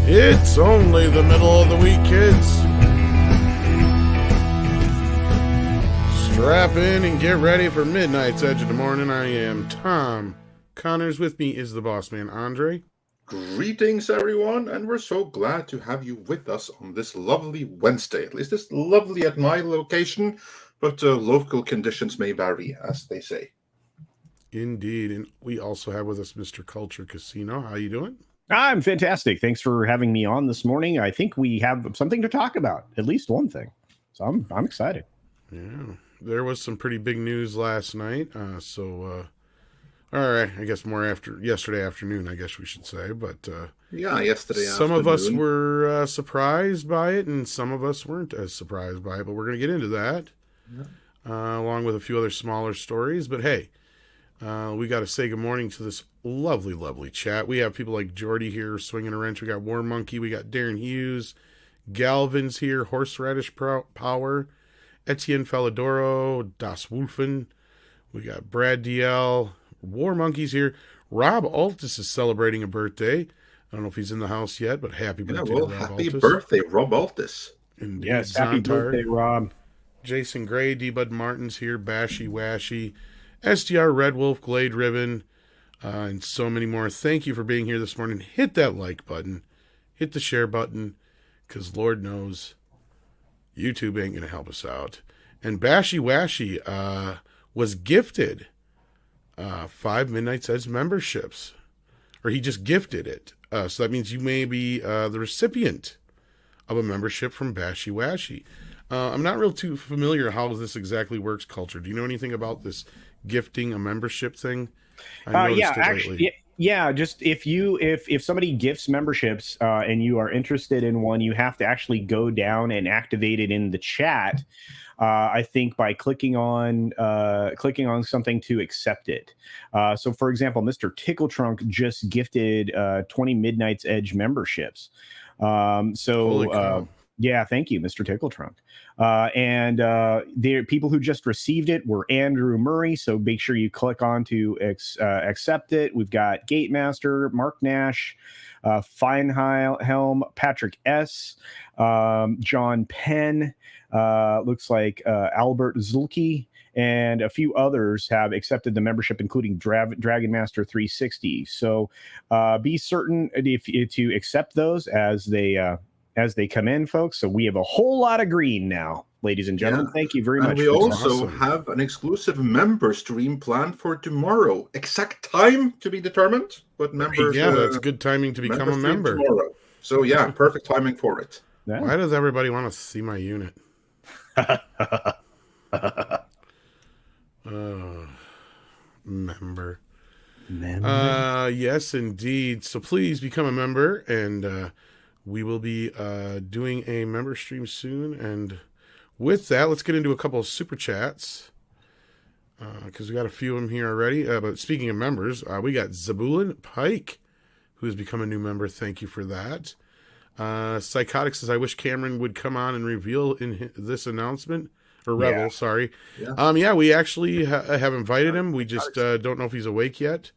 It's only the middle of the week, kids. Strap in and get ready for Midnight's Edge of the Morning. I am Tom Connors. With me is the boss man, Andre. Greetings, everyone, and we're so glad to have you with us on this lovely Wednesday. At least it's lovely at my location, but local conditions may vary, as they say. Indeed, and we also have with us Mr. Culture Casino. How you doing? I'm fantastic. Thanks for having me on this morning. I think we have something to talk about, at least one thing. So I'm excited. Yeah, there was some pretty big news last night. All right, I guess more after yesterday afternoon, I guess we should say. But yesterday some of us were surprised by it, and some of us weren't as surprised by it. But we're going to get into that, along with a few other smaller stories. But hey, we got to say good morning to this lovely, lovely chat. We have people like Jordy here swinging a wrench. We got War Monkey. We got Darren Hughes. Galvin's here. Horseradish Power. Etienne Falladoro. Das Wolfen. We got Brad DL. War Monkey's here. Rob Altus is celebrating a birthday. I don't know if he's in the house yet, but happy birthday to Rob happy Altus. Birthday, Rob Altus. Indeed. Yes, happy birthday, Rob. Jason Gray, D-Bud Martin's here. Bashy Washy. SDR Red Wolf, Glade Ribbon, and so many more. Thank you for being here this morning. Hit that like button. Hit the share button, because Lord knows YouTube ain't going to help us out. And Bashy Washy was gifted 5 Midnight's Edge memberships. Or he just gifted it. So that means you may be the recipient of a membership from Bashy Washy. I'm not real too familiar how this exactly works, Culture. Do you know anything about this gifting a membership thing? Just if somebody gifts memberships and you are interested in one, you have to actually go down and activate it in the chat. I think by clicking on something to accept it. So for example, Mr. Tickle Trunk just gifted 20 Midnight's Edge memberships. Yeah, thank you, Mr. Tickle Trunk. And the people who just received it were Andrew Murray. So make sure you click on to accept it. We've got Gatemaster, Mark Nash, Feinhelm, Patrick S., John Penn, looks like Albert Zulke, and a few others have accepted the membership, including Dragon Master 360. So be certain to accept those as they come in, folks. So we have a whole lot of green now, ladies and gentlemen. Thank you very much. And we also have an exclusive member stream planned for tomorrow. Exact time to be determined, but members... Yeah, that's good timing to become a member. Tomorrow. So yeah, perfect timing for it. Yeah. Why does everybody want to see my unit? Member. Yes, indeed. So please become a member, and we will be doing a member stream soon. And with that, let's get into a couple of super chats, because we got a few of them here already. But speaking of members, we got Zabulin Pike, who has become a new member. Thank you for that. Psychotic says, I wish Cameron would come on and reveal in this announcement. Or Rebel, sorry. Yeah, we actually have invited him. We just don't know if he's awake yet.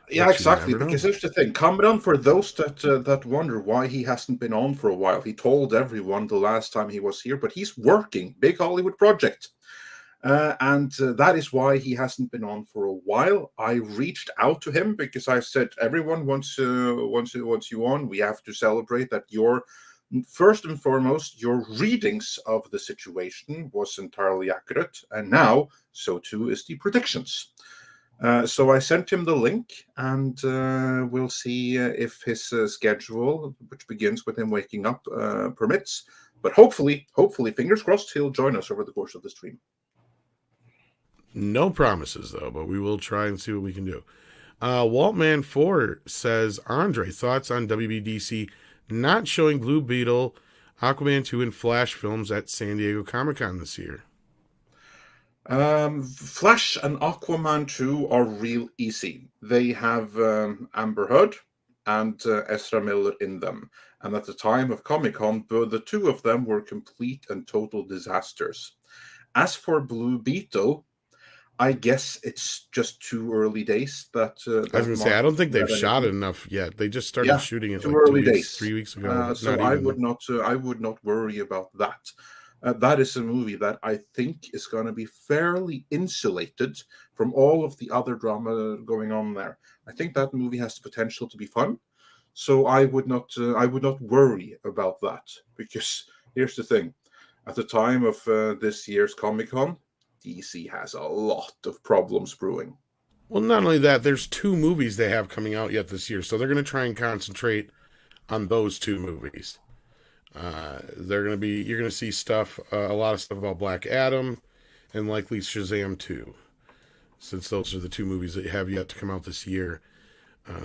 Yeah, exactly. Because here's the thing. Cameron, for those that wonder why he hasn't been on for a while, he told everyone the last time he was here, but he's working. Big Hollywood project. And that is why he hasn't been on for a while. I reached out to him because I said, everyone wants you on. We have to celebrate that you're... First and foremost, your readings of the situation was entirely accurate, and now so too is the predictions. So I sent him the link, and we'll see if his schedule, which begins with him waking up, permits. But hopefully, fingers crossed, he'll join us over the course of the stream. No promises, though, but we will try and see what we can do. Waltman4 says, Andre, thoughts on WBDC not showing Blue Beetle, Aquaman 2, and Flash films at San Diego Comic-Con this year? Flash and Aquaman 2 are real easy. They have Amber Heard and Ezra Miller in them. And at the time of Comic-Con, the two of them were complete and total disasters. As for Blue Beetle, I guess it's just too early days. That I was going to say, I don't think they've shot it enough yet. They just started shooting it too like early days. 3 weeks ago. So I would not worry about that. That is a movie that I think is going to be fairly insulated from all of the other drama going on there. I think that movie has the potential to be fun. So I would not worry about that, because here's the thing: at the time of this year's Comic-Con, DC has a lot of problems brewing. Well, not only that, there's 2 movies they have coming out yet this year, so they're going to try and concentrate on those 2 movies. You're going to see stuff, a lot of stuff about Black Adam, and likely Shazam 2, since those are the 2 movies that have yet to come out this year.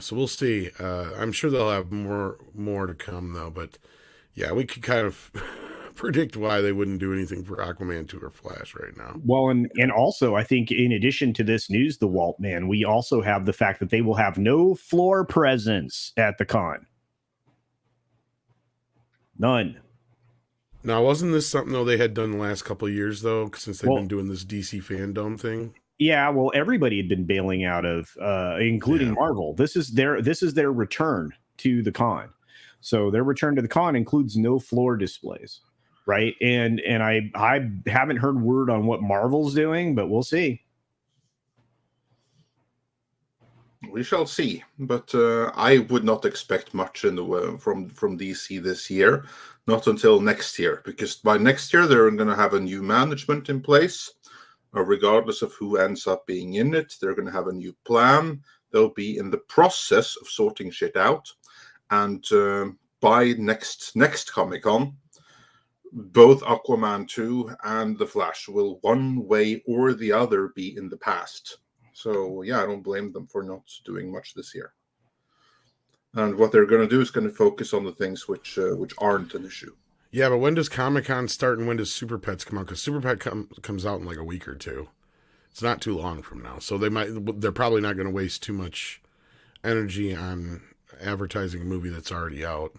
So we'll see. I'm sure they'll have more to come, though. But yeah, we could kind of predict why they wouldn't do anything for Aquaman 2 or Flash right now. Well, and also, I think in addition to this news, the Walt man, we also have the fact that they will have no floor presence at the con. None. Now, wasn't this something, though, they had done the last couple of years, though, since they've been doing this DC fandom thing? Yeah, well, everybody had been bailing out of, including Marvel. This is their return to the con. So their return to the con includes no floor displays, right? And I haven't heard word on what Marvel's doing, but we'll see. We shall see, but I would not expect much from DC this year, not until next year, because by next year they're going to have a new management in place. Regardless of who ends up being in it, they're going to have a new plan. They'll be in the process of sorting shit out, and by next Comic-Con, both Aquaman 2 and The Flash will one way or the other be in the past. So yeah, I don't blame them for not doing much this year. And what they're going to do is going to focus on the things which aren't an issue. Yeah, but when does Comic-Con start and when does Super Pets come out? Because Super Pet comes out in like a week or 2. It's not too long from now. So they're probably not going to waste too much energy on advertising a movie that's already out.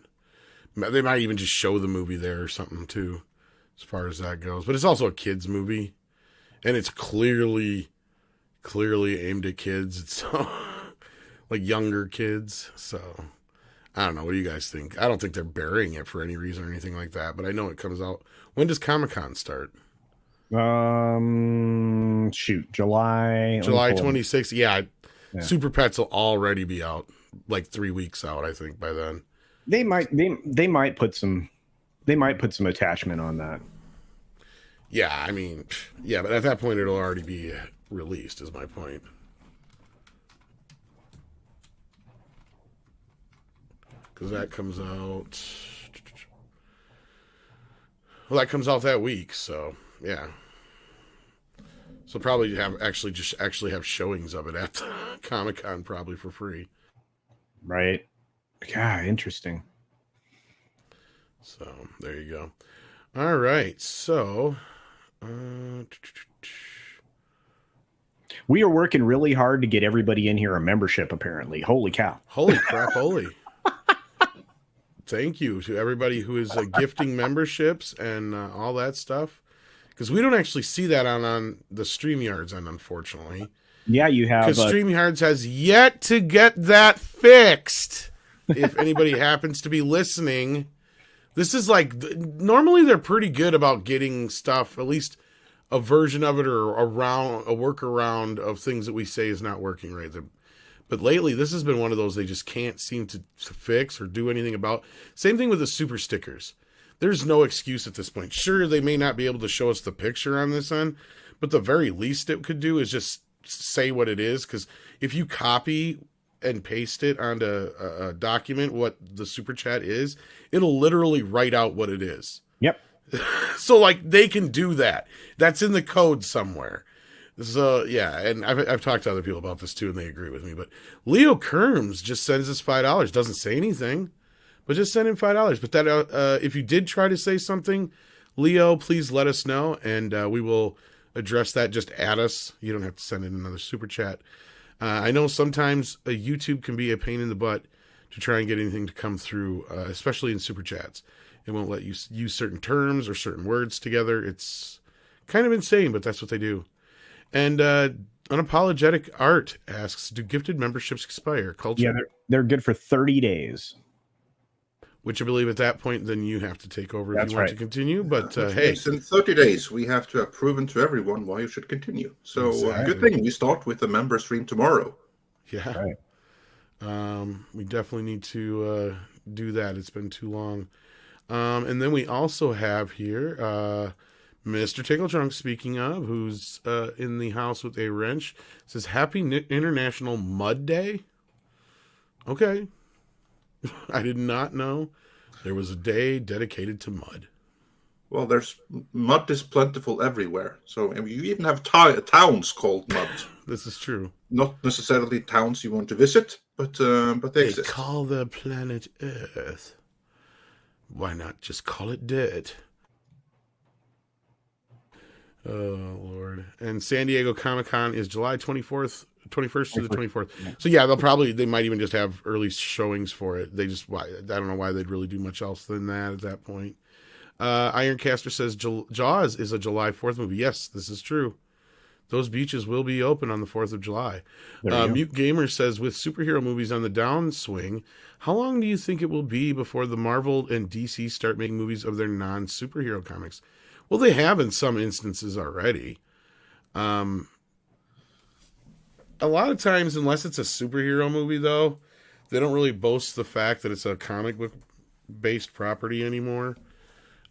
They might even just show the movie there or something too, as far as that goes. But it's also a kids movie, and it's clearly aimed at kids. It's so, like younger kids. So I don't know. What do you guys think? I don't think they're burying it for any reason or anything like that, but I know it comes out. When does Comic-Con start? July 26th. Yeah. Super Pets will already be out, like 3 weeks out, I think, by then. They might put some attachment on that. Yeah, I mean, yeah, but at that point it'll already be released, is my point. Because that comes out. Well, that comes out that week, so yeah. So probably actually have showings of it at Comic-Con, probably for free. Right. Yeah, interesting. So there you go. All right, so we are working really hard to get everybody in here a membership. Apparently, holy cow! Holy crap! Holy. Thank you to everybody who is gifting memberships and all that stuff. Because we don't actually see that on the StreamYards end, unfortunately. Yeah, you have. Because StreamYards has yet to get that fixed. If anybody happens to be listening, this is like, normally they're pretty good about getting stuff, at least a version of it or a workaround of things that we say is not working right. But lately, this has been one of those they just can't seem to fix or do anything about. Same thing with the super stickers. There's no excuse at this point. Sure, they may not be able to show us the picture on this end, but the very least it could do is just say what it is. Because if you copy and paste it onto a document, what the super chat is, it'll literally write out what it is. Yep. So like they can do that. That's in the code somewhere. So yeah, and I've talked to other people about this too, and they agree with me. But Leo Kerms just sends us $5. Doesn't say anything, but just send him $5. But that if you did try to say something, Leo, please let us know, and we will address that. Just add us. You don't have to send in another super chat. I know sometimes YouTube can be a pain in the butt to try and get anything to come through, especially in super chats. It won't let you use certain terms or certain words together. It's kind of insane, but that's what they do. And Unapologetic Art asks, do gifted memberships expire? Culture. Yeah, they're good for 30 days. Which I believe at that point, then you have to take over if you want to continue. But hey, in 30 days, we have to have proven to everyone why you should continue. So exactly. Good thing we start with the member stream tomorrow. Yeah. Right. We definitely need to do that. It's been too long. And then we also have here Mr. Tickle Trunk, speaking of, who's in the house with a wrench, says, Happy International Mud Day. Okay. I did not know there was a day dedicated to mud. Well, mud is plentiful everywhere. So you even have towns called mud. This is true. Not necessarily towns you want to visit, but they exist. They call the planet Earth. Why not just call it dirt? Oh, Lord. And San Diego Comic-Con is July 21st to the 24th. So yeah, they might even just have early showings for it. I don't know why they'd really do much else than that at that point. Ironcaster says Jaws is a July 4th movie. Yes, this is true. Those beaches will be open on the 4th of July. Mute Gamer says, with superhero movies on the downswing, how long do you think it will be before the Marvel and DC start making movies of their non-superhero comics? Well, they have in some instances already. A lot of times, unless it's a superhero movie, though, they don't really boast the fact that it's a comic book-based property anymore.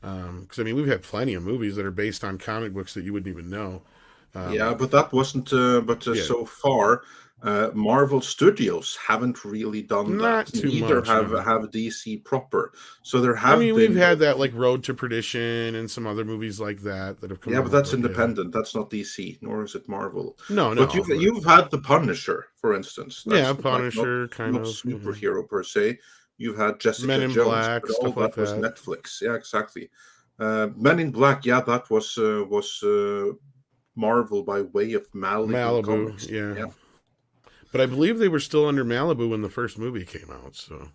Because, we've had plenty of movies that are based on comic books that you wouldn't even know. But that wasn't. So far, Marvel Studios haven't really done Not that. Too Neither much, have DC proper. So there have. We've had that like Road to Perdition and some other movies like that have come. Yeah, but that's independent. Yeah. That's not DC, nor is it Marvel. No. But you've had the Punisher, for instance. That's Punisher, not kind of superhero per se. You've had Jessica Men in Jones, Black, but stuff all like that was Netflix. Yeah, exactly. Men in Black. Yeah, that was Marvel by way of Malibu Comics. Yeah. But I believe they were still under Malibu when the first movie came out, so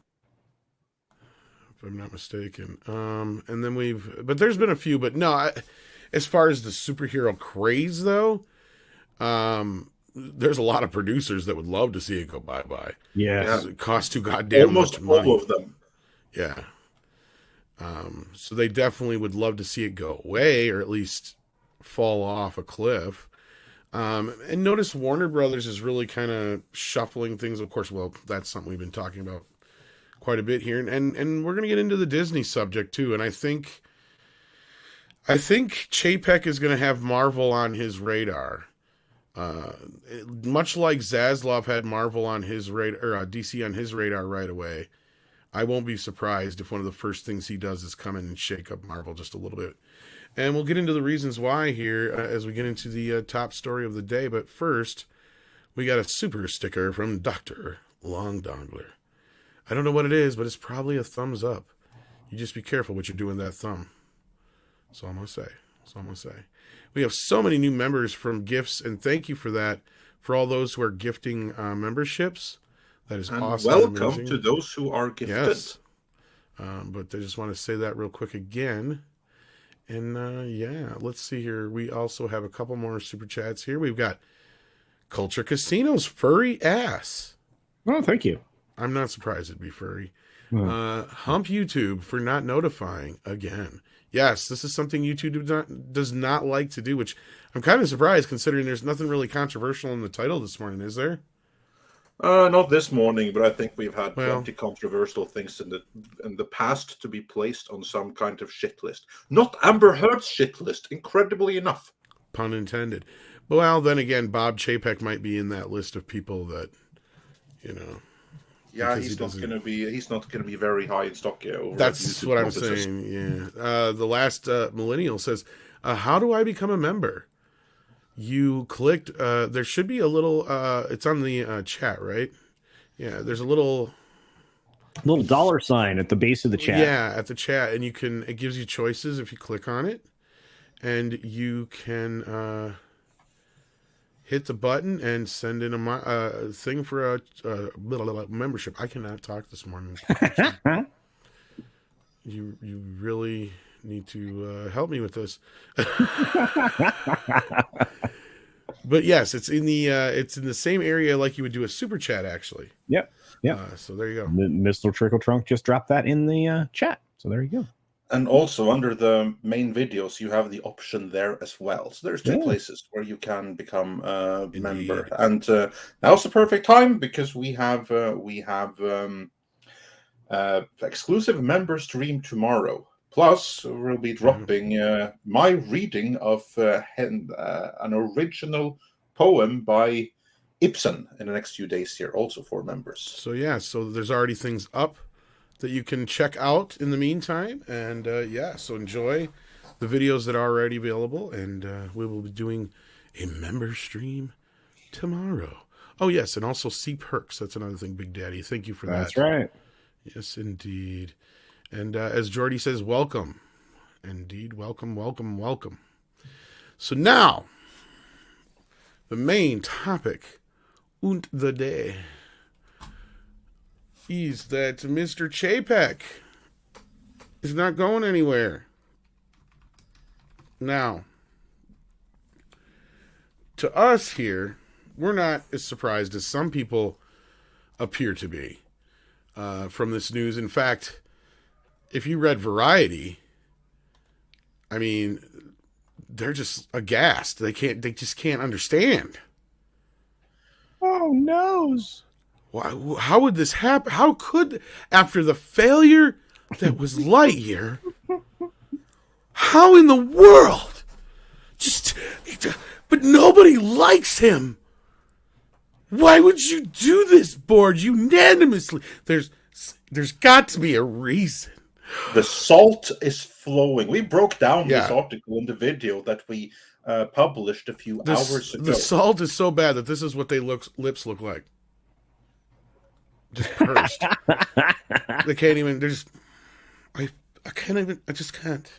if I'm not mistaken. And then but there's been a few, but no, as far as the superhero craze though, there's a lot of producers that would love to see it go bye-bye. Yeah. It costs too goddamn much money. All of them. Yeah. So they definitely would love to see it go away, or at least fall off a cliff. And notice Warner Brothers is really kind of shuffling things. Of course, well, that's something we've been talking about quite a bit here. And we're going to get into the Disney subject too. And I think Chapek is going to have Marvel on his radar. Much like Zaslav had Marvel on his radar, or DC on his radar right away. I won't be surprised if one of the first things he does is come in and shake up Marvel just a little bit. And we'll get into the reasons why here as we get into the top story of the day. But first, we got a super sticker from Dr. Long Dongler. I don't know what it is, but it's probably a thumbs up. You just be careful what you're doing with that thumb. That's all I'm going to say. We have so many new members from gifts, and thank you for that, for all those who are gifting memberships. That is awesome. Welcome to those who are gifted. Yes. But I just want to say that real quick again. And let's see here. We also have a couple more super chats here. We've got Culture Casino's furry ass. Oh, thank you. I'm not surprised it'd be furry. Hump YouTube for not notifying again. Yes, this is something YouTube does not like to do, which I'm kind of surprised considering there's nothing really controversial in the title this morning, is there? Not this morning, but I think we've had plenty controversial things in the past to be placed on some kind of shit list. Not Amber Heard's shit list, incredibly enough. Pun intended. Well, then again, Bob Chapek might be in that list of people that, Yeah, he's not going to be very high in stock yet. That's what I'm saying. Yeah. The last millennial says, "How do I become a member?" You clicked. There should be a little. It's on the chat, right? Yeah. There's a little $sign at the base of the chat. Yeah, at the chat, and it gives you choices if you click on it, and you can hit the button and send in a thing for a membership. I cannot talk this morning. You really need to help me with this. But yes, it's in the same area like you would do a super chat, actually. Yep. So there you go. Mr. Trickle Trunk just dropped that in the chat. So there you go. And also under the main videos, you have the option there as well. So there's two places where you can become a member. And now's the perfect time because we have exclusive member stream tomorrow. Plus, we'll be dropping my reading of an original poem by Ibsen in the next few days here, also for members. So yeah, so there's already things up that you can check out in the meantime, and so enjoy the videos that are already available, and we will be doing a member stream tomorrow. Oh yes, and also see perks. That's another thing, Big Daddy. Thank you for that. That's right. Yes, indeed. And as Jordy says, welcome. Indeed, welcome. So now, the main topic und the day is that Mr. Chapek is not going anywhere. Now, to us here, we're not as surprised as some people appear to be from this news. In fact, if you read Variety, I mean, they're just aghast. They just can't understand. Oh, noes. Why? How would this happen? How could, after the failure that was Lightyear, how in the world? But nobody likes him. Why would you do this, board, unanimously? There's got to be a reason. The salt is flowing. We broke down this article in the video that we published a few hours ago. The salt is so bad that this is what they lips look like. Just pursed. They can't even. I can't even. I just can't.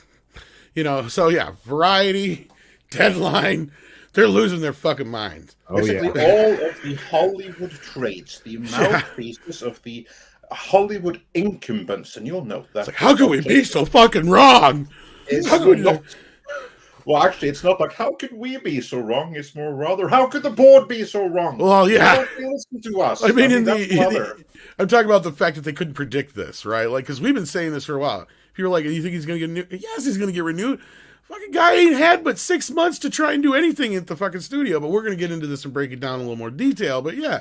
So yeah, Variety, Deadline, they're losing their fucking minds. Basically, all of the Hollywood traits, the mouthpieces of the Hollywood incumbents, and you'll know that. It's like, how could we be so fucking wrong? Well, actually, it's not like, how could we be so wrong? It's more rather, how could the board be so wrong? Well, yeah. Why don't they listen to us? I mean, I'm talking about the fact that they couldn't predict this, right? Like, because we've been saying this for a while. People are like, you think he's going to get renewed? Yes, he's going to get renewed. Fucking guy ain't had but 6 months to try and do anything at the fucking studio, but we're going to get into this and break it down in a little more detail. But yeah,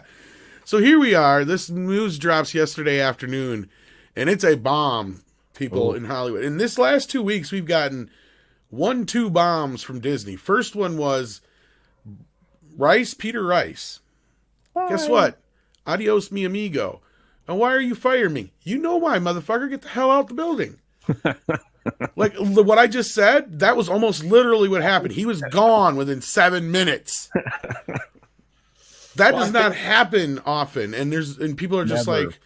so here we are. This news drops yesterday afternoon, and it's a bomb, people in Hollywood. In this last 2 weeks, we've gotten 2 bombs from Disney. First one was Peter Rice. Bye. Guess what? Adios, mi amigo. And why are you firing me? You know why, motherfucker. Get the hell out the building. Like what I just said, that was almost literally what happened. He was gone within 7 minutes. That does not happen often. And people are just like,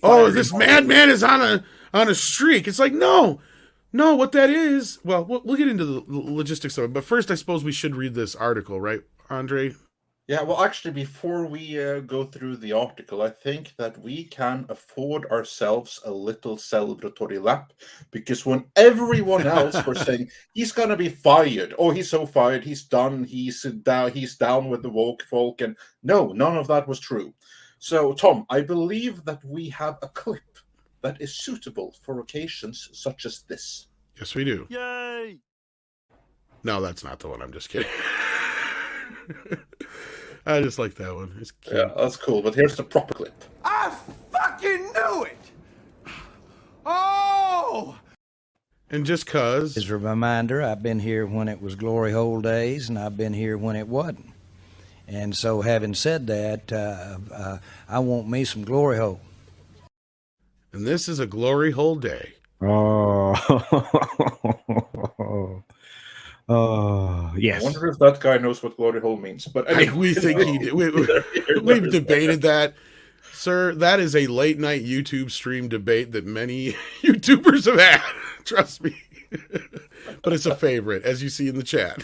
oh, this madman is on a streak. It's like, no, what that is. Well, we'll get into the logistics of it. But first, I suppose we should read this article, right, Andre? Yeah, well, actually, before we go through the article, I think that we can afford ourselves a little celebratory lap, because when everyone else were saying he's gonna be fired, oh, he's so fired, he's done, he's down with the woke folk, and no, none of that was true. So, Tom, I believe that we have a clip that is suitable for occasions such as this. Yes, we do. Yay! No, that's not the one. I'm just kidding. I just like that one. It's cute. Yeah, that's cool. But here's the proper clip. I fucking knew it! Oh! And just cause. As a reminder, I've been here when it was glory hole days, and I've been here when it wasn't. And so, having said that, I want me some glory hole. And this is a glory hole day. Oh. Yes. I wonder if that guy knows what glory hole means. But anyway, we think he did. We've debated that. Sir, that is a late night YouTube stream debate that many YouTubers have had. Trust me. But it's a favorite, as you see in the chat.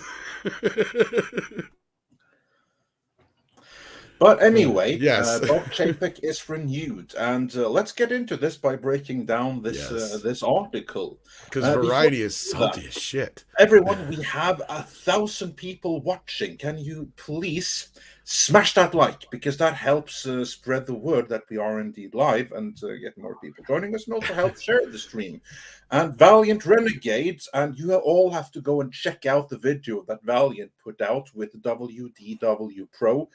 But anyway, yes. Bob Chapek is renewed, and let's get into this by breaking down this this article. Because Variety is salty as shit. Everyone, we have 1,000 people watching. Can you please smash that like, because that helps spread the word that we are indeed live and get more people joining us, and also help share the stream. And Valiant Renegades, and you all have to go and check out the video that Valiant put out with WDW Pro.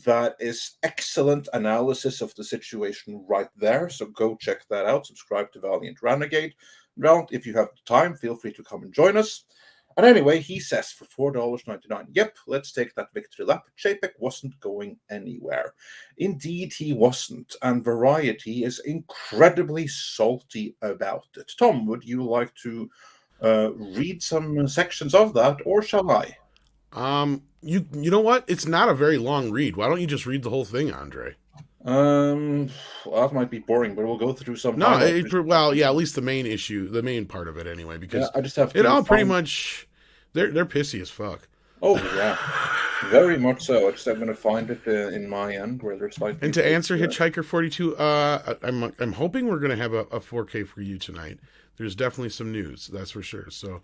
That is excellent analysis of the situation right there. So go check that out. Subscribe to Valiant Renegade. Well, if you have the time, feel free to come and join us. And anyway, he says for $4.99, yep, let's take that victory lap. Chapek wasn't going anywhere. Indeed, he wasn't. And Variety is incredibly salty about it. Tom, would you like to read some sections of that, or shall I? You know what? It's not a very long read. Why don't you just read the whole thing, Andre? Well, that might be boring, but we'll go through some. No, at least the main issue, the main part of it, anyway. Because I just have to it all pretty much they're pissy as fuck. Oh yeah, very much so. I'm going to find it in my end where there's like. And to answer Hitchhiker 42, I'm hoping we're going to have a 4K for you tonight. There's definitely some news, that's for sure. So,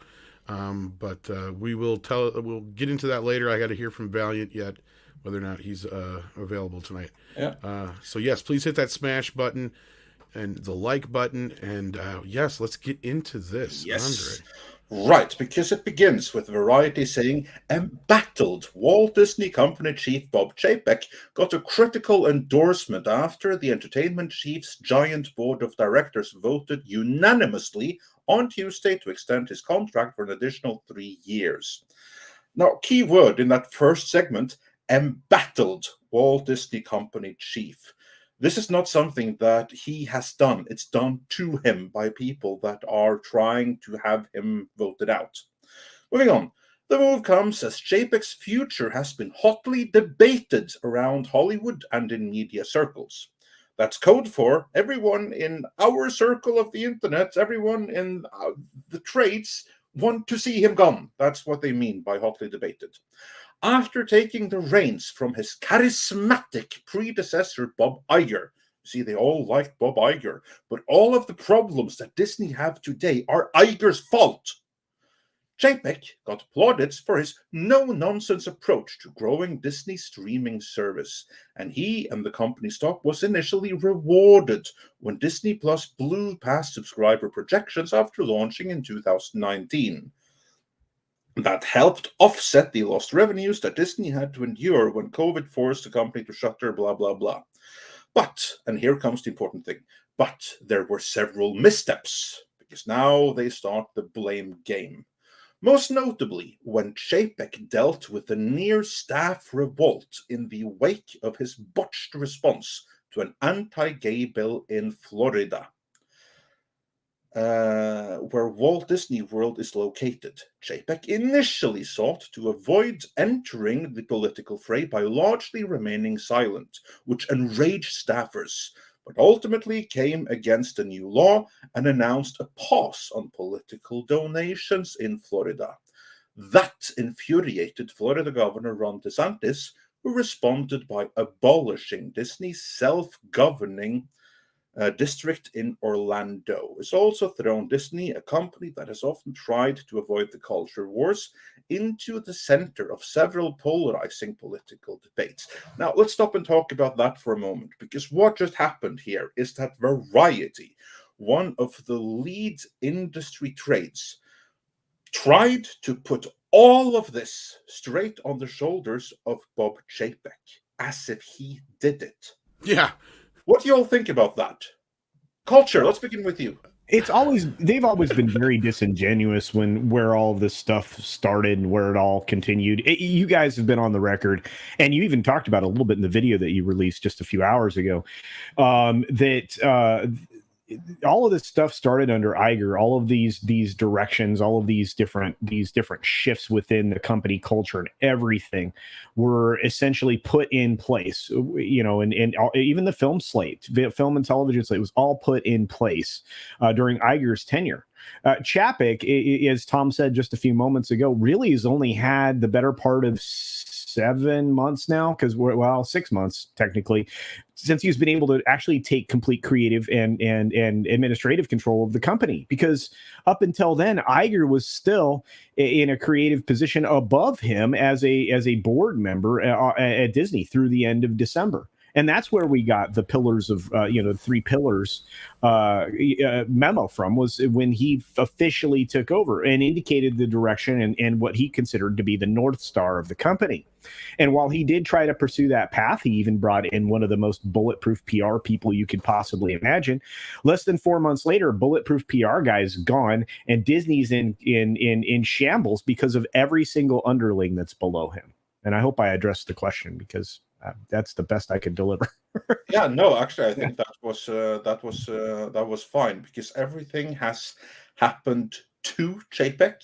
but we'll get into that later. I got to hear from Valiant yet whether or not he's available tonight. Yeah. So yes, please hit that smash button and the like button, and yes, let's get into this, yes. Andre. Right, because it begins with Variety saying, embattled Walt Disney Company chief Bob Chapek got a critical endorsement after the entertainment chief's giant board of directors voted unanimously on Tuesday to extend his contract for an additional 3 years. Now, key word in that first segment, embattled Walt Disney Company chief. This is not something that he has done. It's done to him by people that are trying to have him voted out. Moving on. The move comes as Chapek's future has been hotly debated around Hollywood and in media circles. That's code for everyone in our circle of the internet, everyone in the trades want to see him gone. That's what they mean by hotly debated. After taking the reins from his charismatic predecessor, Bob Iger. See, they all liked Bob Iger, but all of the problems that Disney have today are Iger's fault. Chapek got plaudits for his no-nonsense approach to growing Disney's streaming service, and he and the company stock was initially rewarded when Disney Plus blew past subscriber projections after launching in 2019. That helped offset the lost revenues that Disney had to endure when COVID forced the company to shutter, blah, blah, blah. But, and here comes the important thing, but there were several missteps, because now they start the blame game. Most notably, when Chapek dealt with the near-staff revolt in the wake of his botched response to an anti-gay bill in Florida. Where Walt Disney World is located. Chapek initially sought to avoid entering the political fray by largely remaining silent, which enraged staffers, but ultimately came against a new law and announced a pause on political donations in Florida. That infuriated Florida Governor Ron DeSantis, who responded by abolishing Disney's self-governing district in Orlando. It's also thrown Disney, a company that has often tried to avoid the culture wars, into the center of several polarizing political debates. Now, let's stop and talk about that for a moment, because what just happened here is that Variety, one of the lead industry trades, tried to put all of this straight on the shoulders of Bob Chapek, as if he did it. Yeah. What do you all think about that? Culture, let's begin with you. They've always been very disingenuous where all of this stuff started and where it all continued. You guys have been on the record, and you even talked about it a little bit in the video that you released just a few hours ago, that all of this stuff started under Iger. All of these directions, all of these different shifts within the company culture and everything were essentially put in place. You know, and even the film slate, film and television slate, was all put in place during Iger's tenure. Chapek, as Tom said just a few moments ago, really has only had the better part of 7 months now, because well, 6 months technically, since he's been able to actually take complete creative and administrative control of the company. Because up until then, Iger was still in a creative position above him as a board member at Disney through the end of December. And that's where we got the pillars of, the 3 pillars memo from, was when he officially took over and indicated the direction and what he considered to be the North Star of the company. And while he did try to pursue that path, he even brought in one of the most bulletproof PR people you could possibly imagine. Less than 4 months later, bulletproof PR guy is gone, and Disney's in shambles because of every single underling that's below him. And I hope I addressed the question, because that's the best I could deliver. Yeah, no, actually, I think that was fine, because everything has happened to Chapek,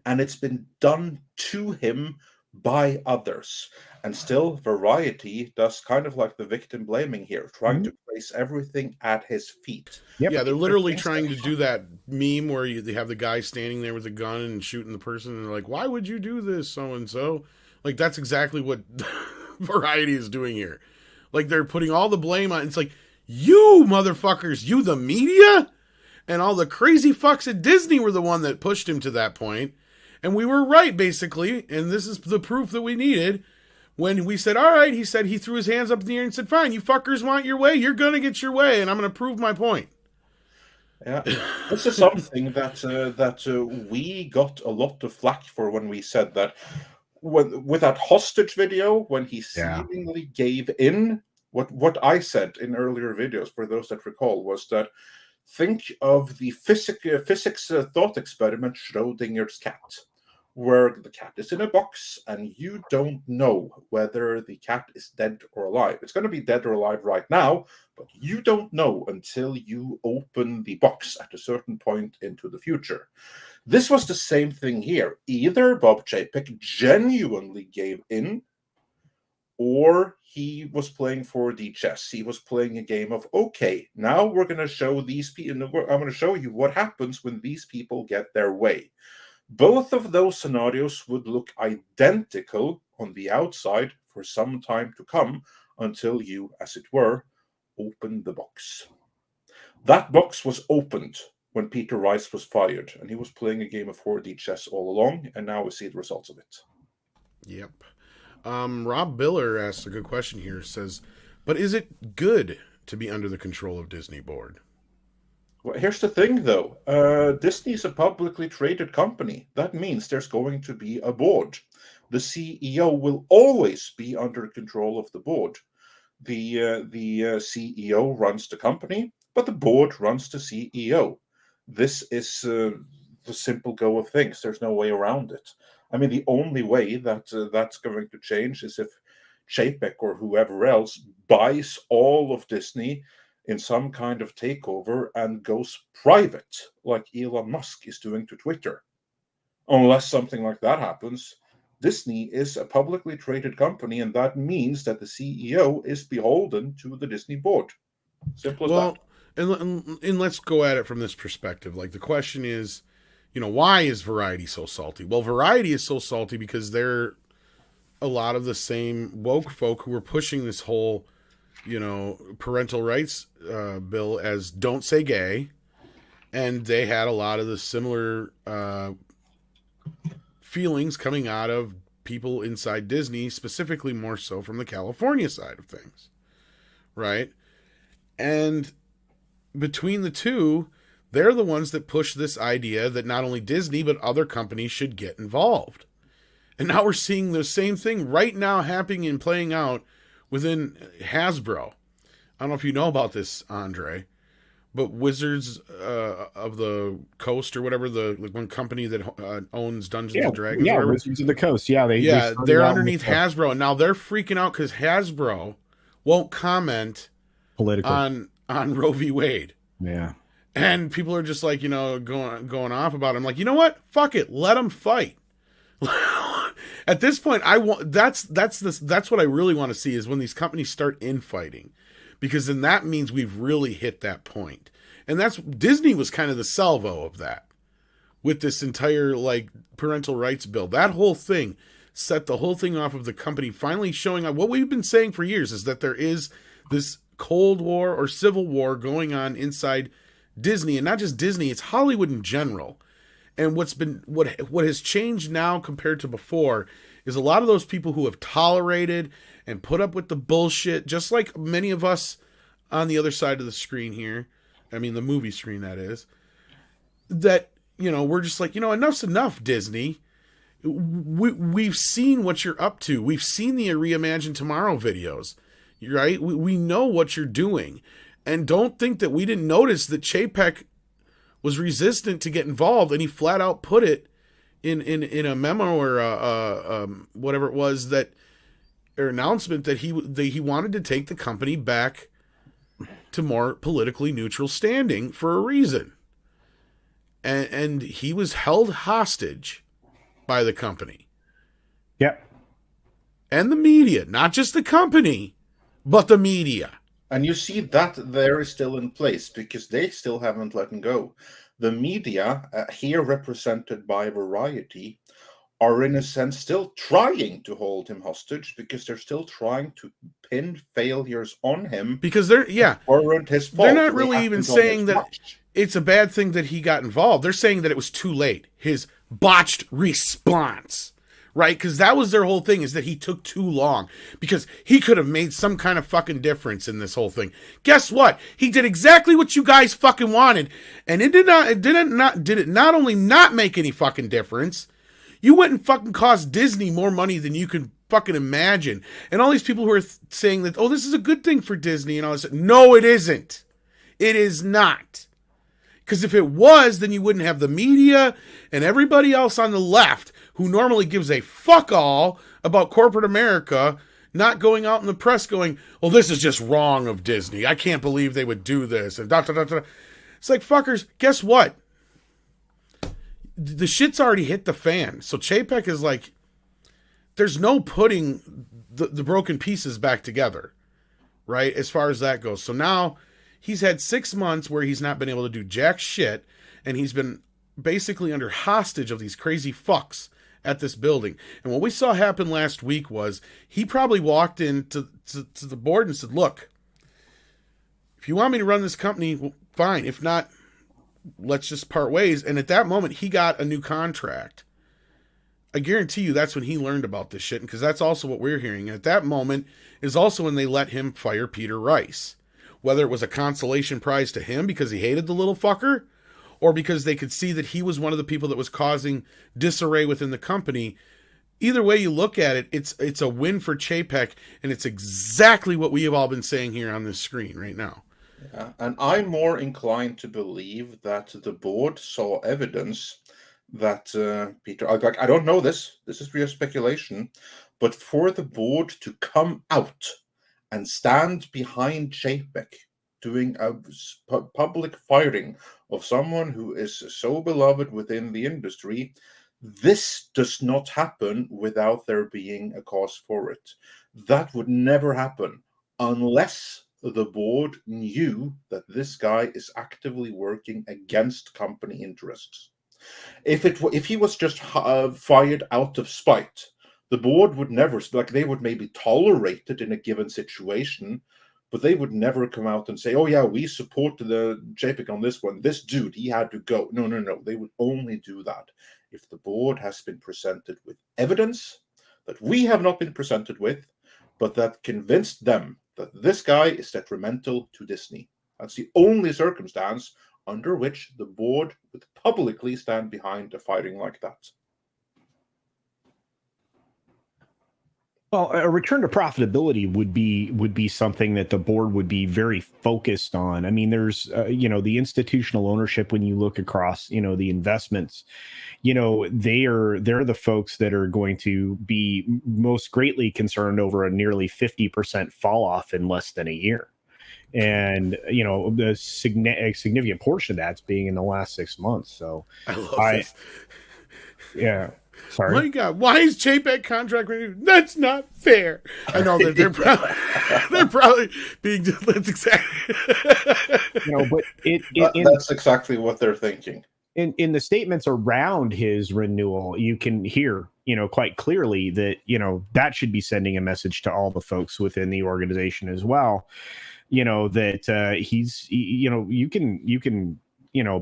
and it's been done to him by others. And still, Variety does kind of like the victim blaming here, trying to place everything at his feet. Yep. Yeah, they're literally trying to do that meme where they have the guy standing there with a gun and shooting the person, and they're like, "Why would you do this, so and so?" Like, that's exactly what Variety is doing here. Like, they're putting all the blame on. It's like, you motherfuckers, you the media, and all the crazy fucks at Disney were the one that pushed him to that point. And we were right, basically. And this is the proof that we needed. When we said, all right, he said, he threw his hands up in the air and said, fine, you fuckers want your way, you're going to get your way, and I'm going to prove my point. Yeah, this is something that we got a lot of flack for when we said that. With that hostage video, when he seemingly gave in, what I said in earlier videos, for those that recall, was that think of the physics thought experiment Schrodinger's cat, where the cat is in a box and you don't know whether the cat is dead or alive. It's going to be dead or alive right now, but you don't know until you open the box at a certain point into the future. This was the same thing here. Either Bob Chapek genuinely gave in, or he was playing 4D chess. He was playing a game of, okay, now we're going to show these people, I'm going to show you what happens when these people get their way. Both of those scenarios would look identical on the outside for some time to come, until you, as it were, open the box. That box was opened when Peter Rice was fired, and he was playing a game of 4D chess all along, and now we see the results of it. Yep. Rob Biller asks a good question here, says, but is it good to be under the control of Disney board? Well, here's the thing, though. Disney is a publicly traded company. That means there's going to be a board. The CEO will always be under control of the board. The CEO runs the company, but the board runs the CEO. This is the simple go of things. There's no way around it. I mean, the only way that that's going to change is if Chapek or whoever else buys all of Disney in some kind of takeover and goes private, like Elon Musk is doing to Twitter. Unless something like that happens, Disney is a publicly traded company, and that means that the CEO is beholden to the Disney board. Simple as that. And let's go at it from this perspective. Like, the question is, why is Variety so salty? Well, Variety is so salty because they're a lot of the same woke folk who were pushing this whole, parental rights bill as don't say gay. And they had a lot of the similar feelings coming out of people inside Disney, specifically more so from the California side of things. Right? And between the two, they're the ones that push this idea that not only Disney, but other companies should get involved. And now we're seeing the same thing right now happening and playing out within Hasbro. I don't know if you know about this, Andre, but Wizards of the Coast or whatever, the one company that owns Dungeons and Dragons. Yeah, Wizards of the Coast. Yeah, they're underneath Hasbro, and now they're freaking out because Hasbro won't comment on Roe v. Wade. Yeah. And people are just like, going off about it. I'm like, you know what? Fuck it. Let them fight. At this point, that's what I really want to see, is when these companies start infighting, because then that means we've really hit that point. And Disney was kind of the salvo of that with this entire parental rights bill. That whole thing set the whole thing off of the company finally showing up. What we've been saying for years is that there is this Cold War or Civil War going on inside Disney, and not just Disney, it's Hollywood in general. And what has changed now compared to before is a lot of those people who have tolerated and put up with the bullshit, just like many of us on the other side of the screen here, I mean the movie screen that is, that, you know, we're just like, you know, enough's enough, Disney. We've seen what you're up to. We've seen the Reimagine Tomorrow videos, right? We know what you're doing. And don't think that we didn't notice that Chapek was resistant to get involved, and he flat out put it in a memo or whatever it was, that or announcement that he wanted to take the company back to more politically neutral standing for a reason. And he was held hostage by the company. Yep. And the media, not just the company, but the media. And you see that there is still in place because they still haven't let him go. The media, here represented by Variety, are in a sense still trying to hold him hostage because they're still trying to pin failures on him. Because they're weren't his fault. They're not really even saying that it's a bad thing that he got involved. They're saying that it was too late. His botched response, right? Because that was their whole thing, is that he took too long because he could have made some kind of fucking difference in this whole thing. Guess what? He did exactly what you guys fucking wanted, and it did it not only not make any fucking difference, you went and fucking cost Disney more money than you could fucking imagine. And all these people who are saying that, oh, this is a good thing for Disney and all this. No, it isn't. It is not. Because if it was, then you wouldn't have the media and everybody else on the left who normally gives a fuck all about corporate America not going out in the press going, well, this is just wrong of Disney. I can't believe they would do this. And It's like, fuckers, guess what? The shit's already hit the fan. So Chapek is like, there's no putting the broken pieces back together, right? As far as that goes. So now he's had 6 months where he's not been able to do jack shit, and he's been basically under hostage of these crazy fucks at this building. And what we saw happen last week was he probably walked into to the board and said, look, if you want me to run this company, well, fine. If not, let's just part ways. And at that moment, he got a new contract. I guarantee you that's when he learned about this shit, because that's also what we're hearing. And at that moment is also when they let him fire Peter Rice. Whether it was a consolation prize to him because he hated the little fucker, or because they could see that he was one of the people that was causing disarray within the company. Either way you look at it, it's a win for Chapek, and it's exactly what we have all been saying here on this screen right now. Yeah, and I'm more inclined to believe that the board saw evidence that Peter, I don't know this is real speculation, but for the board to come out and stand behind Chapek doing a public firing of someone who is so beloved within the industry, this does not happen without there being a cause for it. That would never happen unless the board knew that this guy is actively working against company interests. If he was just fired out of spite, the board would never, they would maybe tolerate it in a given situation, but they would never come out and say, oh yeah, we support the Chapek on this one. This dude, he had to go. No. They would only do that if the board has been presented with evidence that we have not been presented with, but that convinced them that this guy is detrimental to Disney. That's the only circumstance under which the board would publicly stand behind a firing like that. Well, a return to profitability would be something that the board would be very focused on. I mean, there's the institutional ownership. When you look across the investments, they're the folks that are going to be most greatly concerned over a nearly 50% fall off in less than a year. And the significant portion of that's being in the last 6 months. So I love this. Yeah. Sorry. My God, why is Chapek contract renewed? That's not fair. I know that they're probably being. That's exactly. But that's exactly what they're thinking. In the statements around his renewal, you can hear quite clearly that, that should be sending a message to all the folks within the organization as well, that you can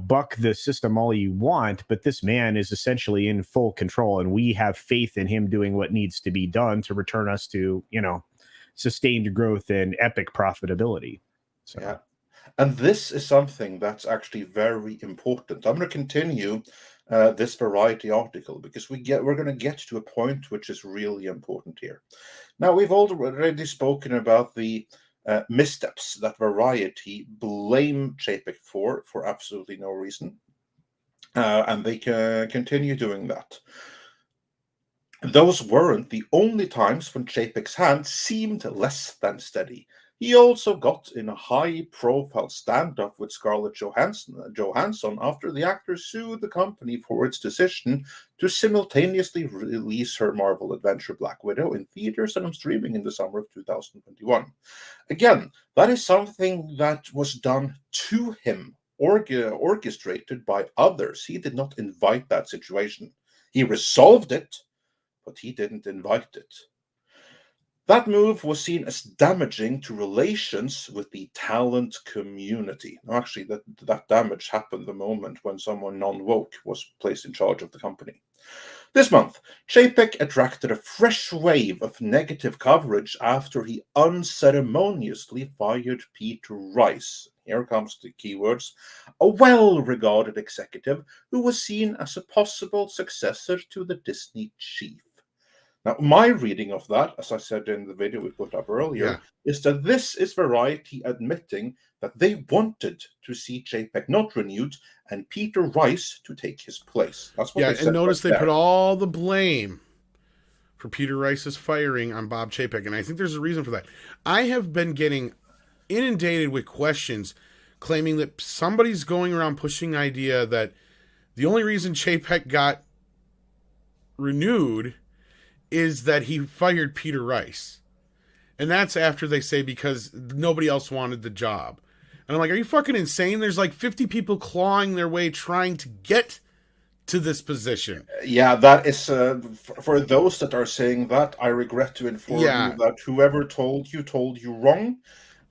buck the system all you want, but this man is essentially in full control, and we have faith in him doing what needs to be done to return us to, sustained growth and epic profitability. So. Yeah. And this is something that's actually very important. I'm going to continue this Variety article because we're going to get to a point which is really important here. Now, we've already spoken about the missteps that Variety blame Chapek for absolutely no reason, and they can continue doing that. Those weren't the only times when Chapek's hand seemed less than steady. He also got in a high-profile standoff with Scarlett Johansson after the actor sued the company for its decision to simultaneously release her Marvel adventure Black Widow in theaters and on streaming in the summer of 2021. Again, that is something that was done to him, orchestrated by others. He did not invite that situation. He resolved it, but he didn't invite it. That move was seen as damaging to relations with the talent community. Actually, that damage happened the moment when someone non-woke was placed in charge of the company. This month, Chapek attracted a fresh wave of negative coverage after he unceremoniously fired Peter Rice. Here comes the keywords. A well-regarded executive who was seen as a possible successor to the Disney chief. Now, my reading of that, as I said in the video we put up earlier, is that this is Variety admitting that they wanted to see Chapek not renewed and Peter Rice to take his place. That's what they said. And notice they put all the blame for Peter Rice's firing on Bob Chapek, and I think there's a reason for that. I have been getting inundated with questions claiming that somebody's going around pushing the idea that the only reason Chapek got renewed is that he fired Peter Rice. And that's after they say because nobody else wanted the job. And I'm like, are you fucking insane? There's like 50 people clawing their way trying to get to this position. Yeah, that is, for those that are saying that, I regret to inform you that whoever told you wrong.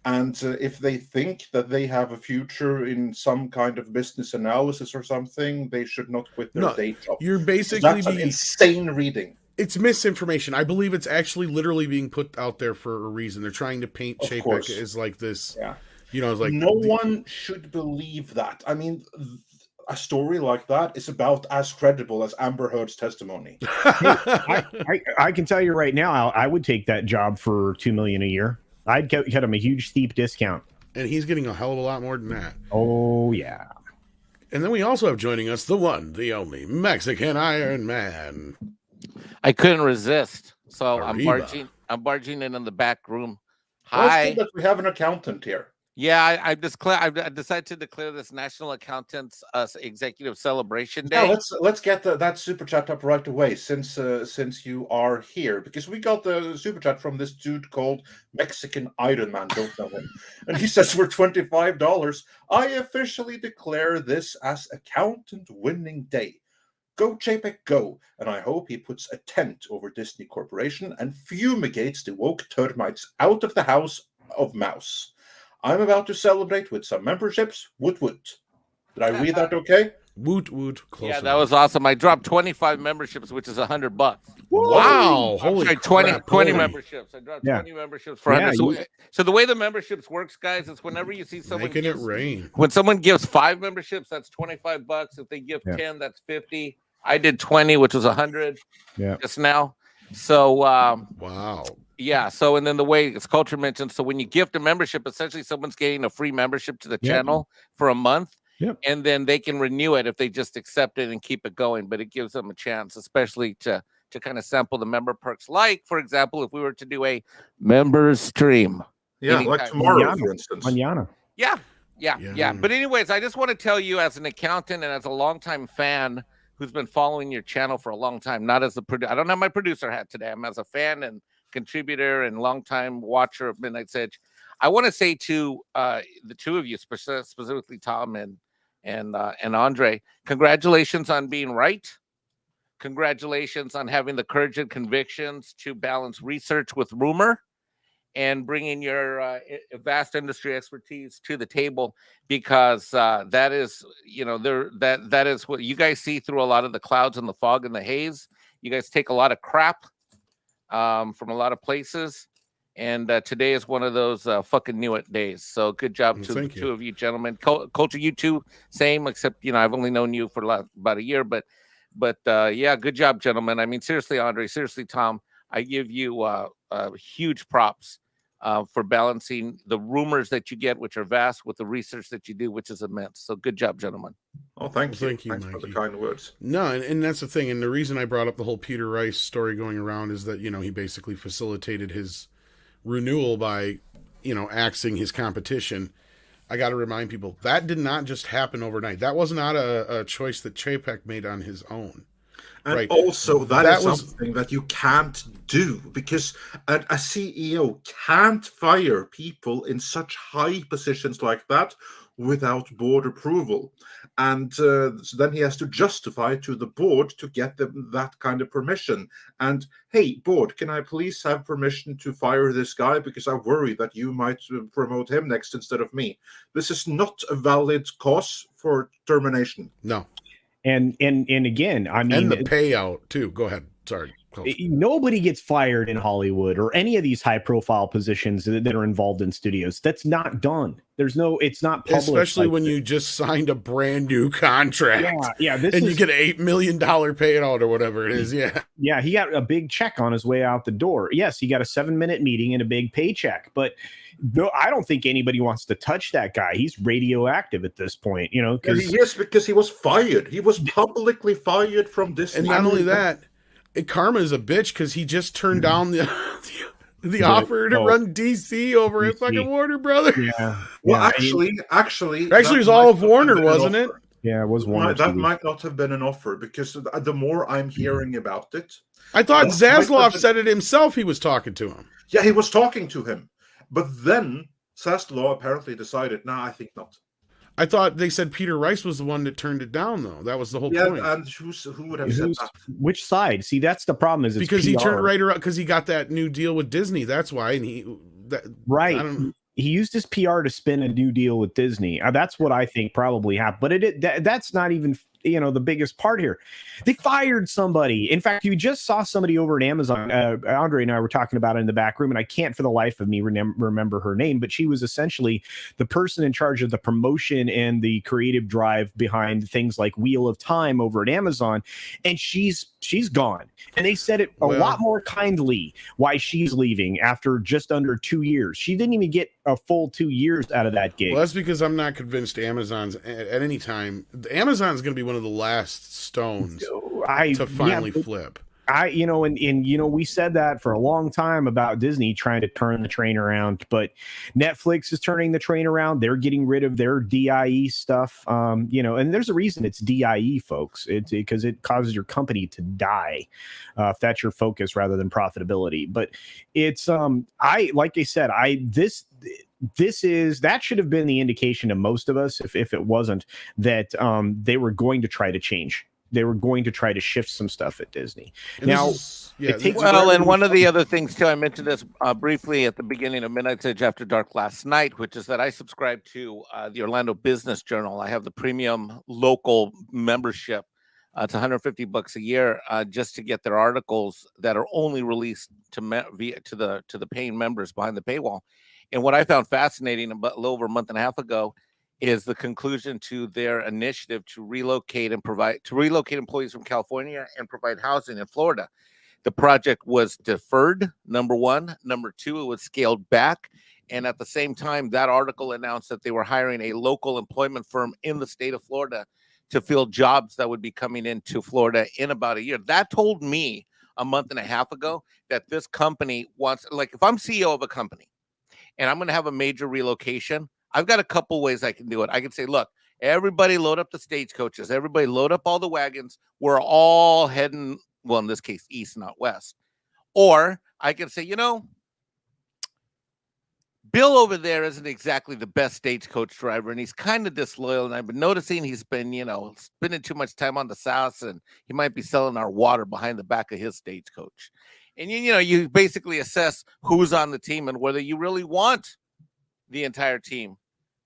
And if they think that they have a future in some kind of business analysis or something, they should not quit their day job. You're basically that's an insane reading. It's misinformation. I believe it's actually literally being put out there for a reason. They're trying to paint Chapek as like this. Yeah. It's like no one should believe that. I mean, a story like that is about as credible as Amber Heard's testimony. I can tell you right now, I would take that job for $2 million a year. I'd get him a huge steep discount. And he's getting a hell of a lot more than that. Oh, yeah. And then we also have joining us the one, the only Mexican Iron Man. I couldn't resist, so I'm barging in the back room. Hi. Well, we have an accountant here. Yeah, I decided to declare this National Accountants Executive Celebration Day. Yeah, let's get that super chat up right away since you are here, because we got the super chat from this dude called Mexican Iron Man. Don't know him, and he says for $25, I officially declare this as Accountant Winning Day. Go Chapek, go, and I hope he puts a tent over Disney Corporation and fumigates the woke termites out of the house of Mouse. I'm about to celebrate with some memberships. Woot woot. Did I read that okay? Woot woot. Yeah, that was awesome. I dropped 25 memberships, which is $100. Wow! Holy crap! 20 memberships. I dropped 20 memberships for $100. So the way the memberships works, guys, is whenever you see someone making it rain. When someone gives 5 memberships, that's $25. If they give 10, that's $50. I did 20, which was $100. Yeah. Just now. So wow. Yeah. So and then the way it's culture mentioned. So when you gift a membership, essentially someone's getting a free membership to the channel for a month. Yep. And then they can renew it if they just accept it and keep it going. But it gives them a chance, especially to kind of sample the member perks. Like, for example, if we were to do a members stream. Yeah, like tomorrow, for instance. Manana. Yeah. But anyways, I just want to tell you as an accountant and as a longtime fan who's been following your channel for a long time, not as a producer. I don't have my producer hat today. I'm as a fan and contributor and longtime watcher of Midnight's Edge. I want to say to the two of you, specifically Tom and Andre, congratulations on being right. congratulations on having the courage and convictions to balance research with rumor and bringing your vast industry expertise to the table, because that is, that is what you guys see through a lot of the clouds and the fog and the haze. You guys take a lot of crap from a lot of places, and today is one of those fucking knew it days. So good job to the two of you gentlemen. Culture, you too, same, except I've only known you for about a year, but yeah, good job, gentlemen. I mean, seriously, Andre, seriously, Tom, I give you huge props for balancing the rumors that you get, which are vast, with the research that you do, which is immense. So good job, gentlemen. Oh, thank you. Thanks for the kind words. No, and that's the thing. And the reason I brought up the whole Peter Rice story going around is that, he basically facilitated his renewal by, axing his competition. I got to remind people, that did not just happen overnight. That was not a choice that Chapek made on his own. And right. Also, that is something that you can't do, because a CEO can't fire people in such high positions like that without board approval. And so then he has to justify to the board to get them that kind of permission. And, hey, board, can I please have permission to fire this guy, because I worry that you might promote him next instead of me. This is not a valid cause for termination. No. And again, I mean, and the payout too. Go ahead. Sorry. Nobody gets fired in Hollywood or any of these high profile positions that are involved in studios. That's not done. It's not public. Especially when you just signed a brand new contract. Yeah. You get an $8 million payout or whatever it is. Yeah. Yeah. He got a big check on his way out the door. Yes. He got a 7-minute meeting and a big paycheck, but I don't think anybody wants to touch that guy. He's radioactive at this point, because he was fired. He was publicly fired from this. And not only that, karma is a bitch, because he just turned down the offer to run DC over at fucking Warner Brothers. Yeah. Well, actually, it was all of Warner, wasn't it? Yeah, it was Warner. That might not have been an offer, because the more I'm hearing about it, I thought Zaslav said it himself. He was talking to him. Yeah, he was talking to him. But then Zaslav apparently decided, I think not. I thought they said Peter Rice was the one that turned it down, though. That was the whole point. And who would have said that? Which side? See, that's the problem. Is because he turned right around, because he got that new deal with Disney. That's why. And he used his PR to spin a new deal with Disney. That's what I think probably happened. But that's not even the biggest part here. They fired somebody. In fact, you just saw somebody over at Amazon. Andre and I were talking about it in the back room, and I can't for the life of me remember her name, but she was essentially the person in charge of the promotion and the creative drive behind things like Wheel of Time over at Amazon, and she's gone. And they said it a lot more kindly why she's leaving after just under 2 years. She didn't even get a full 2 years out of that gig. Well, that's because I'm not convinced Amazon's at any time. Amazon's going to be one of the last stones to finally flip. We said that for a long time about Disney trying to turn the train around, but Netflix is turning the train around. They're getting rid of their DIE stuff. And there's a reason it's DIE, folks. It's because it causes your company to die if that's your focus rather than profitability. But it's that should have been the indication to most of us, if it wasn't, that they were going to try to change. They were going to try to shift some stuff at Disney. And one of the other things too, I mentioned this briefly at the beginning of Midnight Edge After Dark last night, which is that I subscribe to the Orlando Business Journal. I have the premium local membership. It's $150 a year just to get their articles that are only released to the paying members behind the paywall. And what I found fascinating about a little over a month and a half ago is the conclusion to their initiative to relocate employees from California and provide housing in Florida. The project was deferred, number one. Number two, it was scaled back. And at the same time, that article announced that they were hiring a local employment firm in the state of Florida to fill jobs that would be coming into Florida in about a year. That told me a month and a half ago that this company wants, if I'm CEO of a company and I'm going to have a major relocation, I've got a couple ways I can do it. I can say, look, everybody load up the stagecoaches. Everybody load up all the wagons. We're all heading, well, in this case, east, not west. Or I can say, Bill over there isn't exactly the best stagecoach driver, and he's kind of disloyal. And I've been noticing he's been, spending too much time on the South, and he might be selling our water behind the back of his stagecoach. And you basically assess who's on the team and whether you really want the entire team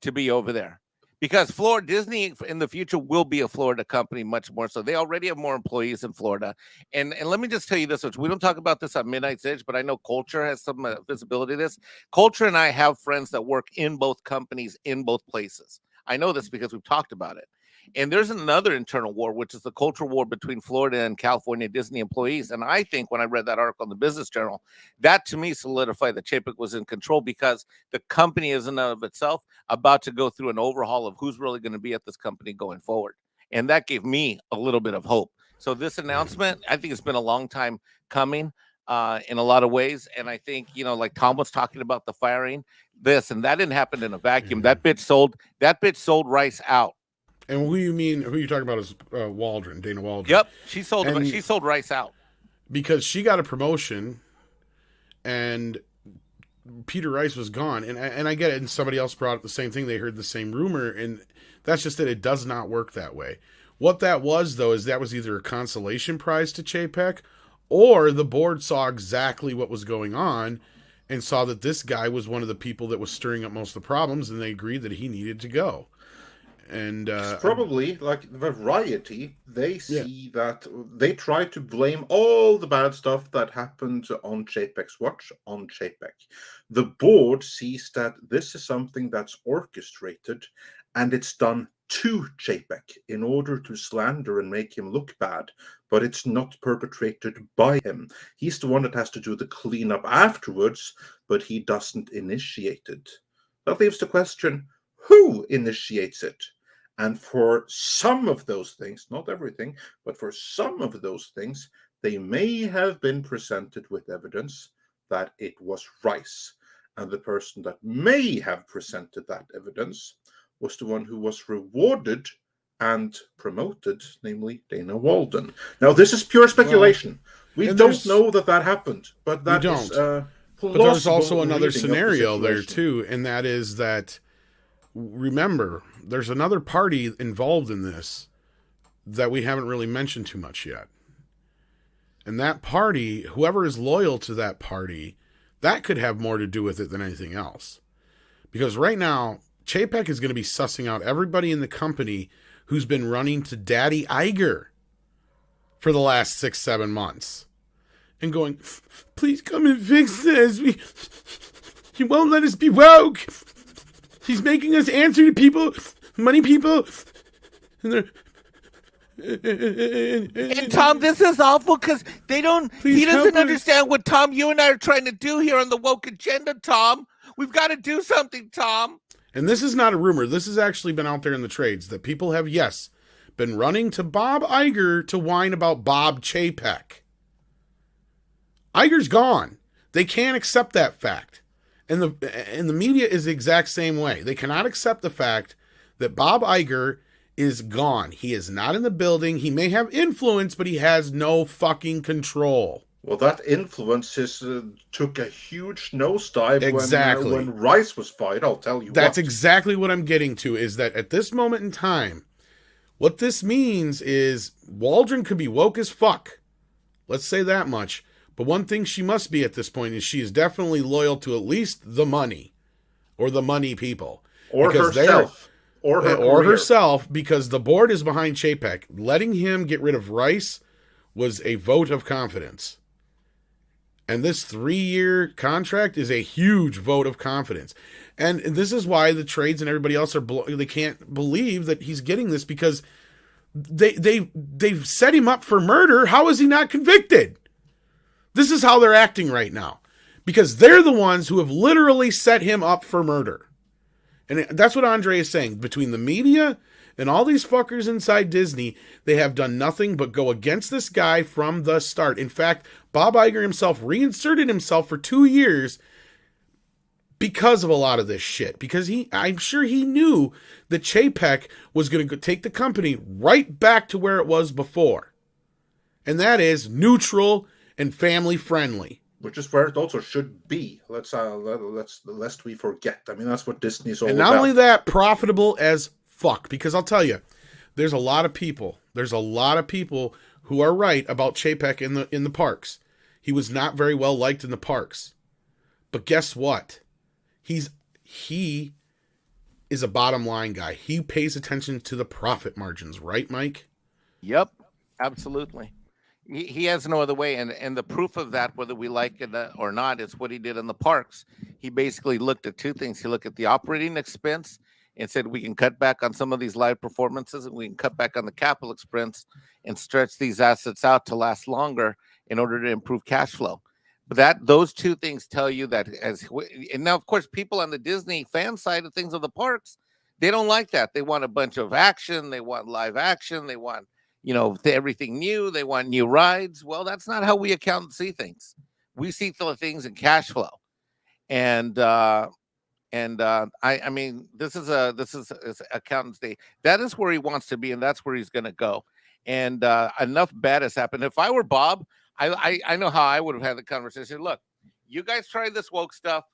to be over there. Because Florida Disney in the future will be a Florida company much more so. They already have more employees in Florida. And let me just tell you this, which we don't talk about this on Midnight's Edge, but I know Culture has some visibility to this. Culture and I have friends that work in both companies in both places. I know this because we've talked about it. And there's another internal war, which is the cultural war between Florida and California Disney employees. And I think when I read that article in the Business Journal, that to me solidified that Chapek was in control, because the company is in and of itself about to go through an overhaul of who's really going to be at this company going forward. And that gave me a little bit of hope. So this announcement, I think it's been a long time coming in a lot of ways. And I think, like Tom was talking about the firing, this and that didn't happen in a vacuum. That bitch sold Rice out. And who you talking about is Waldron, Dana Waldron. Yep, she sold Rice out. Because she got a promotion and Peter Rice was gone. And I get it, and somebody else brought up the same thing. They heard the same rumor, and that's just that it does not work that way. What that was, though, is that was either a consolation prize to Chapek, or the board saw exactly what was going on and saw that this guy was one of the people that was stirring up most of the problems, and they agreed that he needed to go. And it's probably like Variety, they see that they try to blame all the bad stuff that happened on Chapek's watch on Chapek. The board sees that this is something that's orchestrated and it's done to Chapek in order to slander and make him look bad, but it's not perpetrated by him. He's the one that has to do the cleanup afterwards, but he doesn't initiate it. That leaves the question, who initiates it? And for some of those things, not everything, but for some of those things, they may have been presented with evidence that it was Rice. And the person that may have presented that evidence was the one who was rewarded and promoted, namely Dana Walden. Now, this is pure speculation. We don't know that happened, but that is but there's also another scenario there, too, and that is that, remember, there's another party involved in this that we haven't really mentioned too much yet. And that party, whoever is loyal to that party, that could have more to do with it than anything else. Because right now, Chapek is going to be sussing out everybody in the company who's been running to Daddy Iger for the last 6-7 months. And going, please come and fix this. He won't let us be woke. He's making us answer to people, money people. And Tom, this is awful because he doesn't understand what, Tom, you and I are trying to do here on the woke agenda, Tom. We've got to do something, Tom. And this is not a rumor. This has actually been out there in the trades that people have, been running to Bob Iger to whine about Bob Chapek. Iger's gone. They can't accept that fact. And the media is the exact same way. They cannot accept the fact that Bob Iger is gone. He is not in the building. He may have influence, but he has no fucking control. Well, that influence took a huge nosedive exactly. When Rice was fired, I'll tell you That's exactly what I'm getting to, is that at this moment in time, what this means is Waldron could be woke as fuck. Let's say that much. But one thing she must be at this point is she is definitely loyal to at least the money or the money people. Or herself. Or herself, because the board is behind Chapek. Letting him get rid of Rice was a vote of confidence. And this 3-year contract is a huge vote of confidence. And this is why the trades and everybody else they can't believe that he's getting this, because they've set him up for murder. How is he not convicted? This is how they're acting right now, because they're the ones who have literally set him up for murder. And that's what Andre is saying. Between the media and all these fuckers inside Disney, they have done nothing but go against this guy from the start. In fact, Bob Iger himself reinserted himself for 2 years because of a lot of this shit. Because I'm sure he knew that Chapek was going to take the company right back to where it was before. And that is neutral and family friendly. which is where it also should be. Let's lest we forget. I mean, that's what Disney's all and about. not only that, profitable as fuck. Because I'll tell you, there's a lot of people who are right about Chapek in the parks. He was not very well liked in the parks. But guess what? He is a bottom line guy. He pays attention to the profit margins, right, Mike? Yep, absolutely. He has no other way, and the proof of that, whether we like it or not, is what he did in the parks. He basically looked at two things. He looked at the operating expense and said, we can cut back on some of these live performances, and we can cut back on the capital expense and stretch these assets out to last longer in order to improve cash flow. But those two things tell you that and now, of course, people on the Disney fan side of things of the parks, they don't like that. They want a bunch of action. They want live action. They want, everything new. They want new rides. Well, that's not how we accountants see things. We see things in cash flow. And I mean, this is accountant's day. That is where he wants to be, and that's where he's going to go. And enough bad has happened. If I were Bob, I know how I would have had the conversation. Look, you guys try this woke stuff.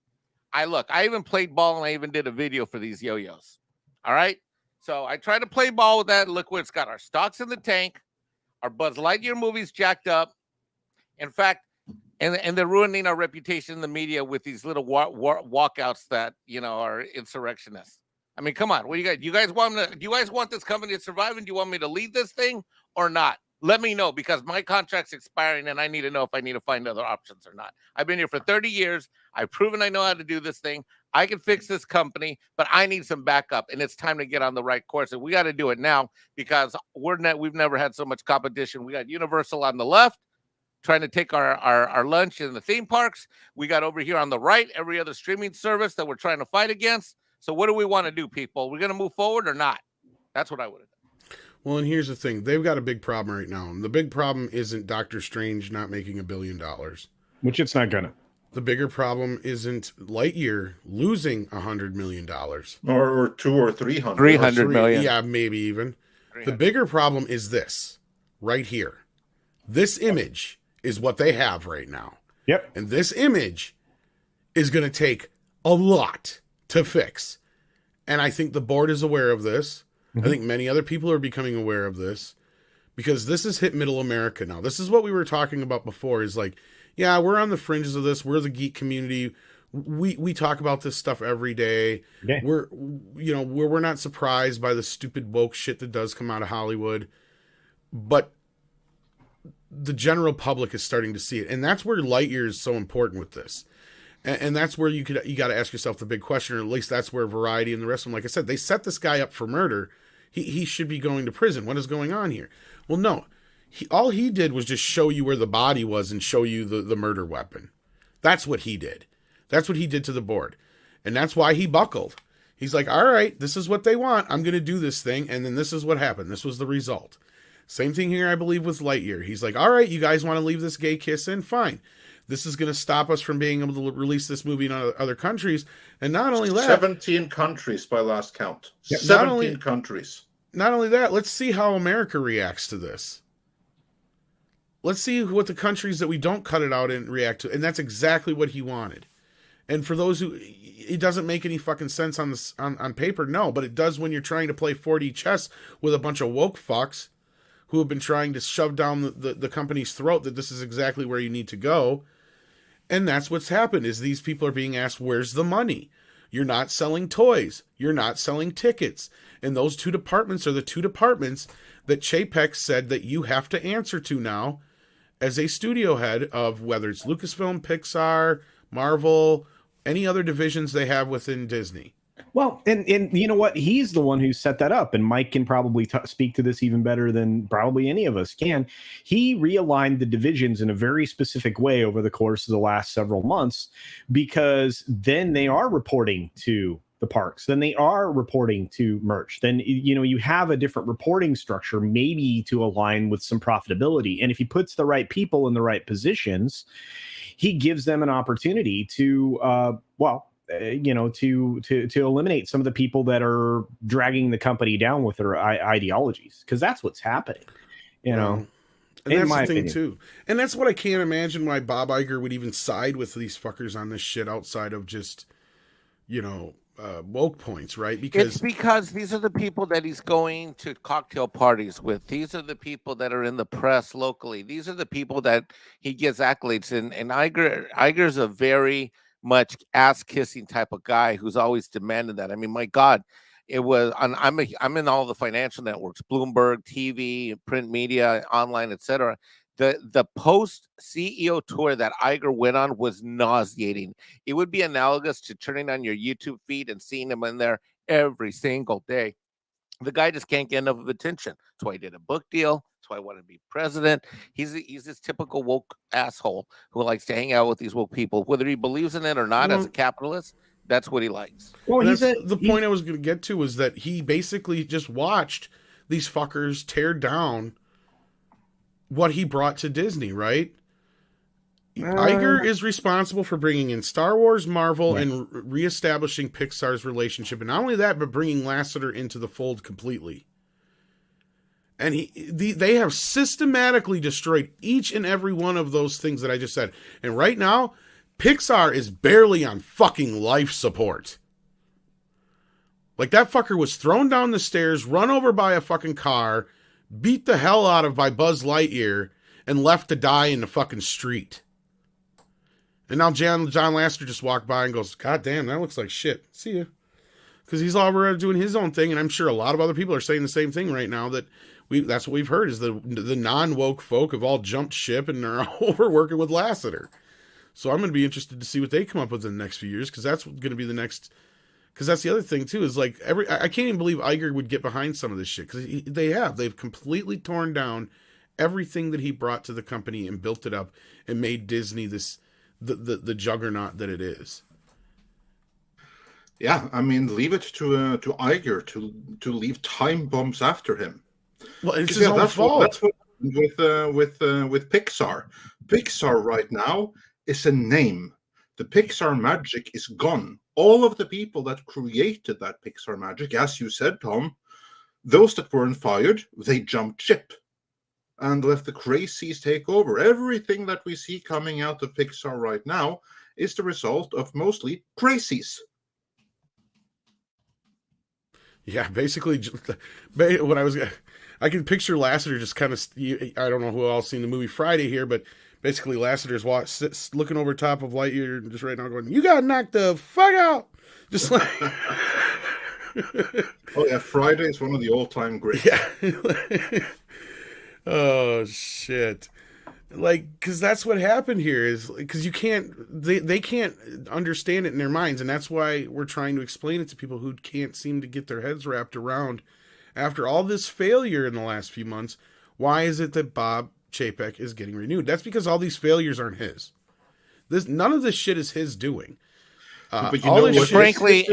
I even played ball, and I even did a video for these yo-yos. All right. So I tried to play ball with that. Look what it's got. Our stocks in the tank. Our Buzz Lightyear movies jacked up. In fact, and they're ruining our reputation in the media with these little walkouts that, are insurrectionists. I mean, come on. What do you guys? Do you guys want this company to survive, and do you want me to lead this thing or not? Let me know, because my contract's expiring and I need to know if I need to find other options or not. I've been here for 30 years. I've proven I know how to do this thing. I can fix this company, but I need some backup, and it's time to get on the right course. And we got to do it now, because we've never had so much competition. We got Universal on the left trying to take our lunch in the theme parks. We got over here on the right every other streaming service that we're trying to fight against. So what do we want to do, people? We're going to move forward or not? That's what I would have done. Well, and here's the thing. They've got a big problem right now. And the big problem isn't Doctor Strange not making $1 billion. Which it's not gonna. The bigger problem isn't Lightyear losing $100 million. Or 200 or 300. 300 million. Yeah, maybe even. The bigger problem is this right here. This image is what they have right now. Yep. And this image is going to take a lot to fix. And I think the board is aware of this. I think many other people are becoming aware of this, because this has hit middle America now. This is what we were talking about before, is like, yeah, we're on the fringes of this. We're the geek community. We talk about this stuff every day. Okay. We're not surprised by the stupid woke shit that does come out of Hollywood, but the general public is starting to see it. And that's where Lightyear is so important with this. And that's where you got to ask yourself the big question, or at least that's where Variety and the rest of them, like I said, they set this guy up for murder. He should be going to prison. What is going on here? Well, no. All he did was just show you where the body was and show you the murder weapon. That's what he did. That's what he did to the board. And that's why he buckled. He's like, all right, this is what they want. I'm going to do this thing. And then this is what happened. This was the result. Same thing here, I believe, with Lightyear. He's like, all right, you guys want to leave this gay kiss in? Fine. This is going to stop us from being able to release this movie in other countries. And not only that... 17 countries by last count. 17 countries. Not only that, let's see how America reacts to this. Let's see what the countries that we don't cut it out in react to. And that's exactly what he wanted. And for those who... It doesn't make any fucking sense on paper, no. But it does when you're trying to play 4D chess with a bunch of woke fucks who have been trying to shove down the company's throat that this is exactly where you need to go. And that's what's happened, is these people are being asked, where's the money? You're not selling toys. You're not selling tickets. And those two departments are the two departments that Chapek said that you have to answer to now as a studio head of, whether it's Lucasfilm, Pixar, Marvel, any other divisions they have within Disney. Well, and you know what? He's the one who set that up, and Mike can probably speak to this even better than probably any of us can. He realigned the divisions in a very specific way over the course of the last several months, because then they are reporting to the parks, then they are reporting to merch. Then, you have a different reporting structure, maybe to align with some profitability. And if he puts the right people in the right positions, he gives them an opportunity to, to eliminate some of the people that are dragging the company down with their ideologies, because that's what's happening. And that's the thing too. And that's what I can't imagine why Bob Iger would even side with these fuckers on this shit outside of just, woke points, right? It's because these are the people that he's going to cocktail parties with. These are the people that are in the press locally. These are the people that he gets accolades in. And Iger's a very much ass-kissing type of guy who's always demanded that. I mean, my God, it was I'm in all the financial networks, Bloomberg, TV, print media, online, etc. The post CEO tour that Iger went on was nauseating. It would be analogous to turning on your YouTube feed and seeing him in there every single day. The guy just can't get enough of attention. That's why he did a book deal. That's why I wanted to be president. He's this typical woke asshole who likes to hang out with these woke people, whether he believes in it or not. As a capitalist, that's what he likes. Well, the point I was going to get to was that he basically just watched these fuckers tear down what he brought to Disney, right? Iger is responsible for bringing in Star Wars, Marvel, and reestablishing Pixar's relationship. And not only that, but bringing Lasseter into the fold completely. And they have systematically destroyed each and every one of those things that I just said. And right now, Pixar is barely on fucking life support. Like, that fucker was thrown down the stairs, run over by a fucking car, beat the hell out of by Buzz Lightyear, and left to die in the fucking street. And now John Lasseter just walked by and goes, God damn, that looks like shit. See ya. Because he's over doing his own thing, and I'm sure a lot of other people are saying the same thing right now, that's what we've heard, is the non-woke folk have all jumped ship and are over working with Lasseter. So I'm going to be interested to see what they come up with in the next few years, because that's going to be the next... Because that's the other thing, too, is like, I can't even believe Iger would get behind some of this shit, because they've completely torn down everything that he brought to the company and built it up and made Disney the juggernaut that it is. Yeah, I mean, leave it to Iger to leave time bombs after him. Well, it's his own fault. That's what with Pixar. Pixar right now is a name. The Pixar magic is gone. All of the people that created that Pixar magic, as you said, Tom, those that weren't fired, they jumped ship and let the crazies take over. Everything that we see coming out of Pixar right now is the result of mostly crazies. Yeah, basically, when I can picture Lasseter just kind of, I don't know who else seen the movie Friday here, but basically Lasseter's looking over top of Lightyear just right now going, you got knocked the fuck out. Just like... Oh yeah, Friday is one of the all-time greats. Yeah. Oh, shit. Like, because that's what happened here, is because they can't understand it in their minds, and that's why we're trying to explain it to people who can't seem to get their heads wrapped around, after all this failure in the last few months, why is it that Bob Chapek is getting renewed? That's because all these failures aren't his. None of this shit is his doing. But you know what, frankly,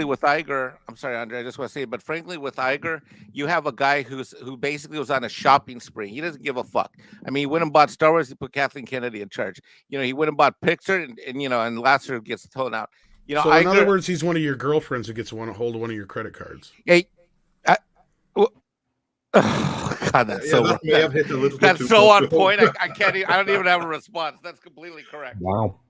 with Iger, I'm sorry, Andre, I just want to say, but frankly, with Iger, you have a guy who basically was on a shopping spree. He doesn't give a fuck. I mean, he went and bought Star Wars. He put Kathleen Kennedy in charge. He went and bought Pixar, and Lasseter gets thrown out. So Iger, in other words, he's one of your girlfriends who gets to hold one of your credit cards. Hey, oh, God, that's so on point. I can't. I don't even have a response. That's completely correct. Wow.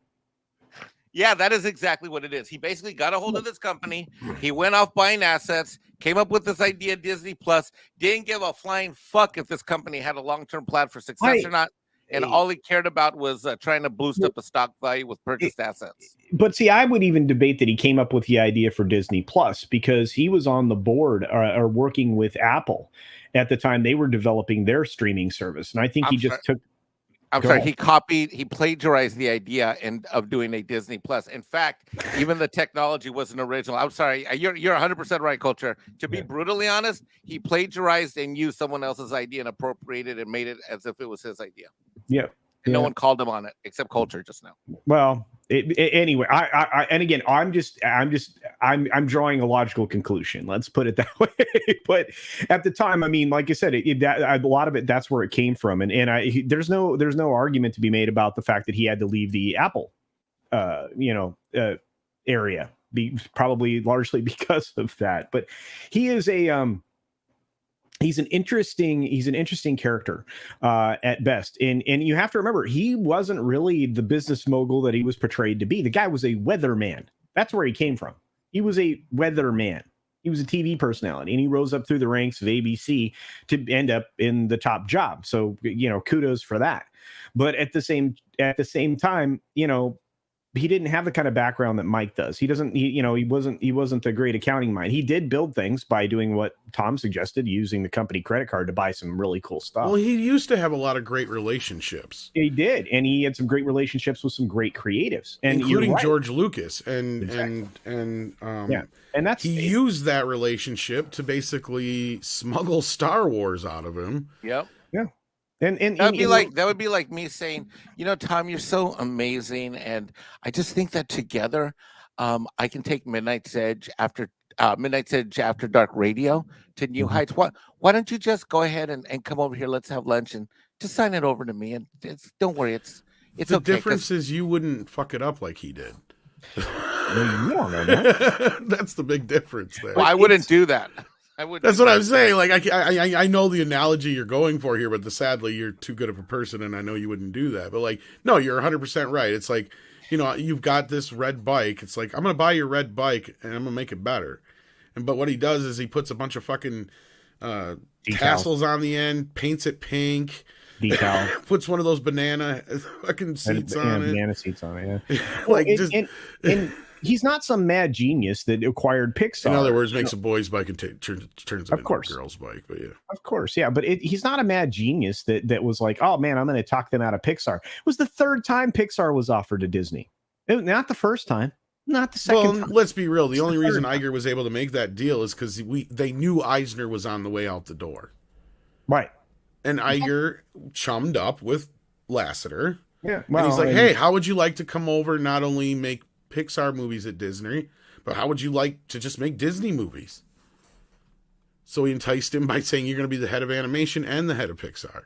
Yeah, that is exactly what it is. He basically got a hold of this company. He went off buying assets, came up with this idea, Disney Plus, didn't give a flying fuck if this company had a long-term plan for success or not. And all he cared about was trying to boost up the stock value with purchased assets. But see, I would even debate that he came up with the idea for Disney Plus because he was on the board or working with Apple at the time they were developing their streaming service. And I think he plagiarized the idea of doing a Disney Plus. In fact, even the technology wasn't original. I'm sorry, you're 100% right, Culture. To be brutally honest, he plagiarized and used someone else's idea and appropriated and made it as if it was his idea. Yeah. And no one called him on it except Culture just now. Well, anyway, I'm drawing a logical conclusion. Let's put it that way. But at the time, I mean, like I said, a lot of it, that's where it came from. And there's no argument to be made about the fact that he had to leave the Apple, area, probably largely because of that. But he is he's an interesting character at best. And you have to remember, he wasn't really the business mogul that he was portrayed to be. The guy was a weatherman. That's where he came from. He was a weatherman. He was a TV personality, and he rose up through the ranks of ABC to end up in the top job. So, kudos for that. But at the same time, he didn't have the kind of background that Mike does. He wasn't the great accounting mind. He did build things by doing what Tom suggested, using the company credit card to buy some really cool stuff. Well, he used to have a lot of great relationships. He did, and he had some great relationships with some great creatives, and including George Lucas, and that's he used that relationship to basically smuggle Star Wars out of him. Yep. Yeah. And that would be like me saying, Tom, you're so amazing, and I just think that together, I can take Midnight's Edge after dark radio to new heights. Why don't you just go ahead and come over here? Let's have lunch and just sign it over to me. And don't worry, it's the okay. Difference is you wouldn't fuck it up like he did. Well, you don't know that. That's the big difference there. Well, I wouldn't do that. That's what I'm saying. Like I know the analogy you're going for here, but sadly you're too good of a person, and I know you wouldn't do that. But no, you're 100% right. It's like, you've got this red bike. It's like, I'm gonna buy your red bike and I'm gonna make it better. But what he does is he puts a bunch of fucking tassels on the end, paints it pink, puts one of those banana fucking seats on it. Banana seats on it. Yeah. And he's not some mad genius that acquired Pixar. In other words, makes a boy's bike and turns it into a girl's bike. But yeah, of course, yeah. But he's not a mad genius that was like, oh man, I'm going to talk them out of Pixar. It was the third time Pixar was offered to Disney. Not the first time, not the second time. Let's be real. The only reason Iger was able to make that deal is because they knew Eisner was on the way out the door, right? And Iger chummed up with Lasseter. Yeah, and he's like, hey, how would you like to come over? Not only make Pixar movies at Disney, but how would you like to just make Disney movies? So he enticed him by saying, you're going to be the head of animation and the head of Pixar.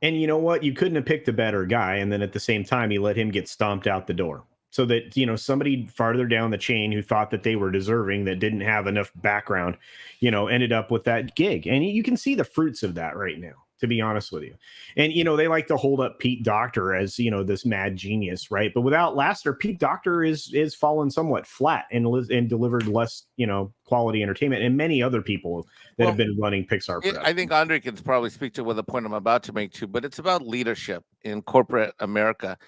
And you know what? You couldn't have picked a better guy. And then at the same time, he let him get stomped out the door. So that, somebody farther down the chain who thought that they were deserving, that didn't have enough background, ended up with that gig. And you can see the fruits of that right now, to be honest with you. And, they like to hold up Pete Docter as, this mad genius, right? But without Lasseter, Pete Docter is fallen somewhat flat and delivered less, quality entertainment, and many other people that have been running Pixar productions. I think Andre can probably speak to the point I'm about to make too, but it's about leadership in corporate America.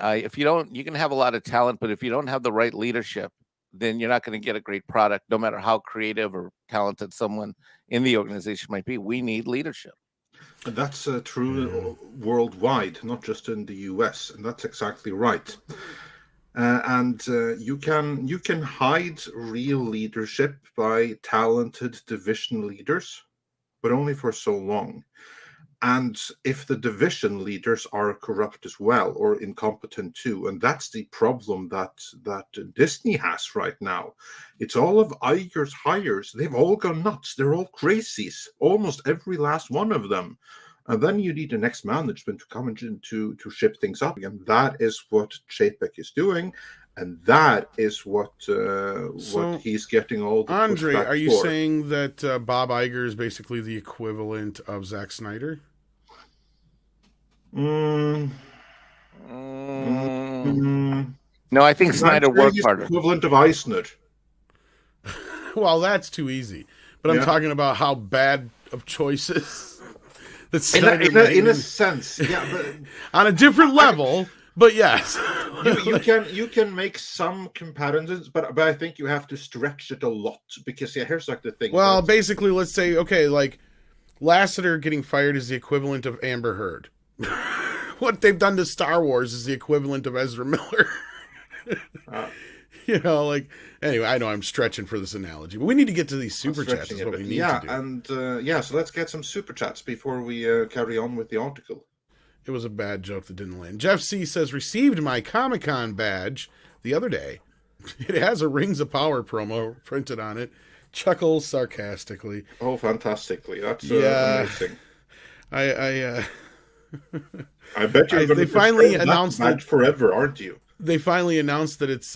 If you don't, you can have a lot of talent, but if you don't have the right leadership, then you're not going to get a great product, no matter how creative or talented someone in the organization might be. We need leadership. And that's true worldwide, not just in the US, and that's exactly right. And you can hide real leadership by talented division leaders, but only for so long. And if the division leaders are corrupt as well, or incompetent too, and that's the problem that Disney has right now. It's all of Iger's hires. They've all gone nuts. They're all crazies, almost every last one of them. And then you need the next management to come in to ship things up. And that is what Chapek is doing. And that is what he's getting all the Andre, are you for. saying that Bob Iger is basically the equivalent of Zack Snyder? No, I think Snyder worked harder. Equivalent of Eisner. Well, that's too easy. But I'm talking about how bad of choices that Snyder made. In a sense, yeah. But on a different level, but yes. you can make some comparisons, but I think you have to stretch it a lot, because here's like the thing. Well, basically, let's say, okay, like Lasseter getting fired is the equivalent of Amber Heard. What they've done to Star Wars is the equivalent of Ezra Miller. Anyway, I know I'm stretching for this analogy, but we need to get to these super chats. Is what we need to do. And so let's get some super chats before we carry on with the article. It was a bad joke that didn't land. Jeff C says, received my Comic-Con badge the other day. It has a Rings of Power promo printed on it. Chuckles sarcastically. Oh, fantastically! That's amazing. I bet you're going to finally announced that forever, aren't you? They finally announced that it's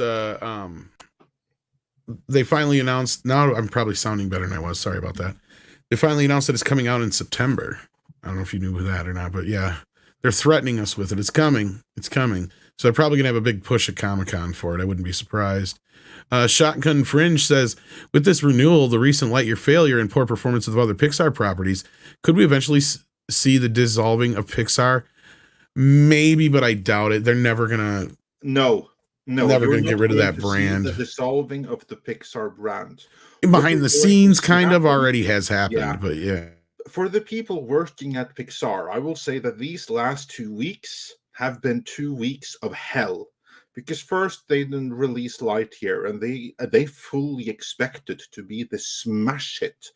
They finally announced. Now I'm probably sounding better than I was. Sorry about that. They finally announced that it's coming out in September. I don't know if you knew that or not, but yeah, they're threatening us with it. It's coming. It's coming. So they're probably going to have a big push at Comic-Con for it. I wouldn't be surprised. Shotgun Fringe says, with this renewal, the recent Lightyear failure and poor performance of other Pixar properties, could we eventually see the dissolving of Pixar? Maybe, but I doubt it. They're never going to... No. Never going to get rid of that brand. The dissolving of the Pixar brand. Behind the scenes kind of already has happened, but yeah. For the people working at Pixar, I will say that these last 2 weeks have been 2 weeks of hell. Because first they didn't release Lightyear, and they fully expected to be the smash hit,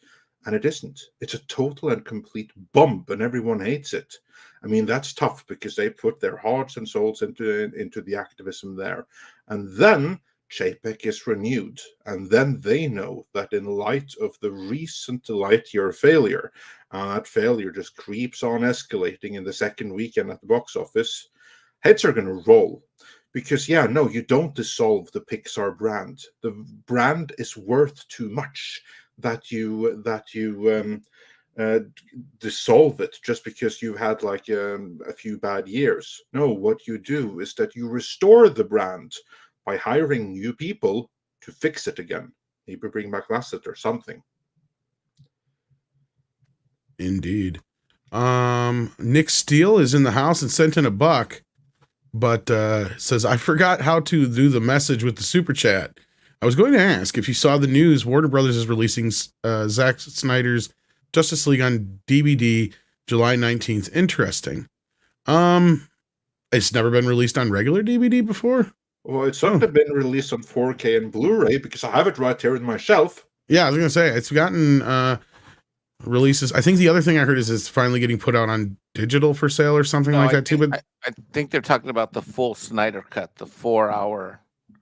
and it isn't. It's a total and complete bump, and everyone hates it. I mean, that's tough because they put their hearts and souls into the activism there. And then Chapek is renewed, and then they know that in light of the recent Lightyear failure, that failure just creeps on escalating in the second weekend at the box office, heads are going to roll. Because, you don't dissolve the Pixar brand. The brand is worth too much that you dissolve it just because you had like a few bad years. No, what you do is that you restore the brand by hiring new people to fix it again. Maybe bring back Lasseter or something. Indeed. Nick Steele is in the house and sent in $1, but says, I forgot how to do the message with the super chat. I was going to ask if you saw the news. Warner Brothers is releasing Zack Snyder's Justice League on DVD July 19th. Interesting. It's never been released on regular DVD before? Well, it's certainly been released on 4K and Blu-ray because I have it right here in my shelf. Yeah, I was going to say, it's gotten releases. I think the other thing I heard is it's finally getting put out on digital for sale or something like that too. But I think they're talking about the full Snyder cut, the 4-hour.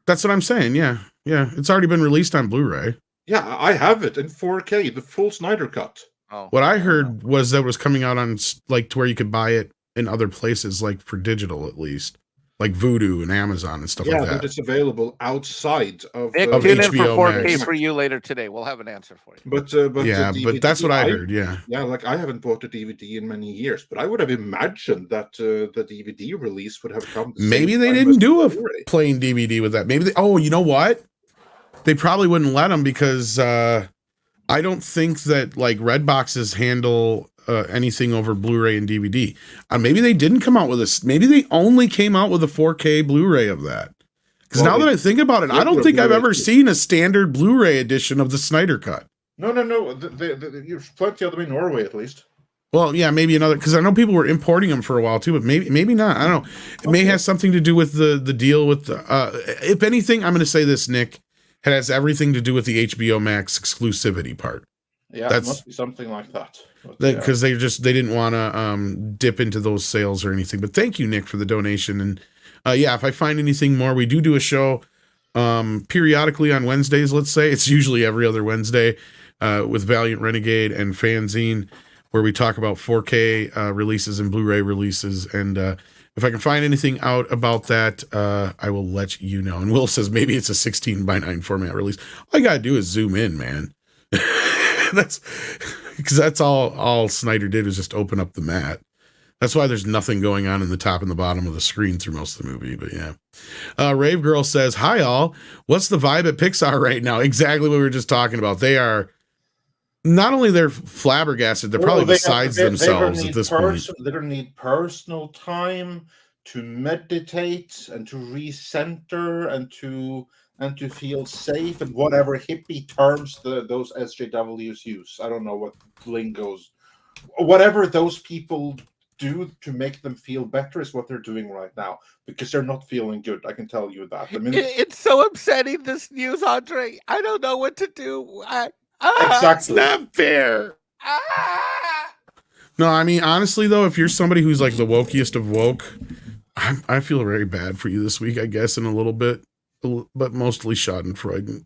That's what I'm saying. Yeah. It's already been released on Blu-ray. Yeah, I have it in 4K, the full Snyder cut. Oh, what I heard was that it was coming out on like to where you could buy it in other places, like for digital at least, like Vudu and Amazon and stuff like that. Yeah, but it's available outside of tune HBO in for 4K Max. For you later today. We'll have an answer for you. But but that's what I heard. Yeah, like I haven't bought a DVD in many years, but I would have imagined that the DVD release would have come. Maybe they didn't do a plain DVD with that. Maybe you know what? They probably wouldn't let them because I don't think that like red boxes handle anything over Blu-ray and DVD. Maybe they didn't come out with this. Maybe they only came out with a 4K Blu-ray of that. Because now that I think about it, I don't think I've ever seen a standard Blu-ray edition of the Snyder Cut. No. There's plenty of them in Norway, at least. Well, yeah, maybe another, because I know people were importing them for a while too, but maybe not. I don't know. It may have something to do with the deal with if anything, I'm going to say this, Nick. It has everything to do with the HBO Max exclusivity part. Yeah, it must be something like that. Because they didn't want to dip into those sales or anything. But thank you, Nick, for the donation. And if I find anything more, we do a show periodically on Wednesdays. Let's say it's usually every other Wednesday with Valiant Renegade and Fanzine, where we talk about 4K releases and Blu-ray releases. And if I can find anything out about that, I will let you know. And Will says maybe it's a 16:9 format release. All I gotta do is zoom in, man. That's because that's all Snyder did was just open up the mat. That's why there's nothing going on in the top and the bottom of the screen through most of the movie. But yeah, Rave Girl says, "Hi all, what's the vibe at Pixar right now?" Exactly what we were just talking about. They are. Not only they're flabbergasted, they're probably besides themselves at this point. They're going to need personal time to meditate and to recenter and to feel safe and whatever hippie terms those SJWs use. I don't know what lingos, whatever those people do to make them feel better is what they're doing right now because they're not feeling good. I can tell you that. I mean, it's so upsetting, this news, Andre. I don't know what to do. Exactly. It's not fair. No, I mean, honestly, though, if you're somebody who's like the wokiest of woke, I feel very bad for you this week, I guess, in a little bit, but mostly schadenfreude.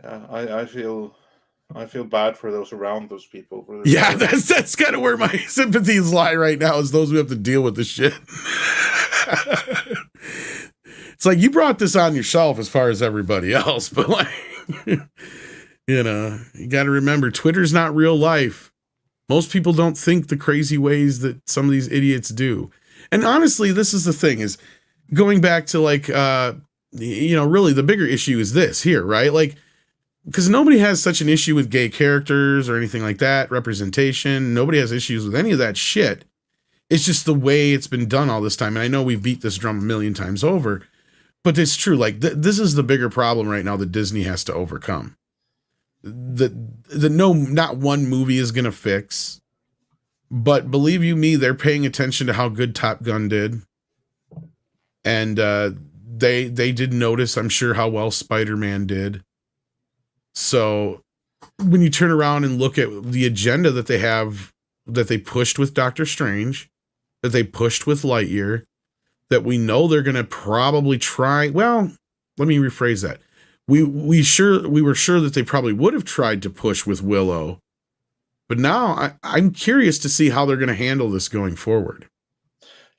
Yeah, I feel bad for those around those people. Yeah, that's kind of where my sympathies lie right now, is those who have to deal with this shit. It's like you brought this on yourself as far as everybody else, but like... You got to remember, Twitter's not real life. Most people don't think the crazy ways that some of these idiots do. And honestly, this is the thing, is going back to like, really the bigger issue is this here, right? Like, because nobody has such an issue with gay characters or anything like that, representation. Nobody has issues with any of that shit. It's just the way it's been done all this time. And I know we've beat this drum a million times over, but it's true. Like, this is the bigger problem right now that Disney has to overcome. Not one movie is going to fix. But believe you me, they're paying attention to how good Top Gun did. And they did notice, I'm sure, how well Spider-Man did. So when you turn around and look at the agenda that they have, that they pushed with Doctor Strange, that they pushed with Lightyear, that we know they're going to probably try. Well, let me rephrase that. We were sure that they probably would have tried to push with Willow. But now I'm curious to see how they're going to handle this going forward.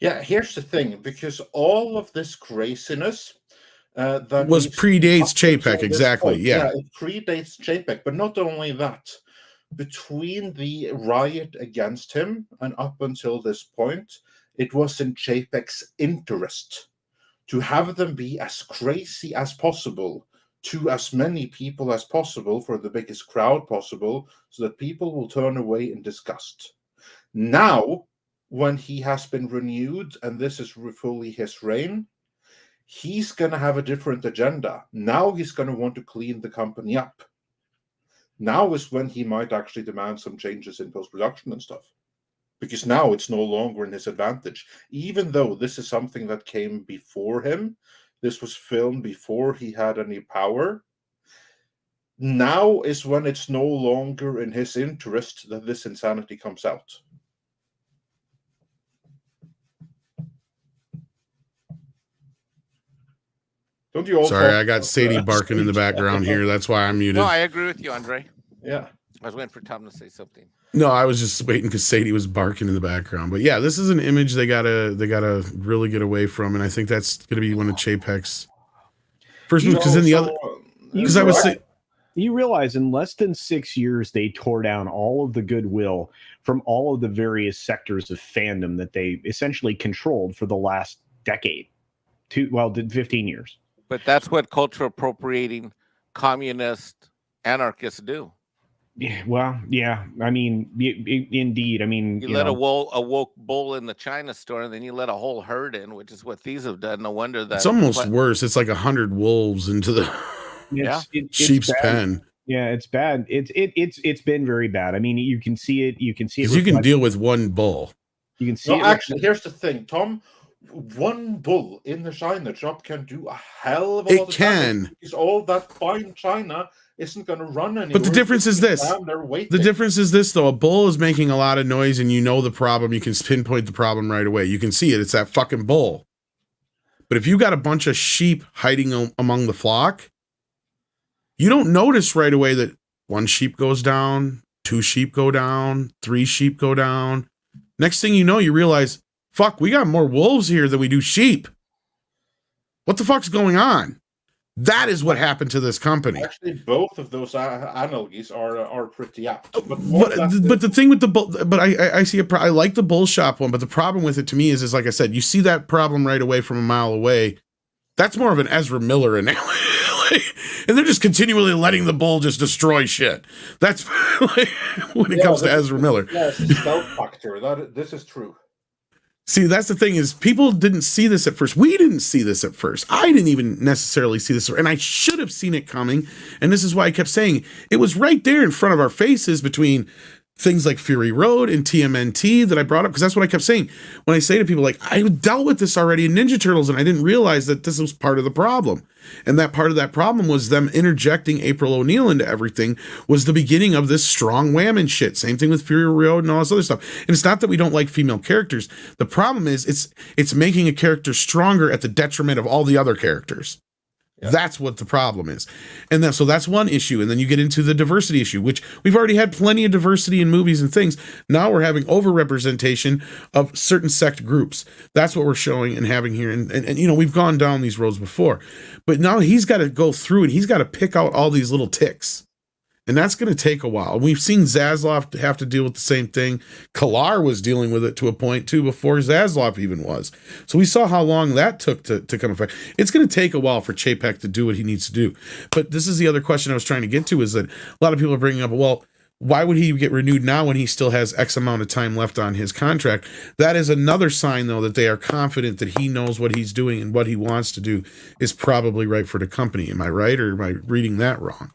Yeah, here's the thing, because all of this craziness that predates Chapek, exactly. Yeah, it predates Chapek, but not only that. Between the riot against him and up until this point, it was in Chapek's interest to have them be as crazy as possible to as many people as possible for the biggest crowd possible, so that people will turn away in disgust. Now, when he has been renewed and this is fully his reign, he's going to have a different agenda. Now he's going to want to clean the company up. Now is when he might actually demand some changes in post-production and stuff. Because now it's no longer in his advantage. Even though this is something that came before him, this was filmed before he had any power, now is when it's no longer in his interest that this insanity comes out. Don't you all? Sorry, I got Sadie barking in the background here. That's why I'm muted. No, I agree with you, Andre. Yeah. I was waiting for Tom to say something. No, I was just waiting because Sadie was barking in the background. But yeah, this is an image they gotta really get away from, and I think that's gonna be one of Chapek's first moves. Because in the other, because I was saying, you realize in less than 6 years they tore down all of the goodwill from all of the various sectors of fandom that they essentially controlled for the last decade, 15 years. But that's what culture appropriating communist anarchists do. Yeah, well, yeah. I mean, indeed. I mean, you let a woke bull in the China store, and then you let a whole herd in, which is what these have done. No wonder that it's almost worse. It's like 100 wolves into the sheep's pen. Yeah, it's bad. It's been very bad. I mean, you can see it. You can see it. You can deal with one bull. You can see. Actually, here's the thing, Tom. One bull in the China shop can do a hell of a lot of damage, because all that fine China isn't going to run anywhere. But the difference is this. The difference is this, though. A bull is making a lot of noise, and you know the problem. You can pinpoint the problem right away. You can see it. It's that fucking bull. But if you got a bunch of sheep hiding among the flock, you don't notice right away that one sheep goes down, two sheep go down, three sheep go down. Next thing you know, you realize, fuck, we got more wolves here than we do sheep. What the fuck's going on? That is what happened to this company. Actually, both of those analogies are pretty apt. But the thing with the bull, but I see I like the bull shop one, but the problem with it to me is like I said, you see that problem right away from a mile away. That's more of an Ezra Miller analogy. And they're just continually letting the bull just destroy shit. That's like, when it comes to Ezra Miller. Yes, stealth factor. This is true. See, that's the thing, is people didn't see this at first. We didn't see this at first. I didn't even necessarily see this, and I should have seen it coming. And this is why I kept saying it was right there in front of our faces between things like Fury Road and TMNT that I brought up, because that's what I kept saying. When I say to people, like, I dealt with this already in Ninja Turtles, and I didn't realize that this was part of the problem. And that part of that problem was them interjecting April O'Neil into everything was the beginning of this strong whammon shit. Same thing with Fury Road and all this other stuff. And it's not that we don't like female characters. The problem is it's making a character stronger at the detriment of all the other characters. Yeah. That's what the problem is. And so that's one issue. And then you get into the diversity issue, which we've already had plenty of diversity in movies and things. Now we're having overrepresentation of certain sect groups. That's what we're showing and having here. And you know, we've gone down these roads before. But now he's got to go through and he's got to pick out all these little ticks. And that's going to take a while. We've seen Zaslav have to deal with the same thing. Kalar was dealing with it to a point too before Zaslav even was. So we saw how long that took to come effect. It's going to take a while for Chapek to do what he needs to do. But this is the other question I was trying to get to, is that a lot of people are bringing up, well, why would he get renewed now when he still has X amount of time left on his contract? That is another sign, though, that they are confident that he knows what he's doing and what he wants to do is probably right for the company. Am I right, or am I reading that wrong?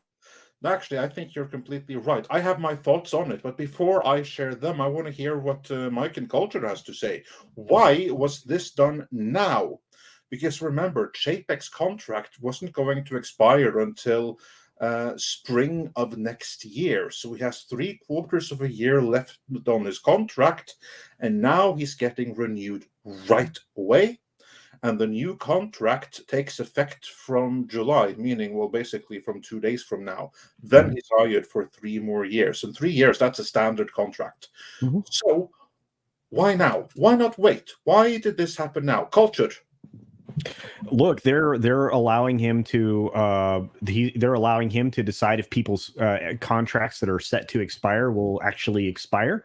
Actually, I think you're completely right. I have my thoughts on it, but before I share them, I want to hear what Mike and Culture has to say. Why was this done now? Because remember, Chapek's contract wasn't going to expire until spring of next year. So he has 3/4 of a year left on his contract, and now he's getting renewed right away. And the new contract takes effect from July, meaning, well, basically from 2 days from now. Then he's hired for 3 more years. And 3 years, that's a standard contract. Mm-hmm. So why now? Why not wait? Why did this happen now? Culture. Look, they're allowing him to they're allowing him to decide if people's contracts that are set to expire will actually expire.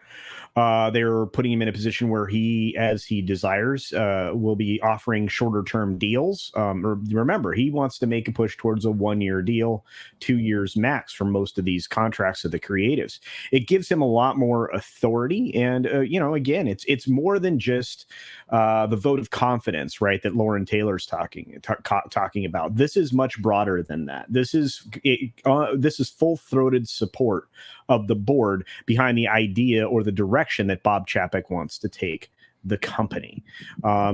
They're putting him in a position where he, as he desires, will be offering shorter term deals. Remember, he wants to make a push towards a 1-year deal, 2 years max for most of these contracts of the creatives. It gives him a lot more authority. And, again, it's more than just the vote of confidence, right, that Lauren Taylor's talking about. This is much broader than that. This is full-throated support of the board behind the idea or the direction that Bob Chapek wants to take the company.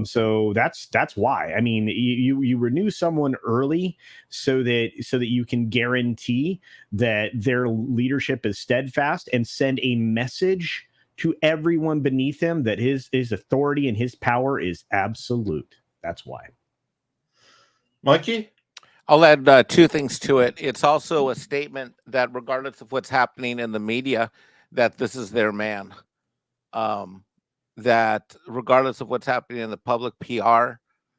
So that's why. I mean, you renew someone early so that you can guarantee that their leadership is steadfast and send a message to everyone beneath him that his authority and his power is absolute. That's why. Mikey? I'll add 2 things to it. It's also a statement that regardless of what's happening in the media, that this is their man. That regardless of what's happening in the public PR,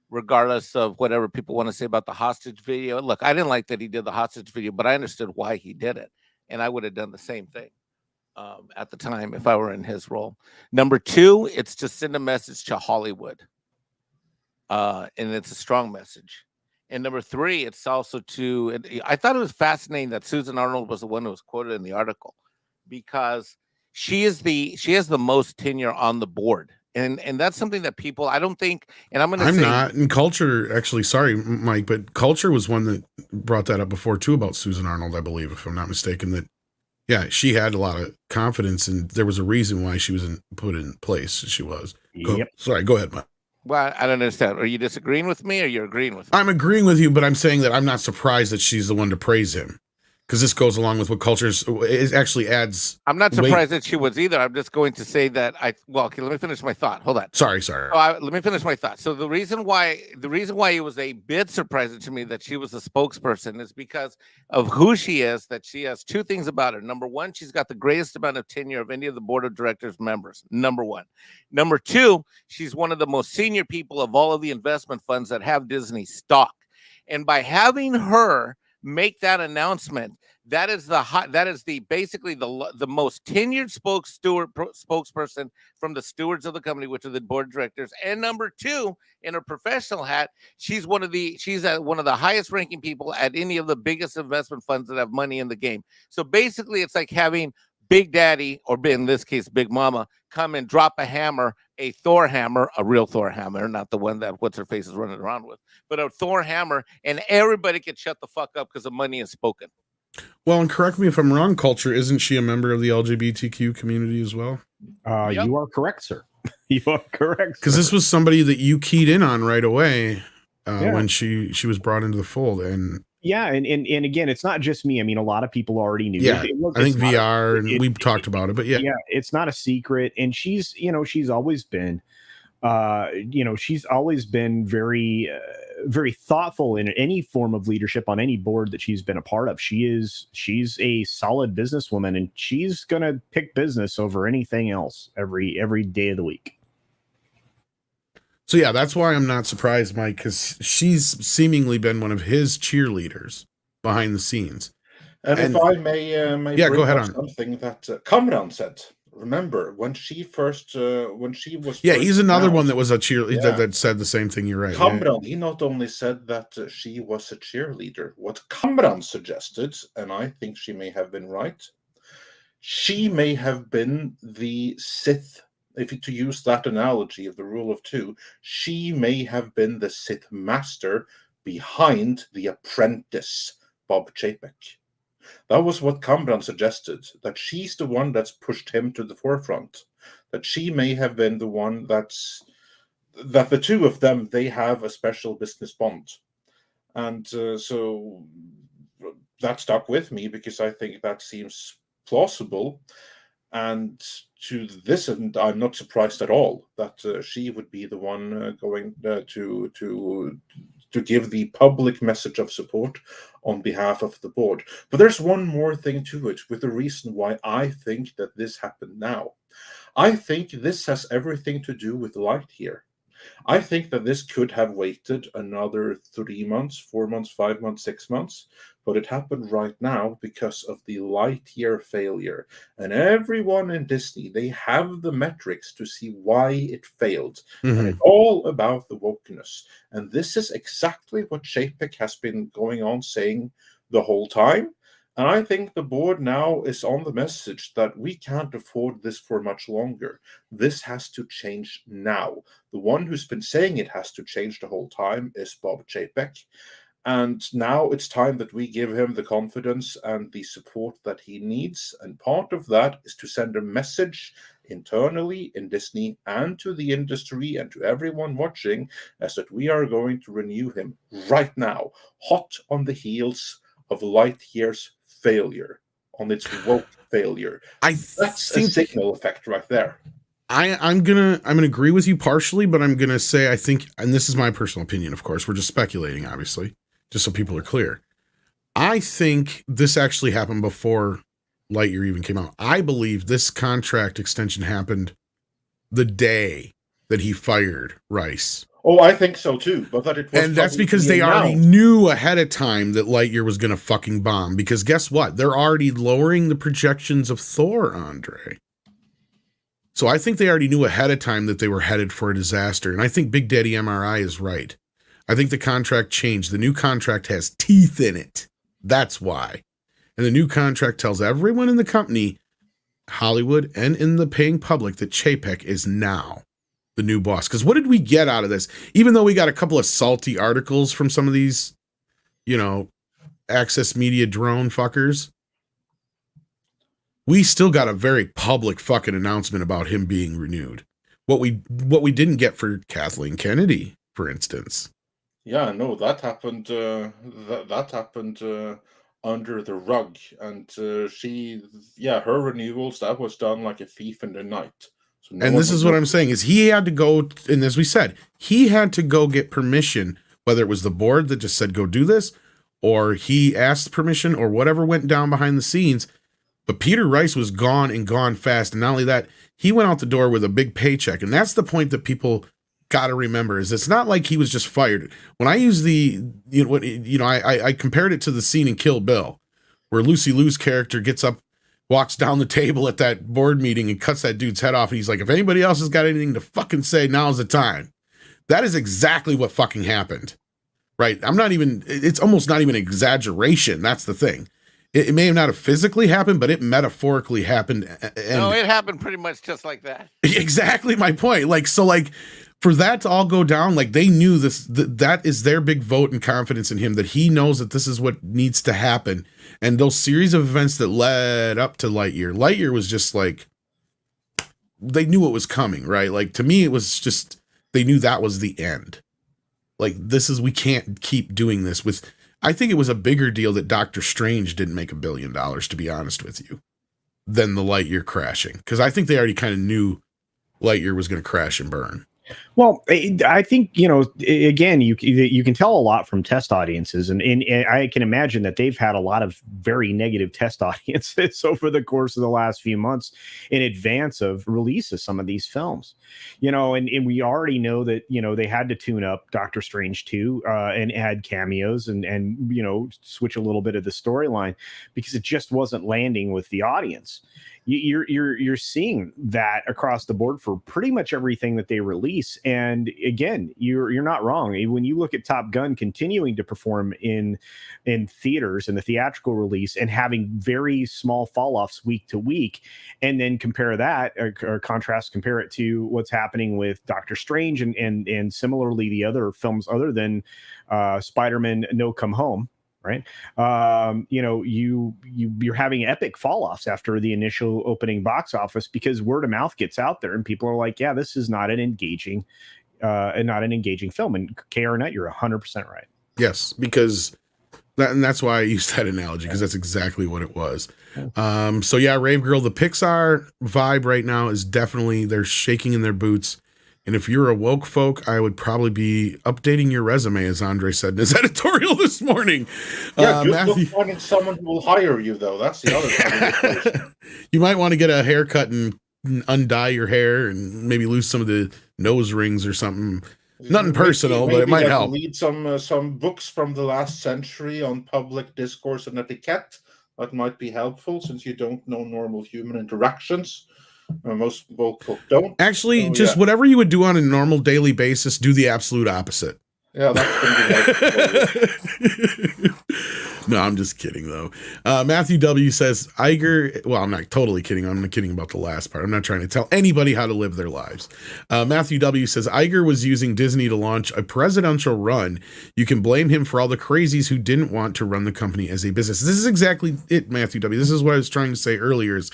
regardless of whatever people want to say about the hostage video. Look, I didn't like that he did the hostage video, but I understood why he did it. And I would have done the same thing at the time if I were in his role. Number 2, it's to send a message to Hollywood. And it's a strong message. And number 3, it's also I thought it was fascinating that Susan Arnold was the one who was quoted in the article, because she has the most tenure on the board. And that's something that people, I don't think, and I'm not. And Culture, actually, sorry, Mike, but Culture was one that brought that up before too about Susan Arnold, I believe, if I'm not mistaken, that, yeah, she had a lot of confidence and there was a reason why she was put in place. She was. Yep. Sorry, go ahead, Mike. Well, I don't understand. Are you disagreeing with me or you're agreeing with me? I'm agreeing with you, but I'm saying that I'm not surprised that she's the one to praise him. Because this goes along with what Culture's, it actually adds. I'm not surprised that she was either. I'm just going to say that okay, let me finish my thought. Hold on. Sorry. Let me finish my thought. So the reason why it was a bit surprising to me that she was a spokesperson is because of who she is, that she has 2 things about her. Number 1, she's got the greatest amount of tenure of any of the board of directors members. Number 1. Number 2, she's one of the most senior people of all of the investment funds that have Disney stock. And by having her make that announcement, that is basically the most tenured spokesperson from the stewards of the company, which are the board of directors. And number 2, in her professional hat, she's one of the highest ranking people at any of the biggest investment funds that have money in the game. So basically, it's like having Big Daddy, or in this case, Big Mama, come and drop a hammer, a Thor hammer, a real Thor hammer, not the one that what's-her-face is running around with, but a Thor hammer, and everybody can shut the fuck up because the money is spoken. Well, and correct me if I'm wrong, Culture, isn't she a member of the LGBTQ community as well? Yep. You are correct, sir. You are correct. Because this was somebody that you keyed in on right away when she was brought into the fold. And again, it's not just me. I mean, a lot of people already knew. Yeah, I think VR, and we've talked about it, but yeah, it's not a secret. And she's always been, very, very thoughtful in any form of leadership on any board that she's been a part of. She's a solid businesswoman, and she's going to pick business over anything else every day of the week. So yeah, that's why I'm not surprised, Mike, because she's seemingly been one of his cheerleaders behind the scenes. And if I may bring go ahead up on something that Kamran said. Remember when she was he's another announced, one that was a cheerleader that said the same thing. You're right. Kamran, he not only said that she was a cheerleader. What Kamran suggested, and I think she may have been right, she may have been the Sith. To use that analogy of the rule of two, she may have been the Sith master behind the apprentice, Bob Chapek. That was what Kamran suggested, that she's the one that's pushed him to the forefront, that she may have been the one that the two of them, they have a special business bond. And so that stuck with me because I think that seems plausible. And to this, and I'm not surprised at all that she would be the one going to give the public message of support on behalf of the board. But there's one more thing to it, with the reason why I think that this happened now. I think this has everything to do with Lightyear. I think that this could have waited another 3 months, 4 months, 5 months, 6 months, but it happened right now because of the Lightyear failure. And everyone in Disney, they have the metrics to see why it failed. Mm-hmm. And it's all about the wokeness. And this is exactly what Chapek has been going on saying the whole time. And I think the board now is on the message that we can't afford this for much longer. This has to change now. The one who's been saying it has to change the whole time is Bob Chapek. And now it's time that we give him the confidence and the support that he needs. And part of that is to send a message internally in Disney and to the industry and to everyone watching as that we are going to renew him right now, hot on the heels of Lightyear's failure, on its woke failure. That's a signal effect right there. I'm gonna agree with you partially, but I'm gonna say I think, and this is my personal opinion, of course, we're just speculating, obviously, just so people are clear. I think this actually happened before Lightyear even came out. I believe this contract extension happened the day that he fired Rice. Oh, I think so too. But that it was, and that's because they already knew ahead of time that Lightyear was going to fucking bomb. Because guess what? They're already lowering the projections of Thor, Andre. So I think they already knew ahead of time that they were headed for a disaster. And I think Big Daddy MRI is right. I think the contract changed. The new contract has teeth in it. That's why. And the new contract tells everyone in the company, Hollywood and in the paying public, that Chapek is now the new boss. Because what did we get out of this? Even though we got a couple of salty articles from some of these, access media drone fuckers, we still got a very public fucking announcement about him being renewed. What we didn't get for Kathleen Kennedy, for instance. Yeah, no, that happened. That happened under the rug, and her renewals, that was done like a thief in the night. So and this is what I'm saying is he had to go, and as we said, he had to go get permission, whether it was the board that just said, go do this, or he asked permission or whatever went down behind the scenes. But Peter Rice was gone and gone fast. And not only that, he went out the door with a big paycheck. And that's the point that people got to remember is it's not like he was just fired. When I use I compared it to the scene in Kill Bill where Lucy Liu's character gets up, walks down the table at that board meeting and cuts that dude's head off. And he's like, if anybody else has got anything to fucking say, now's the time. That is exactly what fucking happened, right? It's almost not even an exaggeration. That's the thing. It may have not have physically happened, but it metaphorically happened. No, it happened pretty much just like that. Exactly my point. For that to all go down, they knew this, that is their big vote and confidence in him, that he knows that this is what needs to happen. And those series of events that led up to Lightyear was just they knew what was coming, right? To me, it was just, they knew that was the end. We can't keep doing this with, I think it was a bigger deal that Doctor Strange didn't make $1 billion, to be honest with you, than the Lightyear crashing. Because I think they already kind of knew Lightyear was going to crash and burn. Well, I think, again, you can tell a lot from test audiences, and I can imagine that they've had a lot of very negative test audiences over the course of the last few months in advance of release of some of these films, and we already know that, they had to tune up Doctor Strange 2 and add cameos and switch a little bit of the storyline because it just wasn't landing with the audience. You're seeing that across the board for pretty much everything that they release. And again, you're not wrong. When you look at Top Gun continuing to perform in theaters in the theatrical release and having very small fall offs week to week, and then compare that or compare it to what's happening with Doctor Strange and similarly the other films other than Spider-Man No Come Home. Right. You're having epic fall offs after the initial opening box office because word of mouth gets out there and people are like, yeah, this is not an engaging film. And KR Nut, you're 100% right. Yes, because that's why I used that analogy, because that's exactly what it was. So yeah, Rave Girl, the Pixar vibe right now is definitely, they're shaking in their boots. And if you're a woke folk, I would probably be updating your resume, as Andre said in his editorial this morning. Yeah, Matthew, finding someone who will hire you, though. That's the other thing. You might want to get a haircut and undye your hair and maybe lose some of the nose rings or something. Nothing personal, but it might help. Read some books from the last century on public discourse and etiquette. That might be helpful since you don't know normal human interactions. Most folk don't. Actually, whatever you would do on a normal daily basis, do the absolute opposite. Yeah, that's No, I'm just kidding, though. Matthew W. says, Iger, well, I'm not totally kidding. I'm not kidding about the last part. I'm not trying to tell anybody how to live their lives. Matthew W. says, Iger was using Disney to launch a presidential run. You can blame him for all the crazies who didn't want to run the company as a business. This is exactly it, Matthew W. This is what I was trying to say earlier is,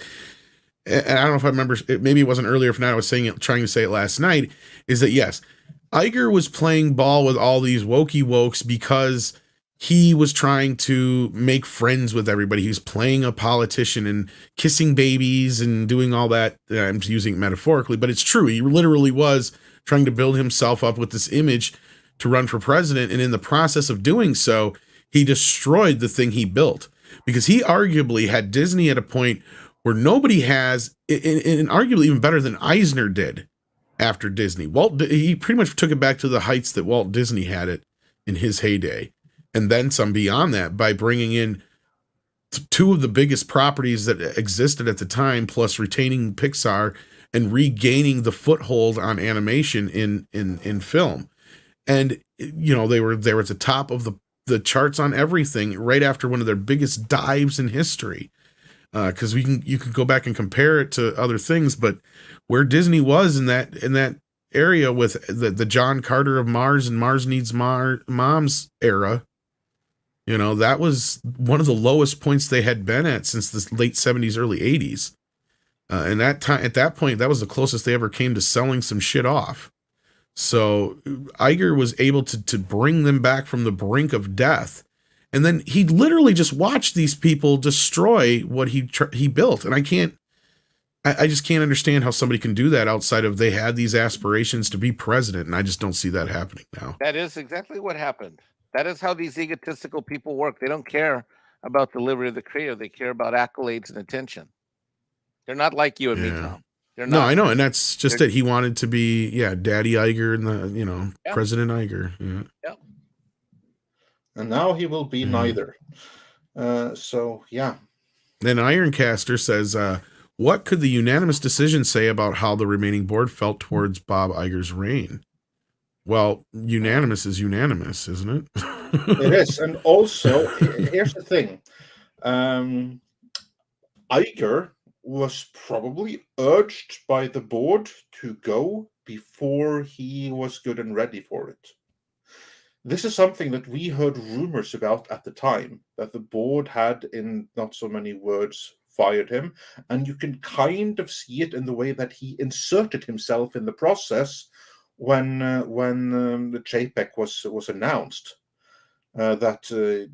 and I don't know if I remember, maybe it wasn't earlier, if not, I was trying to say it last night, is that yes, Iger was playing ball with all these wokes because he was trying to make friends with everybody. He was playing a politician and kissing babies and doing all that. I'm using it metaphorically, but it's true. He literally was trying to build himself up with this image to run for president. And in the process of doing so, he destroyed the thing he built, because he arguably had Disney at a point where nobody has, and arguably even better than Eisner did after Disney. He pretty much took it back to the heights that Walt Disney had it in his heyday, and then some beyond that, by bringing in two of the biggest properties that existed at the time, plus retaining Pixar and regaining the foothold on animation in film. And they were at the top of the charts on everything right after one of their biggest dives in history. Because you can go back and compare it to other things, but where Disney was in that area with the John Carter of Mars and Mars Needs Moms era, that was one of the lowest points they had been at since the late 70s, early 80s. And at that point, that was the closest they ever came to selling some shit off. So Iger was able to bring them back from the brink of death. And then he literally just watched these people destroy what he built. And I just can't understand how somebody can do that outside of they had these aspirations to be president. And I just don't see that happening now. That is exactly what happened. That is how these egotistical people work. They don't care about the delivery of the creator. They care about accolades and attention. They're not like you and me, Tom. They're not. No, I know. And that's just it. He wanted to be, Daddy Iger and President Iger. Yeah. Yep. And now he will be neither. So, yeah. Then Ironcaster says, what could the unanimous decision say about how the remaining board felt towards Bob Iger's reign? Well, unanimous is unanimous, isn't it? It is. And also, here's the thing. Iger was probably urged by the board to go before he was good and ready for it. This is something that we heard rumors about at the time, that the board had, in not so many words, fired him. And you can kind of see it in the way that he inserted himself in the process when the Chapek was announced. That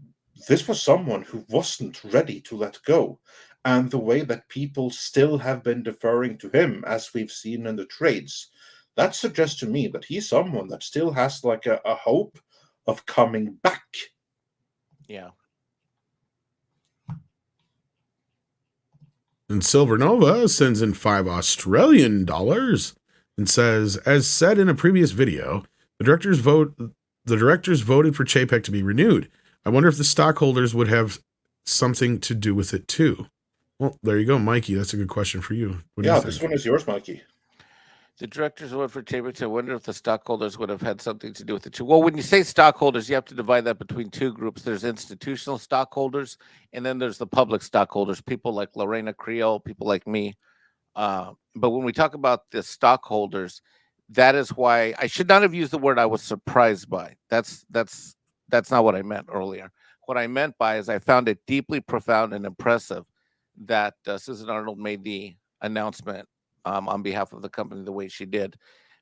this was someone who wasn't ready to let go. And the way that people still have been deferring to him, as we've seen in the trades, that suggests to me that he's someone that still has like a hope of coming back. Yeah. And Silver Nova sends in $5 Australian and says, as said in a previous video, the directors voted for Chapek to be renewed. I wonder if the stockholders would have something to do with it too. Well, there you go, Mikey. That's a good question for you. What do you think? This one is yours, Mikey. The directors voted for Chapek. I wonder if the stockholders would have had something to do with it too. Well, when you say stockholders, you have to divide that between two groups. There's institutional stockholders, and then there's the public stockholders, people like Lorena Creel, people like me. But when we talk about the stockholders, that is why I should not have used the word I was surprised by. That's not what I meant earlier. What I meant by is I found it deeply profound and impressive that Susan Arnold made the announcement on behalf of the company the way she did,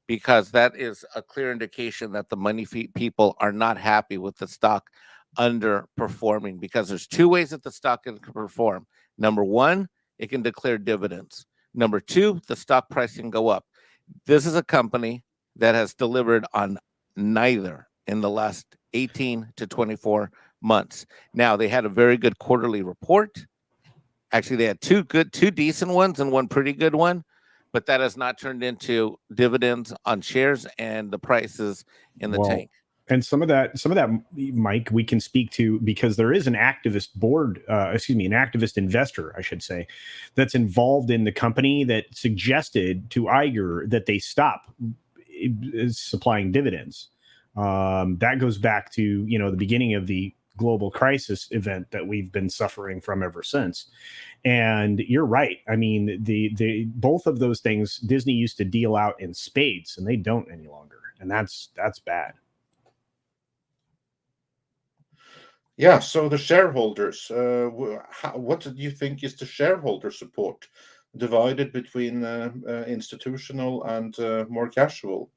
because that is a clear indication that the money people are not happy with the stock underperforming, because there's two ways that the stock can perform. Number one, it can declare dividends. Number two, the stock price can go up. This is a company that has delivered on neither in the last 18 to 24 months. Now, they had a very good quarterly report. Actually, they had two decent ones and one pretty good one, but that has not turned into dividends on shares, and the prices in the tank. And some of that, Mike, we can speak to, because there is an activist board, an activist investor, I should say, that's involved in the company that suggested to Iger that they stop supplying dividends. That goes back to, the beginning of the global crisis event that we've been suffering from ever since. And you're right. I mean, the both of those things Disney used to deal out in spades, and they don't any longer. And that's bad. Yeah, so the shareholders, what do you think is the shareholder support divided between institutional and more casual?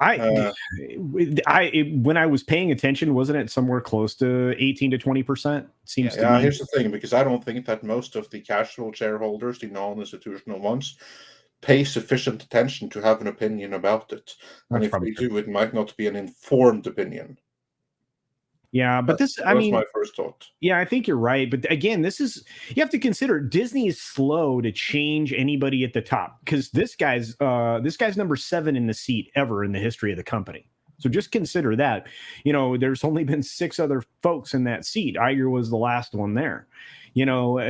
When I was paying attention, wasn't it somewhere close to 18 to 20%? Seems to be. Here's the thing, because I don't think that most of the casual shareholders, the non-institutional ones, pay sufficient attention to have an opinion about it. And if they do, it might not be an informed opinion. Yeah, but that was my first thought. Yeah, I think you're right. But again, you have to consider Disney is slow to change anybody at the top, because this guy's number 7 in the seat ever in the history of the company. So just consider that. There's only been 6 other folks in that seat. Iger was the last one there. And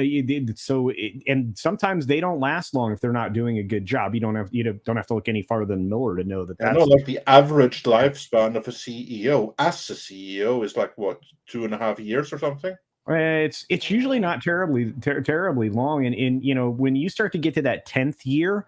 sometimes they don't last long if they're not doing a good job. You don't have to look any farther than Miller to know that. Like the average lifespan of a CEO as a CEO is like what, 2.5 years or something. It's usually not terribly long, and when you start to get to that 10th year,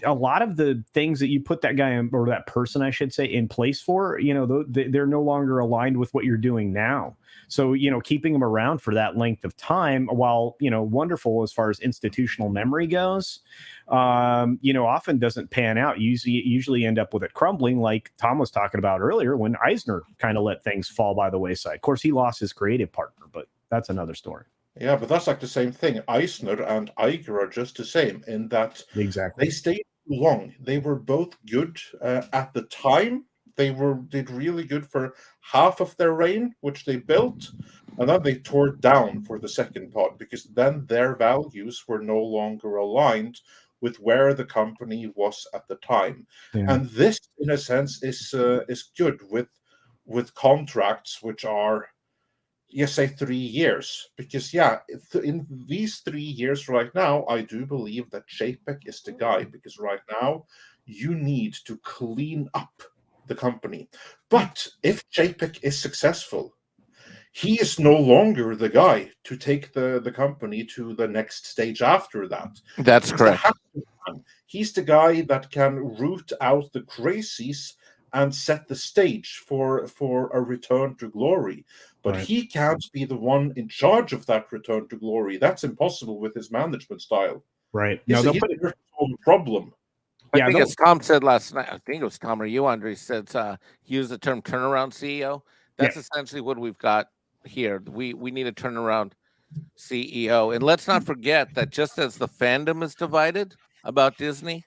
a lot of the things that you put that guy or that person, I should say, in place for, they're no longer aligned with what you're doing now. So, keeping them around for that length of time, while, wonderful as far as institutional memory goes, often doesn't pan out. Usually end up with it crumbling, like Tom was talking about earlier, when Eisner kind of let things fall by the wayside. Of course, he lost his creative partner, but that's another story. Yeah, but that's like the same thing. Eisner and Iger are just the same in that exactly they stayed too long. They were both good at the time. They did really good for half of their reign, which they built, and then they tore down for the second part, because then their values were no longer aligned with where the company was at the time. Yeah. And this, in a sense, is good with contracts which are, say 3 years, because in these 3 years right now, I do believe that Chapek is the guy, because right now you need to clean up the company. But if Chapek is successful, he is no longer the guy to take the company to the next stage after that. That's correct. He's the guy that can root out the crazies and set the stage for a return to glory. But he can't be the one in charge of that return to glory. That's impossible with his management style. Right. Now they'll put it on the problem. I think as Tom said last night, I think it was Tom or you, Andre, said he used the term turnaround CEO. That's essentially what we've got here. We need a turnaround CEO. And let's not forget that just as the fandom is divided about Disney,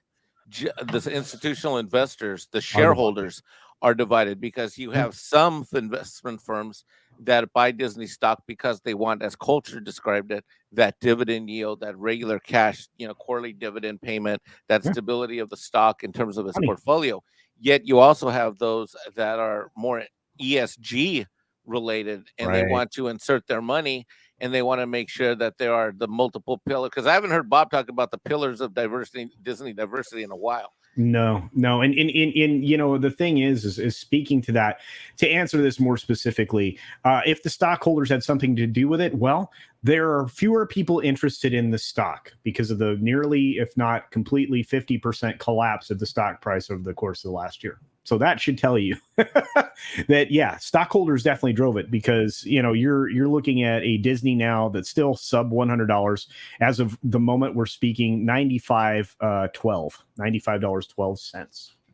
the institutional investors, the shareholders, are divided, because you have some investment firms that buy Disney stock because they want, as Culture described it, that dividend yield, that regular cash, quarterly dividend payment, that stability of the stock in terms of its portfolio. Yet you also have those that are more ESG related, and they want to insert their money, and they want to make sure that there are the multiple pillars. Because I haven't heard Bob talk about the pillars of diversity, Disney diversity, in a while. No. And the thing is speaking to that, to answer this more specifically, if the stockholders had something to do with it, well, there are fewer people interested in the stock because of the nearly, if not completely, 50% collapse of the stock price over the course of the last year. So that should tell you that, stockholders definitely drove it, because, you're looking at a Disney now that's still sub $100 as of the moment we're speaking, $95.12 at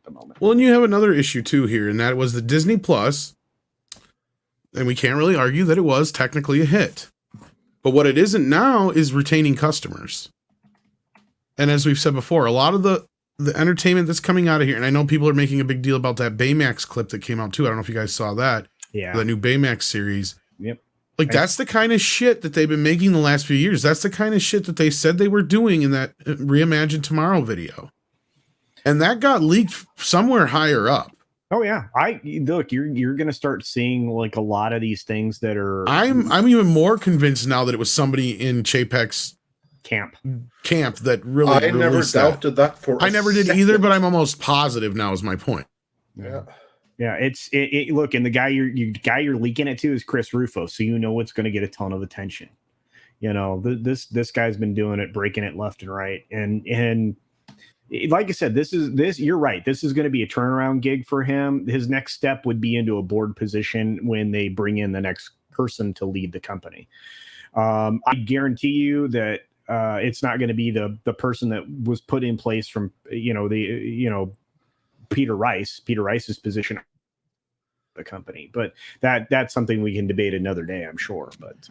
the moment. Well, and you have another issue too here, and that was the Disney Plus, and we can't really argue that it was technically a hit. But what it isn't now is retaining customers. And as we've said before, a lot of the entertainment that's coming out of here, and I know people are making a big deal about that Baymax clip that came out too. I don't know if you guys saw that. Yeah. The new Baymax series. Yep. That's the kind of shit that they've been making the last few years. That's the kind of shit that they said they were doing in that Reimagine Tomorrow video. And that got leaked somewhere higher up. Oh yeah. Look, you're going to start seeing a lot of these things that are. I'm even more convinced now that it was somebody in Chapek's camp that really. I never doubted that for. I never did either, but I'm almost positive now. Is my point. Yeah. Yeah, look, and the guy you're leaking it to is Chris Rufo, so it's going to get a ton of attention. This guy's been doing it, breaking it left and right, and like I said, this you're right. This is going to be a turnaround gig for him. His next step would be into a board position when they bring in the next person to lead the company. I guarantee you that it's not going to be the person that was put in place from Peter Rice's position the company, but that's something we can debate another day, I'm sure. But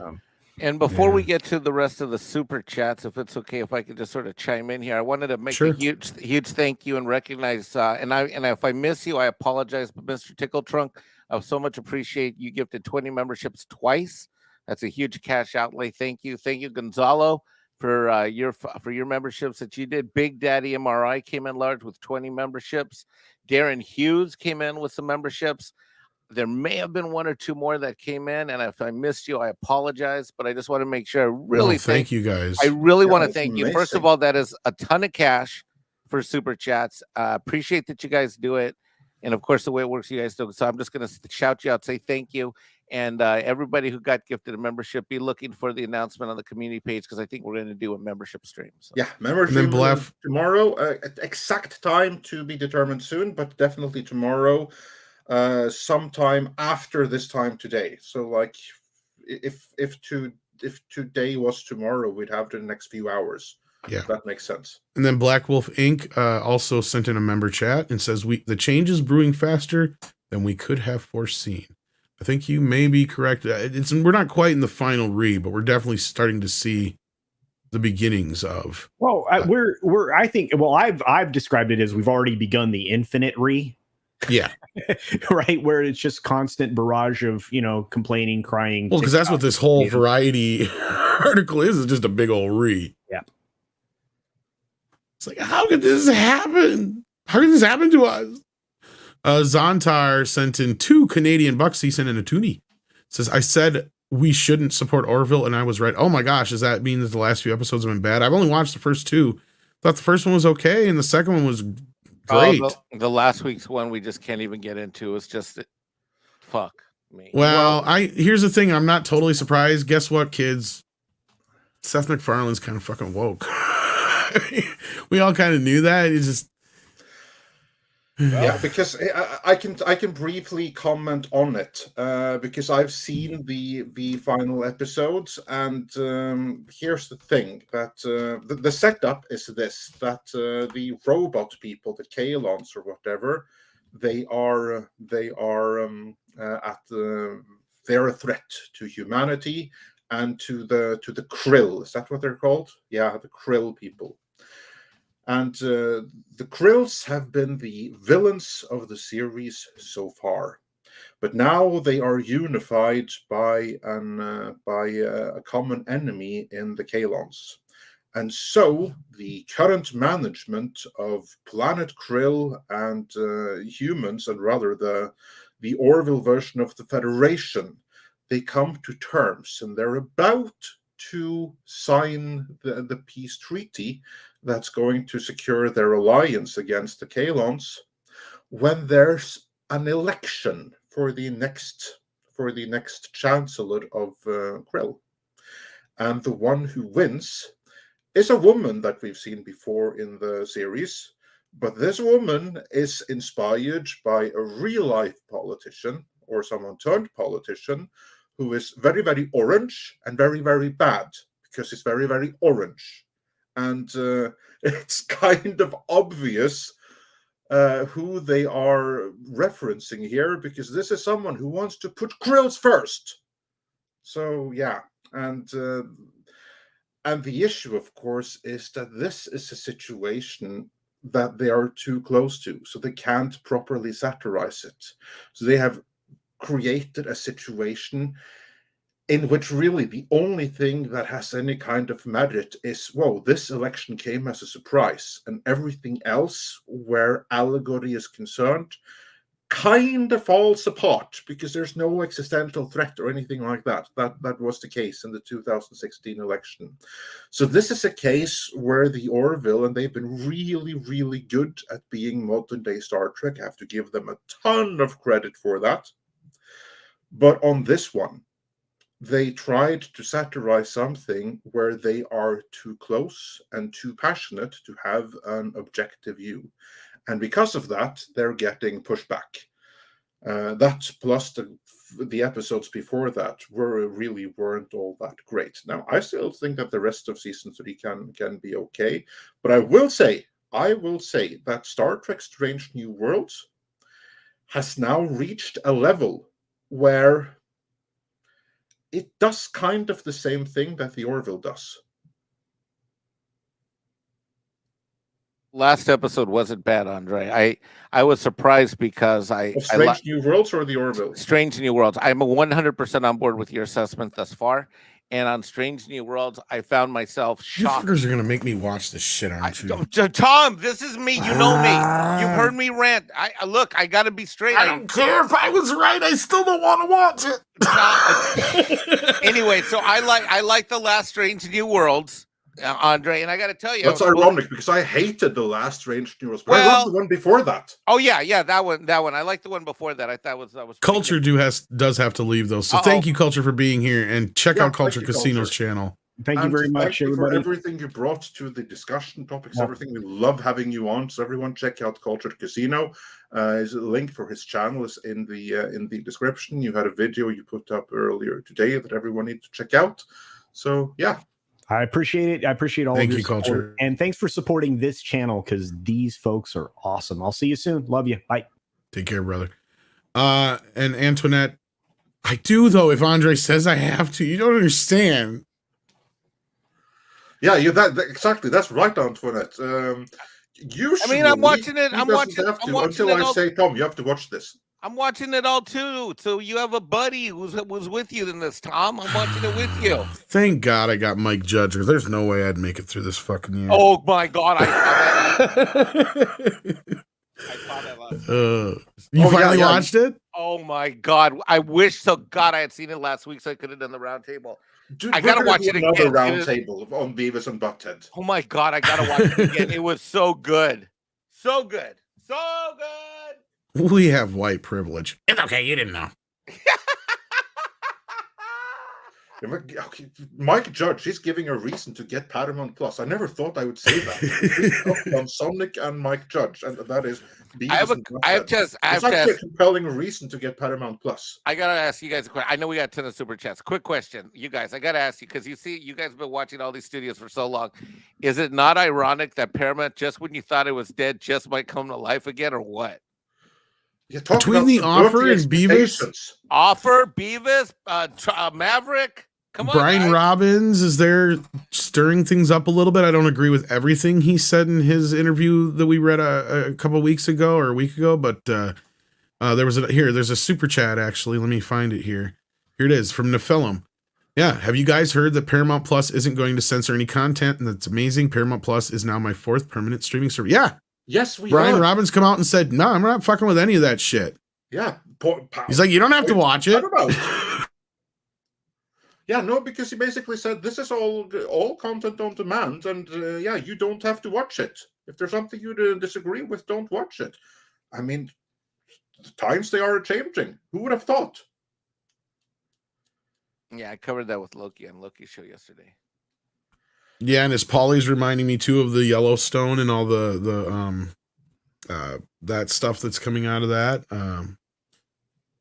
and before we get to the rest of the super chats, if it's okay, if I could just sort of chime in here, I wanted to make a huge thank you and recognize and if I miss you, I apologize, but Mr. Tickle Trunk, I so much appreciate you gifted 20 memberships twice. That's a huge cash outlay. Thank you, Gonzalo, for your memberships that you did. Big Daddy MRI came in large with 20 memberships. Darren Hughes came in with some memberships. There may have been one or two more that came in, and if I missed you, I apologize. But I just want to make sure. Thank you guys. I really want to thank you. First of all, that is a ton of cash for super chats. Appreciate that you guys do it, and of course, the way it works, you guys do. So I'm just going to shout you out, say thank you. And everybody who got gifted a membership, be looking for the announcement on the community page, because I think we're going to do a membership stream. So. Yeah, membership tomorrow. Exact time to be determined soon, but definitely tomorrow, sometime after this time today. So, if today was tomorrow, we'd have the next few hours. Yeah, that makes sense. And then Black Wolf Inc. Also sent in a member chat and says the change is brewing faster than we could have foreseen. I think you may be correct. We're not quite in the final read, but we're definitely starting to see the beginnings of. Well, I've described it as we've already begun the infinite re. Yeah. Right, where it's just constant barrage of complaining, crying. Well, because that's what this whole Variety article is just a big old re. Yeah. It's like, how could this happen? How could this happen to us? Zontar sent in 2 Canadian bucks. He sent in a toonie. Says, I said we shouldn't support Orville, and I was right. Oh my gosh, does that mean that the last few episodes have been bad? I've only watched the first 2. Thought the first one was okay, and the second one was great. The last week's one we just can't even get into. It's just fuck me. Well, here's the thing. I'm not totally surprised. Guess what, kids? Seth MacFarlane's kind of fucking woke. We all kind of knew that. It's just. Yeah, because I can briefly comment on it because I've seen the final episodes, and here's the thing that the setup is this, that the robot people, the Kaelons or whatever, they're a threat to humanity and to the Krill. Is that what they're called? Yeah, the Krill people. And the Krills have been the villains of the series so far. But now they are unified by a common enemy in the Kalons. And so the current management of Planet Krill and humans, and rather the Orville version of the Federation, they come to terms, and they're about to sign the peace treaty that's going to secure their alliance against the Kalons, when there's an election for the next chancellor of Krill. And the one who wins is a woman that we've seen before in the series, but this woman is inspired by a real-life politician, or someone turned politician, who is very, very orange and very, very bad, because it's very, very orange. And it's kind of obvious who they are referencing here, because this is someone who wants to put Krills first. So, yeah. And the issue, of course, is that this is a situation that they are too close to, so they can't properly satirize it. So they have created a situation in which really the only thing that has any kind of merit is, whoa, this election came as a surprise, and everything else where allegory is concerned kind of falls apart because there's no existential threat or anything like that. That was the case in the 2016 election. So this is a case where the Orville, and they've been really, really good at being modern day Star Trek. I have to give them a ton of credit for that. But on this one, they tried to satirize something where they are too close and too passionate to have an objective view. And because of that, they're getting pushback. That plus the episodes before that weren't all that great. Now, I still think that the rest of season 3 can be okay. But I will say that Star Trek Strange New Worlds has now reached a level where it does kind of the same thing that the Orville does. Last episode wasn't bad, Andre. I was surprised because Strange New Worlds or the Orville? Strange New Worlds. I'm 100% on board with your assessment thus far. And on Strange New Worlds, I found myself shocked. You fuckers are gonna make me watch this shit, aren't you? Tom, this is me. You know me. You've heard me rant. Look, I gotta be straight. I don't care if I was right. I still don't want to watch it. Anyway, so I like the last Strange New Worlds, Andre, and I got to tell you, that's ironic because I hated the last Strange New Worlds. But I loved the one before that. Oh yeah, that one. I like the one before that. I thought that was Culture does have to leave though. So thank you, Culture, for being here, and check out Culture Casino's channel. Thank you very much, everybody, for everything you brought to the discussion topics. Everything, we love having you on. So everyone, check out Culture Casino. His link for his channel is in the description. You had a video you put up earlier today that everyone needs to check out. So yeah. I appreciate it. I appreciate all Thank of your you, support. Culture. And thanks for supporting this channel, because these folks are awesome. I'll see you soon. Love you. Bye. Take care, brother. And Antoinette, I do, though, if Andre says I have to. You don't understand. Yeah, exactly. That's right, Antoinette. Usually, I'm watching it. Until I say, Tom, you have to watch this. I'm watching it all too. So you have a buddy who's with you in this, Tom. I'm watching it with you. Thank God I got Mike Judge, or there's no way I'd make it through this fucking year. Oh my God, I saw that last You finally watched it? Oh my God. I wish to God I had seen it last week so I could have done the round table. Dude, I gotta watch it again. Another round table on Beavis and Butthead. Oh my God, I gotta watch it again. It was so good. So good. So good. We have white privilege. It's okay, you didn't know. Mike Judge, he's giving a reason to get Paramount Plus. I never thought I would say that. On Sonic and Mike Judge, and that is. I have a compelling reason to get Paramount Plus. I gotta ask you guys a question. I know we got a ton of super chats. Quick question, you guys. I gotta ask you because you guys have been watching all these studios for so long. Is it not ironic that Paramount, just when you thought it was dead, just might come to life again, or what? Between the Offer and Beavis, Offer, Beavis, Maverick. Come on, Brian guys. Robbins is there stirring things up a little bit. I don't agree with everything he said in his interview that we read a couple weeks ago or a week ago, but there's a super chat actually. Let me find it here. Here it is from Nephilim. Yeah, have you guys heard that Paramount Plus isn't going to censor any content? And that's amazing. Paramount Plus is now my 4th permanent streaming service. Yeah. Yes, we Brian Robbins come out and said, no, I'm not fucking with any of that shit. Yeah. He's like, you don't have to watch it. Yeah, no, because he basically said this is all content on demand, and you don't have to watch it. If there's something you disagree with, don't watch it. I mean, the times they are changing. Who would have thought? Yeah, I covered that with Loki on Loki's show yesterday. Yeah, and as Paulie's reminding me too of the Yellowstone and all the that stuff that's coming out of that.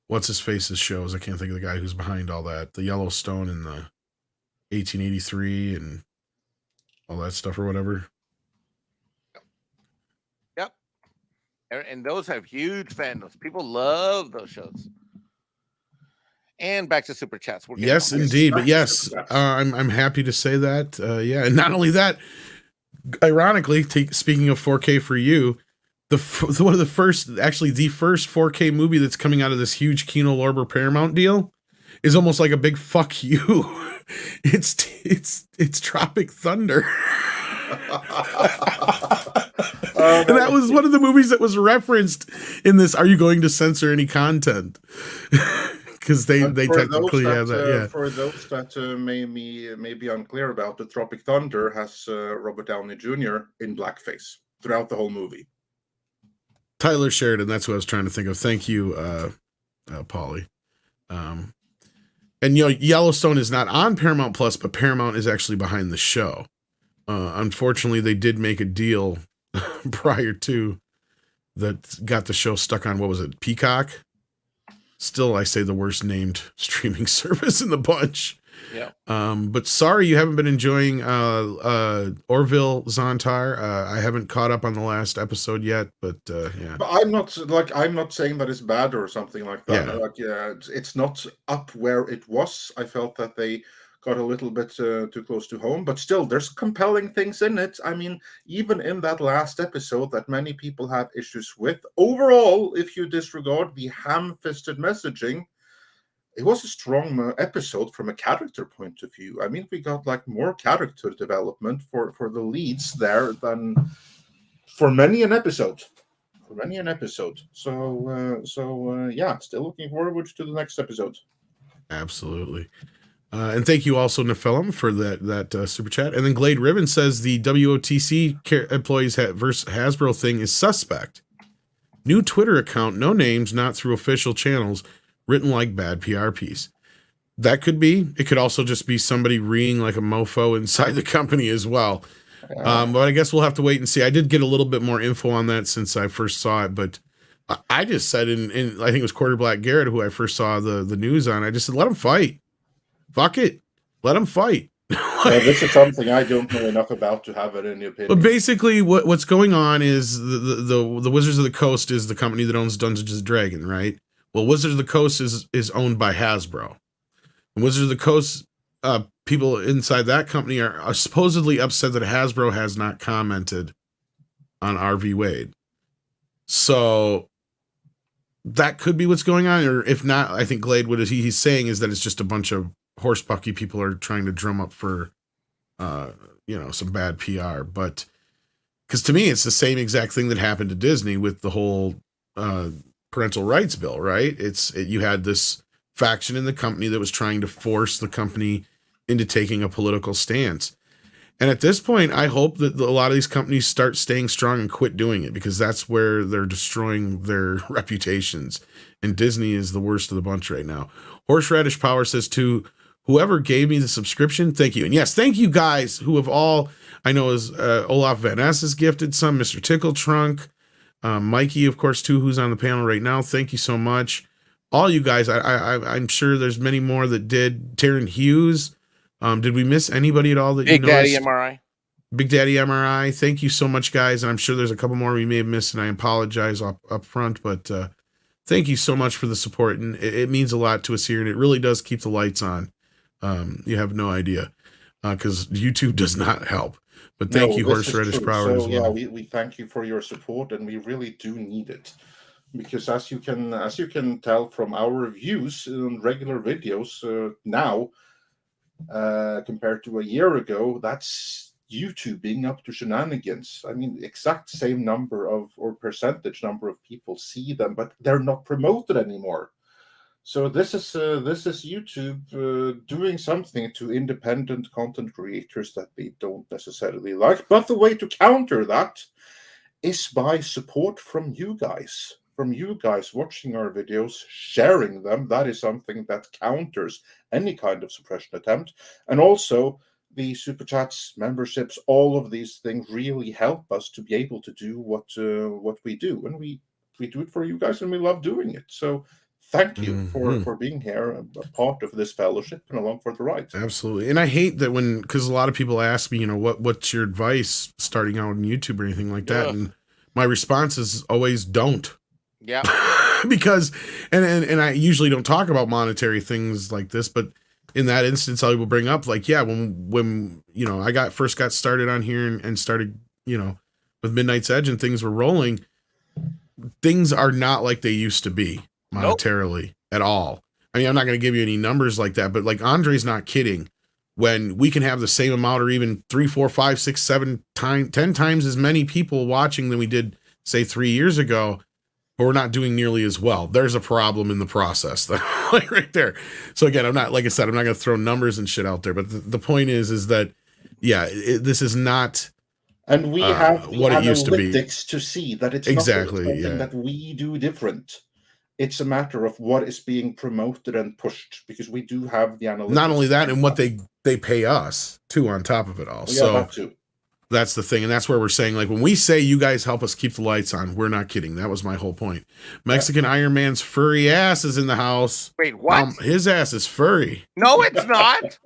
What's his face's shows? I can't think of the guy who's behind all that. The Yellowstone and the 1883 and all that stuff or whatever. Yep. And those have huge fandoms. People love those shows. And back to super chats. Yes, indeed. But yes, I'm happy to say that. Yeah, and not only that, ironically, speaking of 4K for you, the first 4K movie that's coming out of this huge Kino Lorber Paramount deal is almost like a big fuck you. It's Tropic Thunder. And that was one of the movies that was referenced in this. Are you going to censor any content? Because they technically have that. Yeah. For those that may be unclear about it, Tropic Thunder has Robert Downey Jr. in blackface throughout the whole movie. Tyler Sheridan, that's what I was trying to think of. Thank you, Paulie. And Yellowstone is not on Paramount Plus, but Paramount is actually behind the show. Unfortunately, they did make a deal prior to that got the show stuck on, what was it, Peacock? Still, I say the worst named streaming service in the bunch. Yeah. But sorry you haven't been enjoying Orville Zontar. I haven't caught up on the last episode yet, but yeah. But I'm not saying that it's bad or something like that. Yeah. It's not up where it was. I felt that they got a little bit too close to home, but still there's compelling things in it. I mean, even in that last episode that many people have issues with, overall, if you disregard the ham-fisted messaging, it was a strong episode from a character point of view. I mean, we got like more character development for the leads there than for many an episode. So yeah, still looking forward to the next episode. Absolutely. And thank you also, Nephilim, for that super chat. And then Glade Ribbon says the WOTC employees versus Hasbro thing is suspect. New Twitter account, no names, not through official channels, written like bad PR piece. That could be. It could also just be somebody reading like a mofo inside the company as well. But I guess we'll have to wait and see. I did get a little bit more info on that since I first saw it, but I just said in I think it was Quarter Black Garrett who I first saw the news on. I just said, let him fight. Fuck it. Let him fight. This is something I don't know enough about to have it in your opinion. But basically what's going on is the Wizards of the Coast is the company that owns Dungeons and Dragons, right? Well, Wizards of the Coast is owned by Hasbro. And Wizards of the Coast people inside that company are supposedly upset that Hasbro has not commented on RV Wade. So that could be what's going on, or if not, I think Glade, what he's saying is that it's just a bunch of horsepucky people are trying to drum up for some bad PR. But because to me it's the same exact thing that happened to Disney with the whole parental rights bill, right? You had this faction in the company that was trying to force the company into taking a political stance. And at this point, I hope that a lot of these companies start staying strong and quit doing it, because that's where they're destroying their reputations. And Disney is the worst of the bunch right now. Horseradish Power says, to whoever gave me the subscription, thank you. And yes, thank you guys who have all, I know is Olaf Van Ness has gifted some, Mr. Tickle Trunk, Mikey, of course, too, who's on the panel right now. Thank you so much. All you guys, I'm sure there's many more that did. Taryn Hughes. Did we miss anybody at all that Big you noticed? Daddy MRI. Big Daddy MRI. Thank you so much, guys. And I'm sure there's a couple more we may have missed, and I apologize up front, but thank you so much for the support. And it means a lot to us here, and it really does keep the lights on You have no idea, because YouTube does not help. But thank you, Horseradish Power, as well. Yeah, we thank you for your support, and we really do need it, because as you can tell from our reviews on regular videos now, compared to a year ago, that's YouTube being up to shenanigans. I mean, exact same number of, or percentage number of people see them, but they're not promoted anymore. So this is YouTube doing something to independent content creators that they don't necessarily like. But the way to counter that is by support from you guys. From you guys watching our videos, sharing them. That is something that counters any kind of suppression attempt. And also the Super Chats, memberships, all of these things really help us to be able to do what we do. And we do it for you guys, and we love doing it. So thank you for being here, a part of this fellowship, and along for the ride. Absolutely. And I hate that because a lot of people ask me, what's your advice starting out on YouTube or anything like that? And my response is always don't. Yeah. Because, and I usually don't talk about monetary things like this, but in that instance, I will bring up, like, yeah, when I first got started on here and started, with Midnight's Edge and things were rolling, things are not like they used to be monetarily at all. I mean, I'm not going to give you any numbers like that, but like Andre's not kidding when we can have the same amount or even 3, 4, 5, 6, 7 10 times as many people watching than we did, say, 3 years ago, but we're not doing nearly as well. There's a problem in the process, like right there. So again, I'm not, like I said, I'm not going to throw numbers and shit out there, but the point is that, yeah, this is not. And we have what it used to be to see that it's exactly not something that we do different. It's a matter of what is being promoted and pushed, because we do have the analytics. Not only that, and what they pay us too on top of it all. Yeah, that too. That's the thing, and that's where we're saying, like, when we say you guys help us keep the lights on, we're not kidding. That was my whole point. Mexican Iron Man's furry ass is in the house. Wait, what? His ass is furry. No, it's not.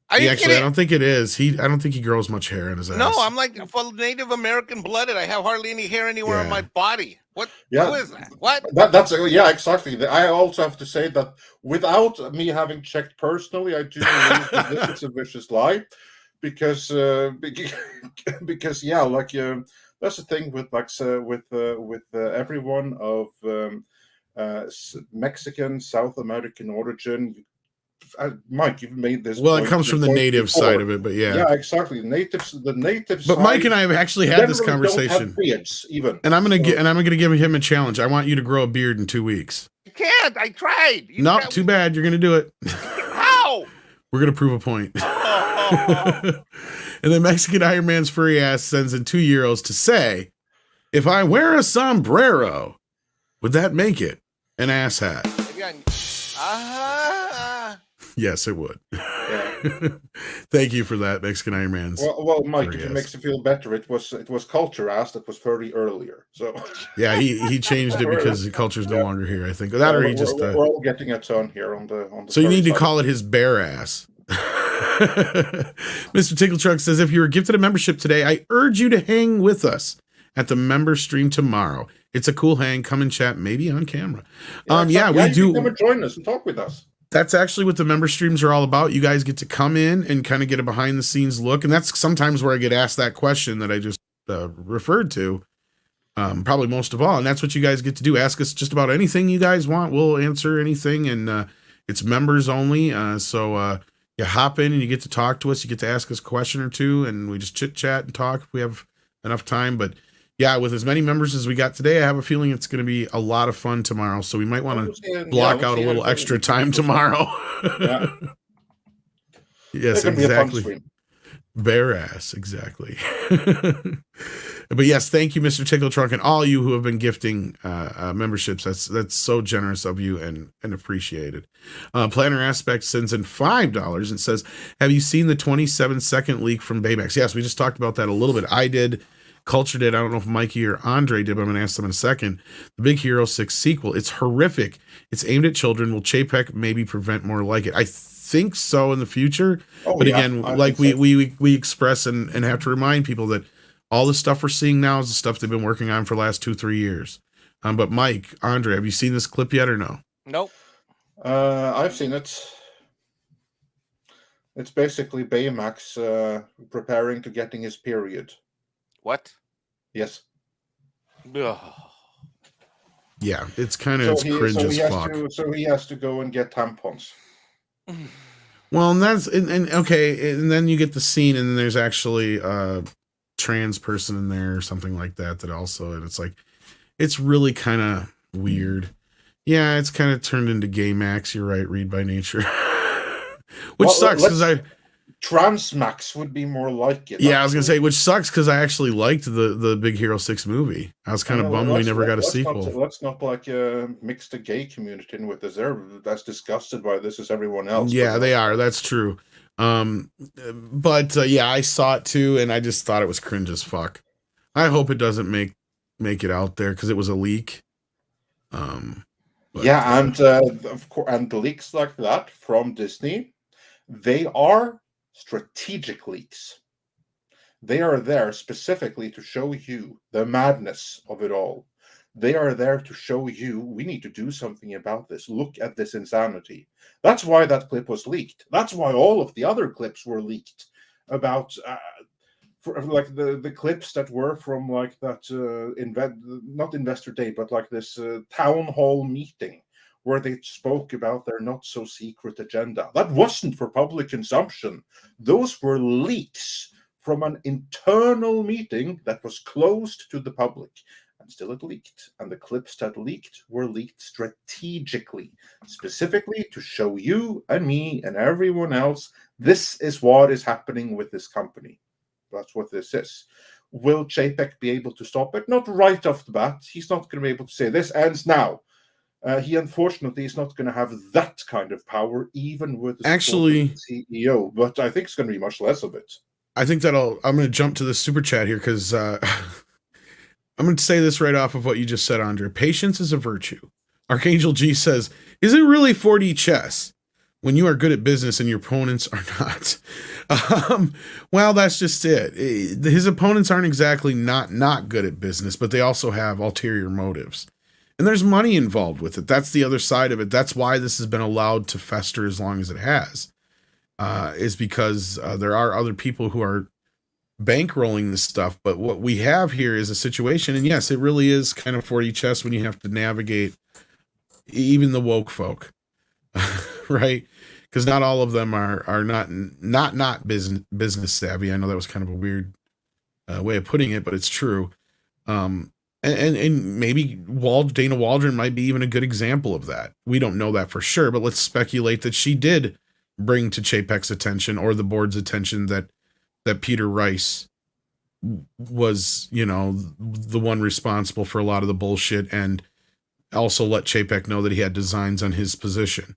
Are you actually, kidding? I don't think it is. I don't think he grows much hair in his ass. No, I'm like full Native American blooded. I have hardly any hair anywhere on my body. What? Yeah. Who is that? What? That's exactly. I also have to say that without me having checked personally, I do believe that this is a vicious lie, because yeah, like that's the thing with everyone of Mexican, South American origin. Mike, you've made this. Well, it comes from the native side of it, but yeah, exactly. The natives. But Mike and I have actually had this conversation. Don't have beards, even. And I'm gonna give him a challenge. I want you to grow a beard in 2 weeks. I can't. I tried. No, too bad. You're gonna do it. How? We're gonna prove a point. And then Mexican Iron Man's furry ass sends in €2 to say, if I wear a sombrero, would that make it an ass hat? Yes, it would. Yeah. Thank you for that, Mexican Iron Man's. Well, Mike, if it makes you feel better, it was culture ass that was furry earlier. So yeah, he changed it because the culture's no longer here. I think that, or he just. We're all getting a ton here on the. So you need to call it his bare ass. Mr. Tickle Truck says, if you were gifted a membership today, I urge you to hang with us at the member stream tomorrow. It's a cool hang. Come and chat, maybe on camera. We do. Come and join us and talk with us. That's actually what the member streams are all about. You guys get to come in and kind of get a behind the scenes look. And that's sometimes where I get asked that question that I just referred to, probably most of all. And that's what you guys get to do. Ask us just about anything you guys want. We'll answer anything. And it's members only. So you hop in and you get to talk to us. You get to ask us a question or two. And we just chit chat and talk if we have enough time. But yeah, with as many members as we got today, I have a feeling it's going to be a lot of fun tomorrow. So we might want to block out a little extra time tomorrow. Yeah. Yes, exactly. Bare ass, exactly. But yes, thank you, Mr. Tickle Trunk, and all you who have been gifting memberships. That's so generous of you and appreciated. Planner Aspect sends in $5 and says, have you seen the 27-second leak from Baymax? Yes, we just talked about that a little bit. I did. Culture did. I don't know if Mikey or Andre did, but I'm going to ask them in a second. The Big Hero 6 sequel. It's horrific. It's aimed at children. Will Chapek maybe prevent more like it? I think so in the future. But again, like we express and have to remind people that all the stuff we're seeing now is the stuff they've been working on for the last 2-3 years. But Mike, Andre, have you seen this clip yet or no? Nope. I've seen it. It's basically Baymax preparing to getting his period. What? Yes. Ugh. Yeah, it's kind of cringe as fuck. So he has to go and get tampons. Well, and that's and okay, and then you get the scene, and then there's actually a trans person in there or something like that also, and it's like, it's really kind of weird. Yeah, it's kind of turned into gay Max. You're right, Read by Nature, which sucks because Transmax would be more like it. Yeah, I was gonna say, which sucks because I actually liked the Big Hero 6 movie. I was kind of bummed we never got a sequel. Let's not mix the gay community in with this. They're as disgusted by this as everyone else. Yeah, they are. That's true. But yeah, I saw it too, and I just thought it was cringe as fuck. I hope it doesn't make it out there because it was a leak. And of course, and leaks like that from Disney, they are strategic leaks. They are there specifically to show you the madness of it all. They are there to show you we need to do something about this. Look at this insanity. That's why that clip was leaked. That's why all of the other clips were leaked about like the clips that were from like that not Investor Day, but like this town hall meeting where they spoke about their not-so-secret agenda. That wasn't for public consumption. Those were leaks from an internal meeting that was closed to the public. And still it leaked. And the clips that leaked were leaked strategically, specifically to show you and me and everyone else, this is what is happening with this company. That's what this is. Will Chapek be able to stop it? Not right off the bat. He's not going to be able to say, this ends now. He unfortunately is not going to have that kind of power, even with the CEO. But I think it's going to be much less of it. I think I'm going to jump to the super chat here because I'm going to say this right off of what you just said, Andre. Patience is a virtue. Archangel G says, "Is it really 4D chess when you are good at business and your opponents are not?" Well, that's just it. His opponents aren't exactly not good at business, but they also have ulterior motives. And there's money involved with it. That's the other side of it. That's why this has been allowed to fester as long as it has, is because there are other people who are bankrolling this stuff. But what we have here is a situation, and yes, it really is kind of 4D chess when you have to navigate even the woke folk, right? Because not all of them are not business savvy. I know that was kind of a weird way of putting it, but it's true. And maybe Dana Waldron might be even a good example of that. We don't know that for sure, but let's speculate that she did bring to Chapek's attention or the board's attention that Peter Rice was, the one responsible for a lot of the bullshit, and also let Chapek know that he had designs on his position,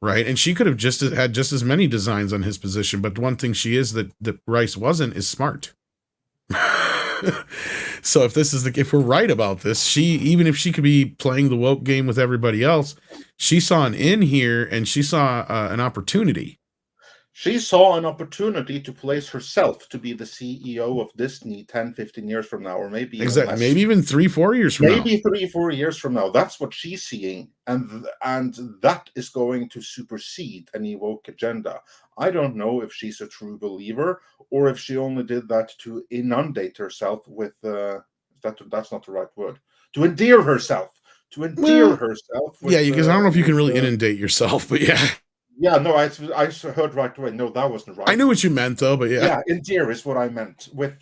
right? And she could have had just as many designs on his position, but one thing she is that Rice wasn't is smart. So if we're right about this, even if she could be playing the woke game with everybody else, she saw an in here and she saw an opportunity. She saw an opportunity to place herself to be the CEO of Disney 10, 15 years from now, or maybe even less. Maybe even 3-4 years from now. Maybe 3-4 years from now. That's what she's seeing. And that is going to supersede any woke agenda. I don't know if she's a true believer or if she only did that to inundate herself with that's not the right word. To endear herself. Herself with, because I don't know if you can really inundate yourself, but yeah. Yeah, no, I heard right away. No, that wasn't right. I knew what you meant, though, but yeah. Yeah, endear is what I meant with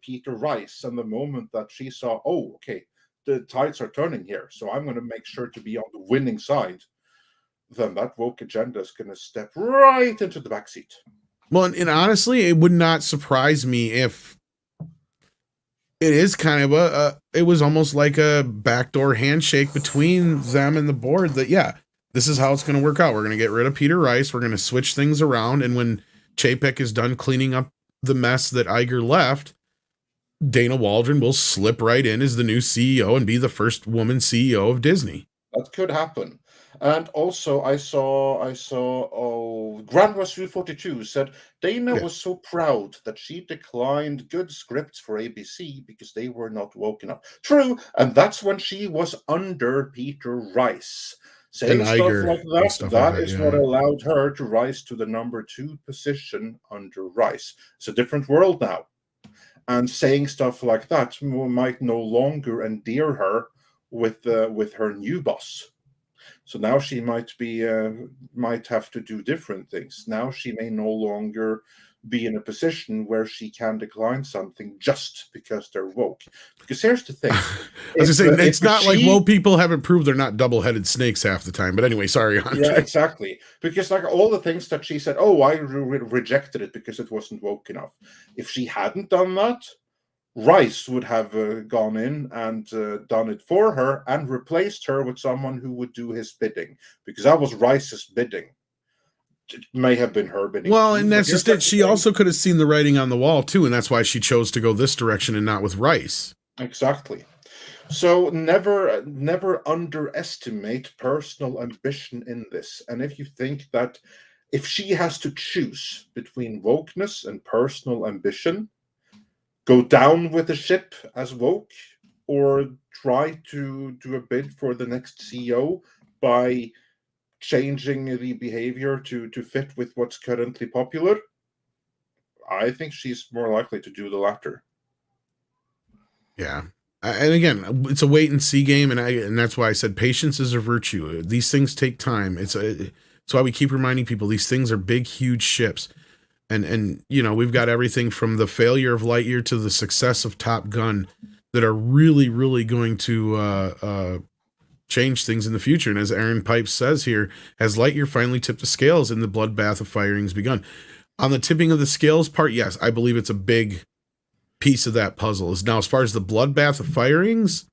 Peter Rice. And the moment that she saw, oh, okay, the tides are turning here, so I'm going to make sure to be on the winning side, then that woke agenda is going to step right into the backseat. Well, and honestly, it would not surprise me if it is kind of it was almost like a backdoor handshake between them and the board that, yeah, this is how it's going to work out. We're going to get rid of Peter Rice. We're going to switch things around. And when Chapek is done cleaning up the mess that Iger left, Dana Waldron will slip right in as the new CEO and be the first woman CEO of Disney. That could happen. And also, I saw Grand Wazoo 42 said Dana was so proud that she declined good scripts for ABC because they were not woke enough. True, and that's when she was under Peter Rice. Saying stuff Iger like and that, stuff that like that, is yeah. what allowed her to rise to the number 2 position under Rice. It's a different world now. And saying stuff like that might no longer endear her with her new boss. So now she might have to do different things. Now she may no longer be in a position where she can decline something just because they're woke. Because here's the thing. I was going to say, it's not like woke people haven't proved they're not double-headed snakes half the time. But anyway, sorry, Andre. Yeah, exactly. Because like all the things that she said, I rejected it because it wasn't woke enough. If she hadn't done that, Rice would have gone in and done it for her and replaced her with someone who would do his bidding. Because that was Rice's bidding. It may have been her bidding. Well, and that's just it. She also could have seen the writing on the wall, too, and that's why she chose to go this direction and not with Rice. Exactly. So never underestimate personal ambition in this. And if you think that if she has to choose between wokeness and personal ambition, go down with the ship as woke, or try to do a bid for the next CEO by changing the behavior to fit with what's currently popular, I think she's more likely to do the latter. Yeah. And again, it's a wait and see game, and that's why I said patience is a virtue. These things take time. It's why we keep reminding people these things are big, huge ships. And we've got everything from the failure of Lightyear to the success of Top Gun that are really, really going to change things in the future. And as Aaron Pipes says here, has Lightyear finally tipped the scales and the bloodbath of firings begun? On the tipping of the scales part, yes, I believe it's a big piece of that puzzle. Now, as far as the bloodbath of firings,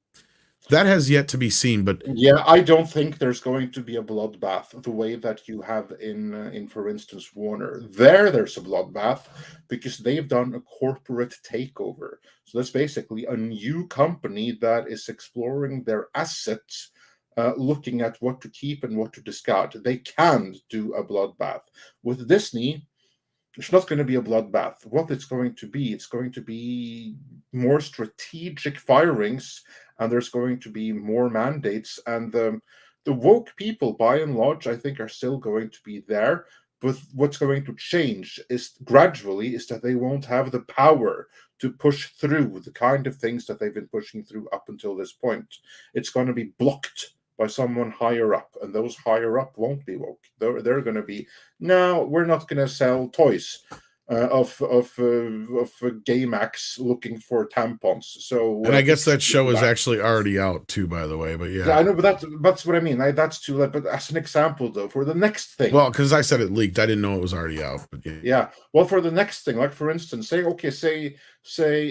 that has yet to be seen. But yeah, I don't think there's going to be a bloodbath the way that you have in for instance, Warner. There's a bloodbath because they've done a corporate takeover. So that's basically a new company that is exploring their assets, looking at what to keep and what to discard. They can do a bloodbath. With Disney, it's not going to be a bloodbath. What it's going to be more strategic firings, and there's going to be more mandates. And the woke people, by and large, I think are still going to be there. But what's going to change is that they won't have the power to push through the kind of things that they've been pushing through up until this point. It's going to be blocked by someone higher up, and those higher up won't be woke. They're going to be, no, we're not going to sell toys of gay Max looking for tampons. So, and I guess that show is actually already out too, by the way. But yeah, I know, but that's what I mean. That's too late. But as an example, though, for the next thing, well, because I said it leaked, I didn't know it was already out. But yeah. Well, for the next thing, like for instance, say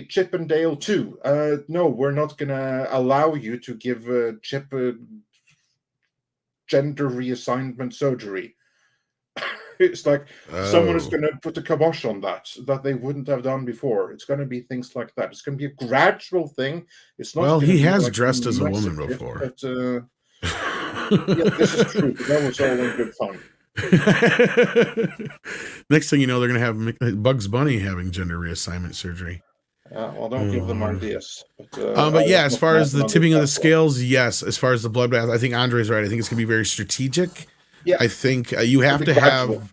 Chip and Dale 2. No, we're not going to allow you to give Chip gender reassignment surgery. It's like someone is going to put a kibosh on that they wouldn't have done before. It's going to be things like that. It's going to be a gradual thing. It's not. Well, he has dressed as a woman before. But, yeah, this is true. That was all in good fun. Next thing you know, they're going to have Bugs Bunny having gender reassignment surgery. Well, don't give them ideas. But yeah, as far as the tipping of the scales, yes. As far as the bloodbath, I think Andre's right. I think it's going to be very strategic. Yeah. I think you have to have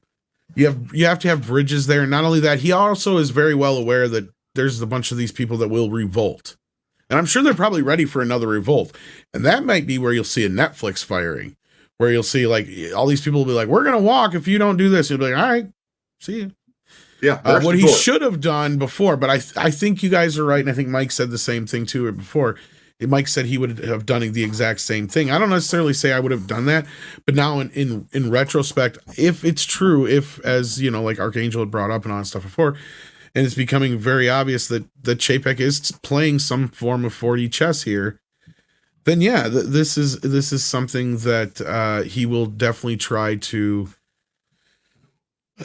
bridges there. And not only that, he also is very well aware that there's a bunch of these people that will revolt. And I'm sure they're probably ready for another revolt. And that might be where you'll see a Netflix firing, where you'll see like all these people will be like, we're going to walk if you don't do this. You'll be like, all right, see you. Yeah, what he should have done before, but I think you guys are right, and I think Mike said the same thing too before. Mike said he would have done the exact same thing. I don't necessarily say I would have done that, but now in retrospect, if it's true, if as like Archangel had brought up and on stuff before, and it's becoming very obvious that Chapek is playing some form of 4D chess here, then yeah, this is something that he will definitely try to.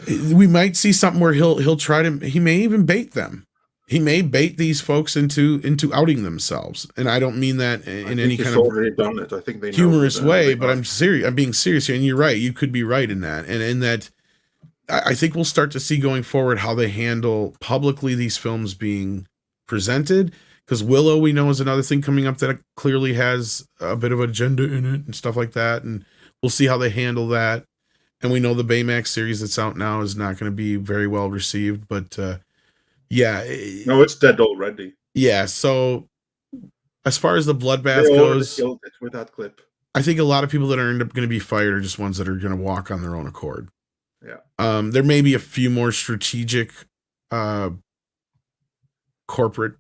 We might see something where he may even bait them. He may bait these folks into outing themselves. And I don't mean that in any kind of already done it. I think they humorous way, but I'm serious. I'm being serious here. And you're right. You could be right in that. And in that, I think we'll start to see going forward how they handle publicly these films being presented. Because Willow, we know, is another thing coming up that clearly has a bit of agenda in it and stuff like that. And we'll see how they handle that. And we know the Baymax series that's out now is not going to be very well received, but yeah. No, it's dead already. Yeah, so as far as the bloodbath goes, killed it with that clip. I think a lot of people that are going to be fired are just ones that are going to walk on their own accord. Yeah. There may be a few more strategic corporate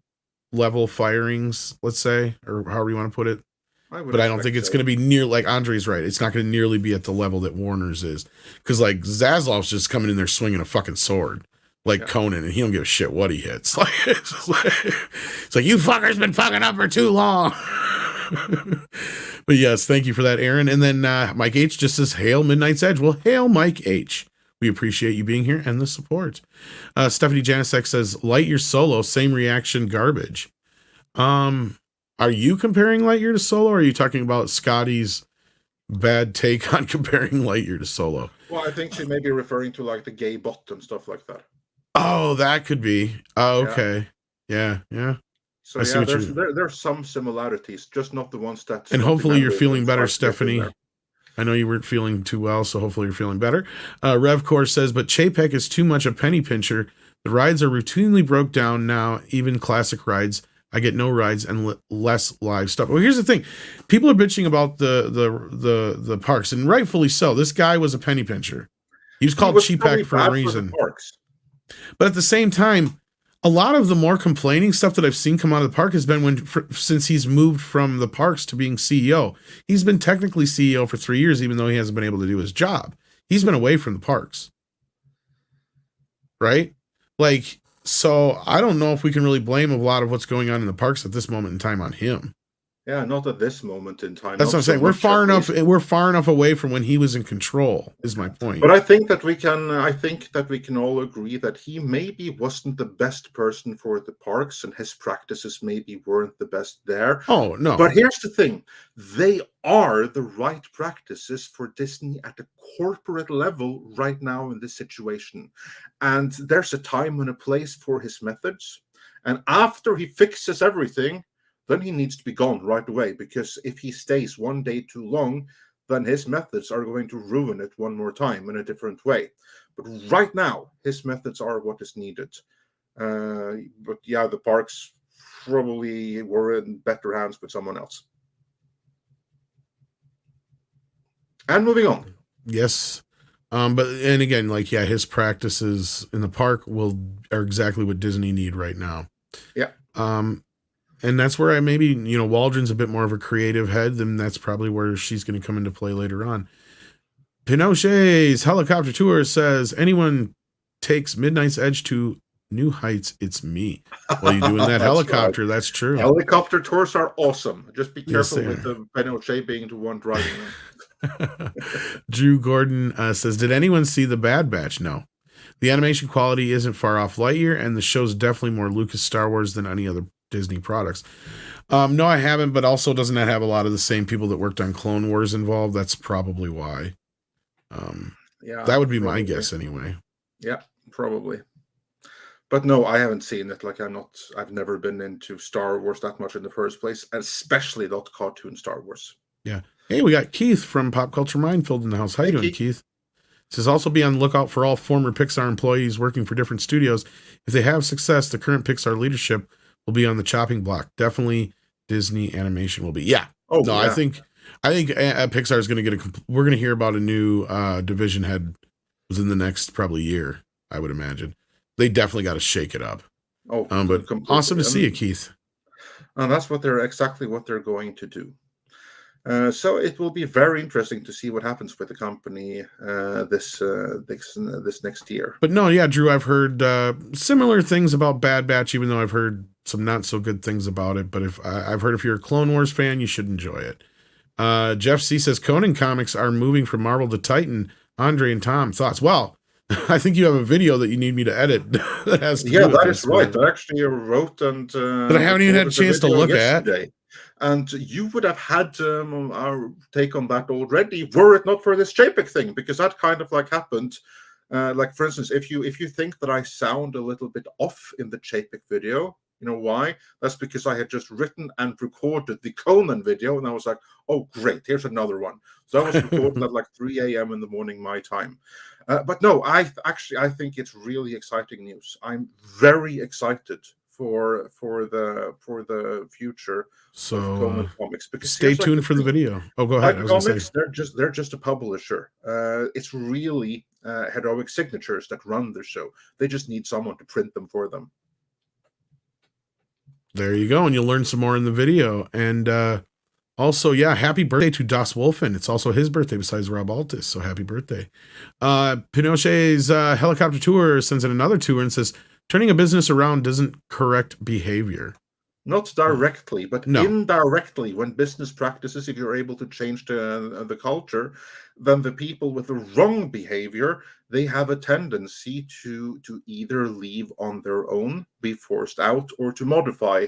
level firings, let's say, or however you want to put it. But I don't think it's going to be near, like Andre's right. It's not going to nearly be at the level that Warner's is. Because like Zaslav's just coming in there swinging a fucking sword like Conan, and he don't give a shit what he hits. Like, it's like, you fuckers been fucking up for too long. But yes, thank you for that, Aaron. And then Mike H just says, hail Midnight's Edge. Well, hail Mike H. We appreciate you being here and the support. Stephanie Janisek says, Lightyear Solo, same reaction, garbage. Are you comparing Lightyear to Solo, or are you talking about Scotty's bad take on comparing Lightyear to Solo? Well, I think she may be referring to like the gay bot and stuff like that. Oh, that could be. Oh, okay. Yeah. So yeah, there's some similarities, just not the ones that. And hopefully you're feeling better, Stephanie. I know you weren't feeling too well, so hopefully you're feeling better. RevCore says, but Chapek is too much a penny pincher. The rides are routinely broke down now, even classic rides. I get no rides and less live stuff. Well, here's the thing. People are bitching about the parks, and rightfully so. This guy was a penny pincher. He was called Chapek for a reason. But at the same time, a lot of the more complaining stuff that I've seen come out of the park has been since he's moved from the parks to being CEO. He's been technically CEO for 3 years, even though he hasn't been able to do his job. He's been away from the parks. Right? Like, so I don't know if we can really blame a lot of what's going on in the parks at this moment in time on him. Yeah, not at this moment in time. That's what I'm saying. We're far enough away from when he was in control, is my point. But I think that we can all agree that he maybe wasn't the best person for the parks, and his practices maybe weren't the best there. Oh, no. But here's the thing. They are the right practices for Disney at a corporate level right now in this situation. And there's a time and a place for his methods. And after he fixes everything, then he needs to be gone right away, because if he stays one day too long, then his methods are going to ruin it one more time in a different way. But right now, his methods are what is needed. But yeah, the parks probably were in better hands with someone else. And moving on. Yes. And again, like, yeah, his practices in the park are exactly what Disney need right now. Yeah. And that's where Waldron's a bit more of a creative head, then that's probably where she's going to come into play later on. Pinochet's Helicopter Tour says, anyone takes Midnight's Edge to new heights, it's me. Well, you doing that helicopter, right. That's true. Helicopter tours are awesome. Just be careful with the Pinochet being the one driving them. Drew Gordon says, did anyone see The Bad Batch? No. The animation quality isn't far off Lightyear, and the show's definitely more Lucas Star Wars than any other Disney products. No, I haven't, but also doesn't that have a lot of the same people that worked on Clone Wars involved? That's probably why. Yeah, that would be my guess anyway. Yeah, probably. But no, I haven't seen it. Like, I've never been into Star Wars that much in the first place, especially not cartoon Star Wars. Yeah. Hey, we got Keith from Pop Culture Minefield in the house. How you doing, Keith? Says, also be on the lookout for all former Pixar employees working for different studios. If they have success, the current Pixar leadership will be on the chopping block. Definitely Disney Animation will be. Yeah. Oh, no, yeah. I think Pixar is going to we're going to hear about a new division head within the next probably year, I would imagine. They definitely got to shake it up. Oh, but awesome to see you, Keith. And that's exactly what they're going to do. So it will be very interesting to see what happens with the company this next year. But no, yeah, Drew, I've heard similar things about Bad Batch, even though I've heard some not so good things about it. But I've heard if you're a Clone Wars fan, you should enjoy it. Jeff C says Conan comics are moving from Marvel to Titan. Andre and Tom, thoughts? Well, I think you have a video that you need me to edit. That has to do with that is right. I actually wrote and but I haven't even had a chance to look yesterday. At. And you would have had our take on that already, were it not for this Chapek thing, because that kind of like happened. Like, for instance, if you think that I sound a little bit off in the Chapek video, You know why? That's because I had just written and recorded the Conan video, and I was like, oh, great, here's another one. So I was recording at like 3 a.m. in the morning, my time. But no, I think it's really exciting news. I'm very excited for the future of Conan Comics. Because stay tuned for the video. Oh, go ahead. Comics, they're just a publisher. It's really Heroic Signatures that run the show. They just need someone to print them for them. There you go, and you'll learn some more in the video. And also, yeah, happy birthday to Das Wolfen. It's also his birthday besides Rob Altus, so happy birthday. Pinochet's helicopter tour sends in another tour and says, turning a business around doesn't correct behavior. Not directly, but indirectly. When business practices, if you're able to change the culture, then the people with the wrong behavior, they have a tendency to either leave on their own, be forced out, or to modify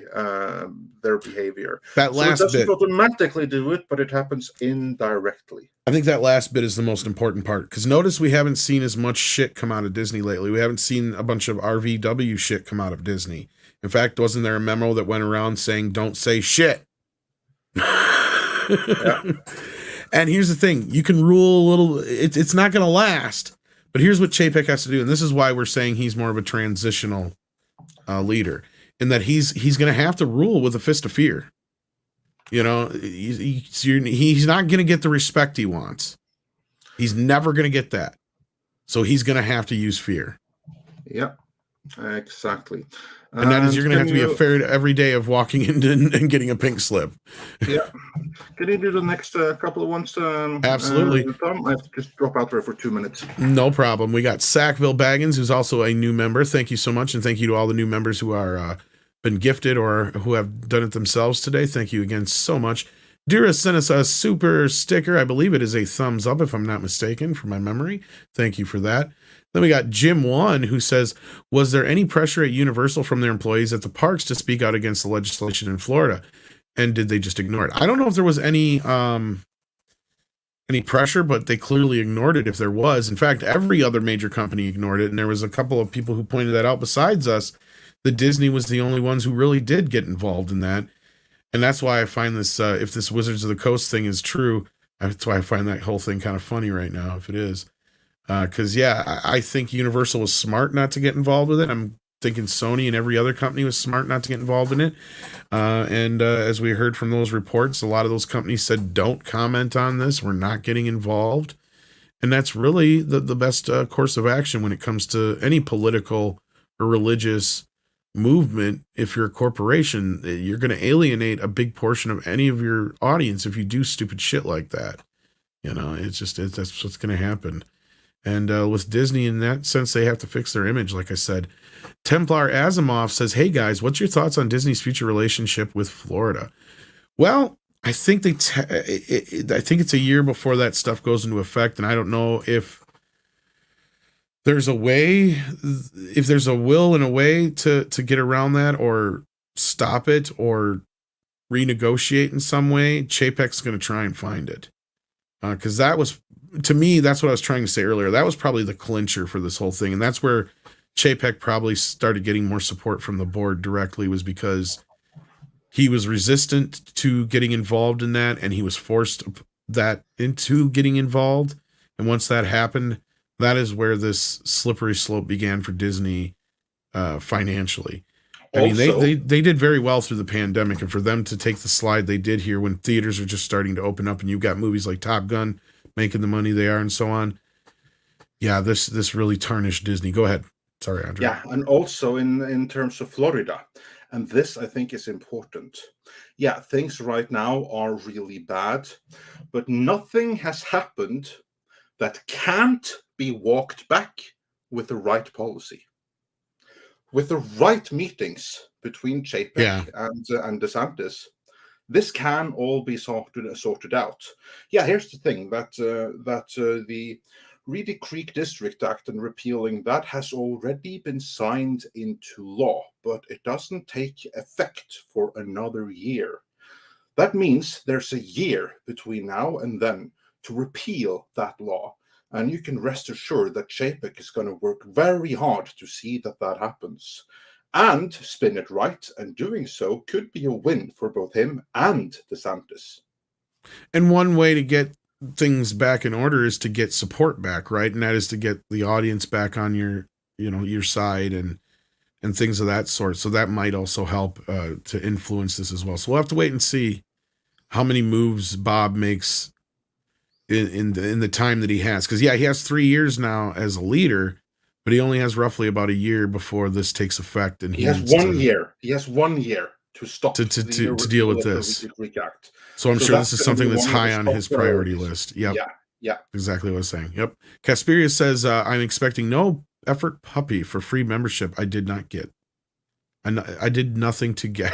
their behavior. That last bit doesn't bit automatically do it, but it happens indirectly. I think that last bit is the most important part, because notice we haven't seen as much shit come out of Disney lately. We haven't seen a bunch of RVW shit come out of Disney. In fact, wasn't there a memo that went around saying, don't say shit? Yeah. And here's the thing. You can rule a little. It's not going to last. But here's what Chapek has to do. And this is why we're saying he's more of a transitional leader. In that he's going to have to rule with a fist of fear. You know, he's not going to get the respect he wants. He's never going to get that. So he's going to have to use fear. Yep, exactly. And that is, you're going to have to be afraid every day of walking in and getting a pink slip. Yeah. Can you do the next couple of ones? Absolutely. Tom? I have to just drop out there for 2 minutes. No problem. We got Sackville Baggins, who's also a new member. Thank you so much. And thank you to all the new members who are been gifted or who have done it themselves today. Thank you again so much. Dira sent us a super sticker. I believe it is a thumbs up, if I'm not mistaken, from my memory. Thank you for that. Then we got Jim One, who says, was there any pressure at Universal from their employees at the parks to speak out against the legislation in Florida? And did they just ignore it? I don't know if there was any pressure, but they clearly ignored it if there was. In fact, every other major company ignored it. And there was a couple of people who pointed that out besides us. The Disney was the only ones who really did get involved in that. And that's why I find this, if this Wizards of the Coast thing is true, that's why I find that whole thing kind of funny right now, if it is. Because, I think Universal was smart not to get involved with it. I'm thinking Sony and every other company was smart not to get involved in it. And as we heard from those reports, a lot of those companies said, don't comment on this. We're not getting involved. And that's really the best course of action when it comes to any political or religious movement. If you're a corporation, you're going to alienate a big portion of any of your audience if you do stupid shit like that. You know, that's what's going to happen. And with Disney, in that sense, they have to fix their image, like I said. Templar Asimov says, hey, guys, what's your thoughts on Disney's future relationship with Florida? Well, I think I think it's a year before that stuff goes into effect, and I don't know if there's a way, if there's a will and a way to get around that or stop it or renegotiate in some way. Chapek's going to try and find it. Because that was, to me, that's what I was trying to say earlier. That was probably the clincher for this whole thing. And that's where Chapek probably started getting more support from the board directly, was because he was resistant to getting involved in that, and he was forced that into getting involved. And once that happened, that is where this slippery slope began for Disney financially. I mean, they did very well through the pandemic, and for them to take the slide they did here when theaters are just starting to open up and you've got movies like Top Gun making the money they are and so on. Yeah, this really tarnished Disney. Go ahead. Sorry, Andrew. Yeah, and also in terms of Florida, and this I think is important. Yeah, things right now are really bad, but nothing has happened that can't be walked back with the right policy. With the right meetings between Chapek and DeSantis, this can all be sorted out. Yeah, here's the thing, that the Reedy Creek District Act and repealing that has already been signed into law, but it doesn't take effect for another year. That means there's a year between now and then to repeal that law. And you can rest assured that Chapek is going to work very hard to see that happens. and spin it right. And doing so could be a win for both him and DeSantis. And one way to get things back in order is to get support back, right? And that is to get the audience back on your side and things of that sort. So that might also help to influence this as well. So we'll have to wait and see how many moves Bob makes in the time that he has. Because he has 3 years now as a leader, but he only has roughly about a year before this takes effect. And he has 1 year. He has 1 year to stop to deal with this. So I'm sure this is something that's high on his priority list. Yep. Yeah. Exactly what I was saying. Yep. Casperius says, I'm expecting no effort puppy for free membership I did not get. I did nothing to get.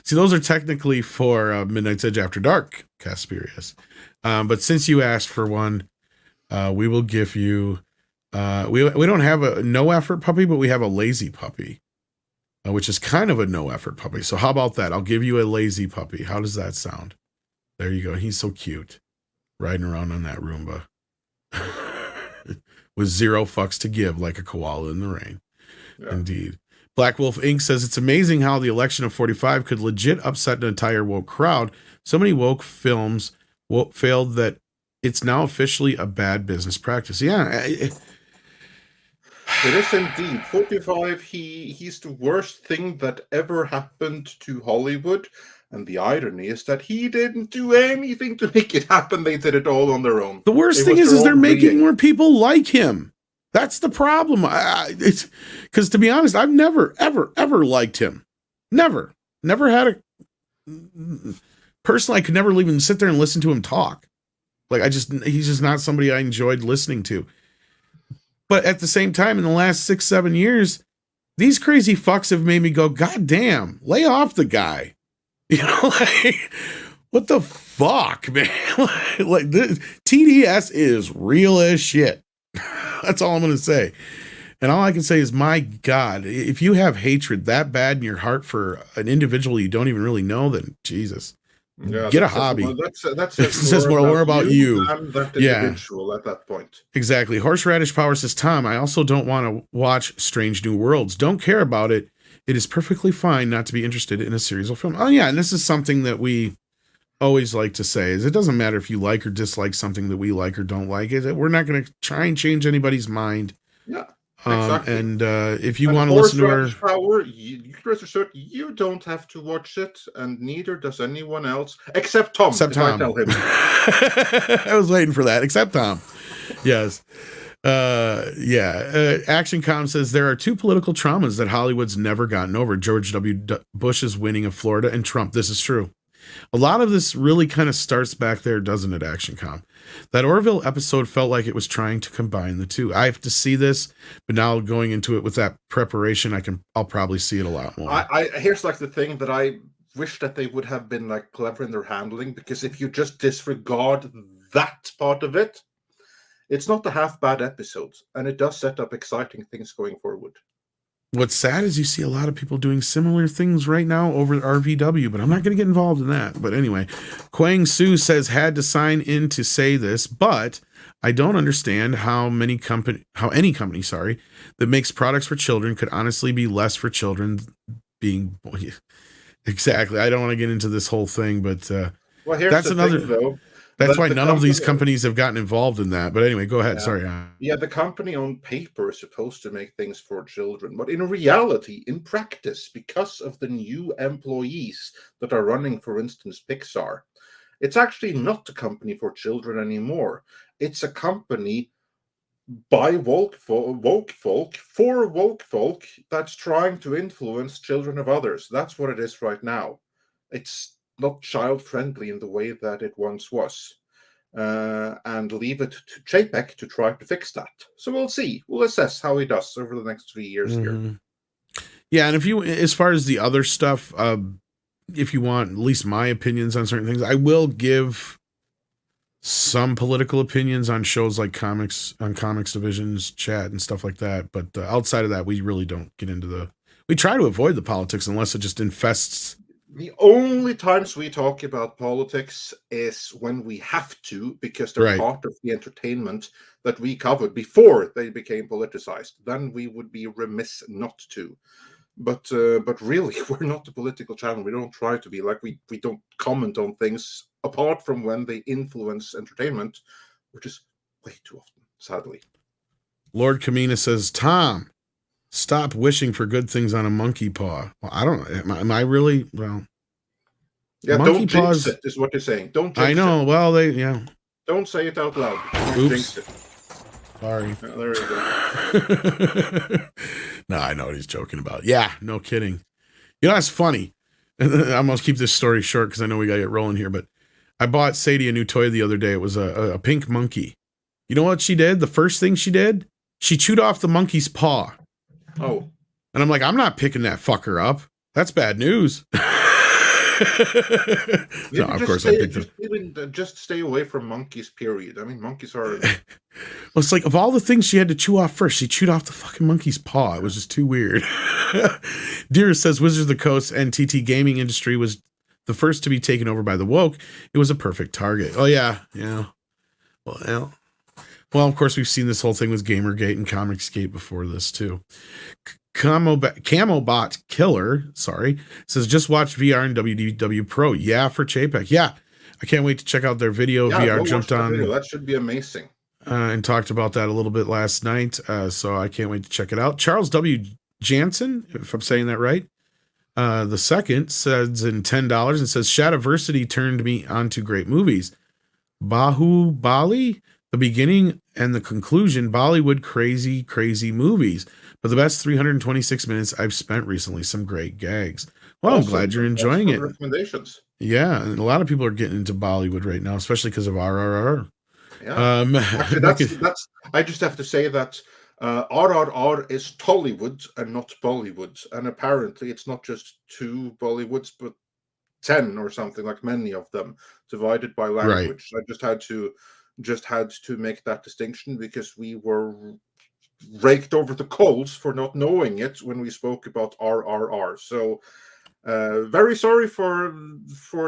See, those are technically for Midnight's Edge After Dark, Casperius. But since you asked for one, we will give you, we don't have a no effort puppy, but we have a lazy puppy, which is kind of a no effort puppy. So how about that? I'll give you a lazy puppy. How does that sound? There you go. He's so cute, riding around on that Roomba with 0 fucks to give, like a koala in the rain. Yeah. Indeed. Black Wolf Inc. says it's amazing how the election of 45 could legit upset an entire woke crowd. So many woke films failed that it's now officially a bad business practice. Yeah. It is indeed. 45, he's the worst thing that ever happened to Hollywood. And the irony is that he didn't do anything to make it happen. They did it all on their own. The worst thing is they're making more people like him. That's the problem. It's because, to be honest, I've never, ever, ever liked him. Never had a personally. I could never even sit there and listen to him talk. Like he's just not somebody I enjoyed listening to. But at the same time, in the last 6-7 years, these crazy fucks have made me go, God damn, lay off the guy. Like, what the fuck, man? Like this, TDS is real as shit. That's all I'm going to say. And all I can say is, my God, if you have hatred that bad in your heart for an individual you don't even really know, then Jesus, get a hobby. That says more about you than that individual at that point. Exactly. Horseradish Power says, Tom, I also don't want to watch Strange New Worlds. Don't care about it. It is perfectly fine not to be interested in a series or film. Oh, yeah. And this is something that we always like to say, is it doesn't matter if you like or dislike something that we like or don't like it. We're not going to try and change anybody's mind. Yeah. Exactly. And if you want to listen to our Power, you don't have to watch it, and neither does anyone else except Tom. Except Tom. I tell him. I was waiting for that. Except Tom. Yes. ActionCom says there are 2 political traumas that Hollywood's never gotten over: George W. Bush's winning of Florida and Trump. This is true. A lot of this really kind of starts back there, doesn't it, ActionCom? That Orville episode felt like it was trying to combine the two. I have to see this, but now going into it with that preparation, I'll probably see it a lot more. Here's like the thing that I wish that they would have been like clever in their handling, because if you just disregard that part of it, it's not a half bad episode, and it does set up exciting things going forward. What's sad is you see a lot of people doing similar things right now over at RVW, but I'm not going to get involved in that. But anyway, Quang Su says, had to sign in to say this, but I don't understand how any company, that makes products for children could honestly be less for children being. Exactly. I don't want to get into this whole thing, but well, that's another thing, though. That's why none of these companies have gotten involved in that. But anyway, go ahead. Yeah. Sorry. Yeah, the company on paper is supposed to make things for children. But in reality, in practice, because of the new employees that are running, for instance, Pixar, it's actually not a company for children anymore. It's a company by woke folk for woke folk that's trying to influence children of others. That's what it is right now. It's not child-friendly in the way that it once was, and leave it to Chapek to try to fix that. So we'll see. We'll assess how he does over the next 3 years here. Yeah, and as far as the other stuff, if you want at least my opinions on certain things, I will give some political opinions on shows like Comics Division's chat and stuff like that. But outside of that, we really don't get into we try to avoid the politics unless it just infests The only times we talk about politics is when we have to, because they're part of the entertainment that we covered before they became politicized. Then we would be remiss not to. But really, we're not a political channel. We don't try to be. Like, we don't comment on things apart from when they influence entertainment, which is way too often, sadly. Lord Kamina says, Tom, stop wishing for good things on a monkey paw. Well, I don't know. Am I really? Well, yeah, don't jinx it, is what you're saying. Don't jinx I know. It. Well, yeah. Don't say it out loud. Oops. Jinx it. Sorry. Oh, there you go. No, I know what he's joking about. Yeah, no kidding. You know, that's funny. I'm going to keep this story short because I know we got to get rolling here, but I bought Sadie a new toy the other day. It was a pink monkey. You know what she did? The first thing she did? She chewed off the monkey's paw. Oh. And I'm like, I'm not picking that fucker up. That's bad news. No, of course I picked it. Just stay away from monkeys, period. I mean, monkeys are... Well, it's like, of all the things she had to chew off first, she chewed off the fucking monkey's paw. It was just too weird. Dearest says, Wizards of the Coast and TT gaming industry was the first to be taken over by the woke. It was a perfect target. Oh, yeah. Yeah. Well, of course, we've seen this whole thing with Gamergate and Comicsgate before this, too. Camobot Killer, says, just watch VR and WDW Pro. Yeah, for Chapek. Yeah, I can't wait to check out their video. Yeah, VR jumped on. That should be amazing. And talked about that a little bit last night, so I can't wait to check it out. Charles W. Jansen, if I'm saying that right, the second, says in $10 and says, Shadiversity turned me onto great movies. Bahubali, the beginning and the conclusion, Bollywood crazy movies. But the best 326 minutes I've spent recently. Some great gags. Well, I'm glad you're enjoying it. Recommendations. Yeah, and a lot of people are getting into Bollywood right now, especially because of RRR. Yeah. Actually, that's. I just have to say that RRR is Tollywood and not Bollywood, and apparently it's not just 2 Bollywoods, but 10 or something, like many of them, divided by language. Right. I just had to make that distinction because we were raked over the coals for not knowing it when we spoke about RRR. So very sorry for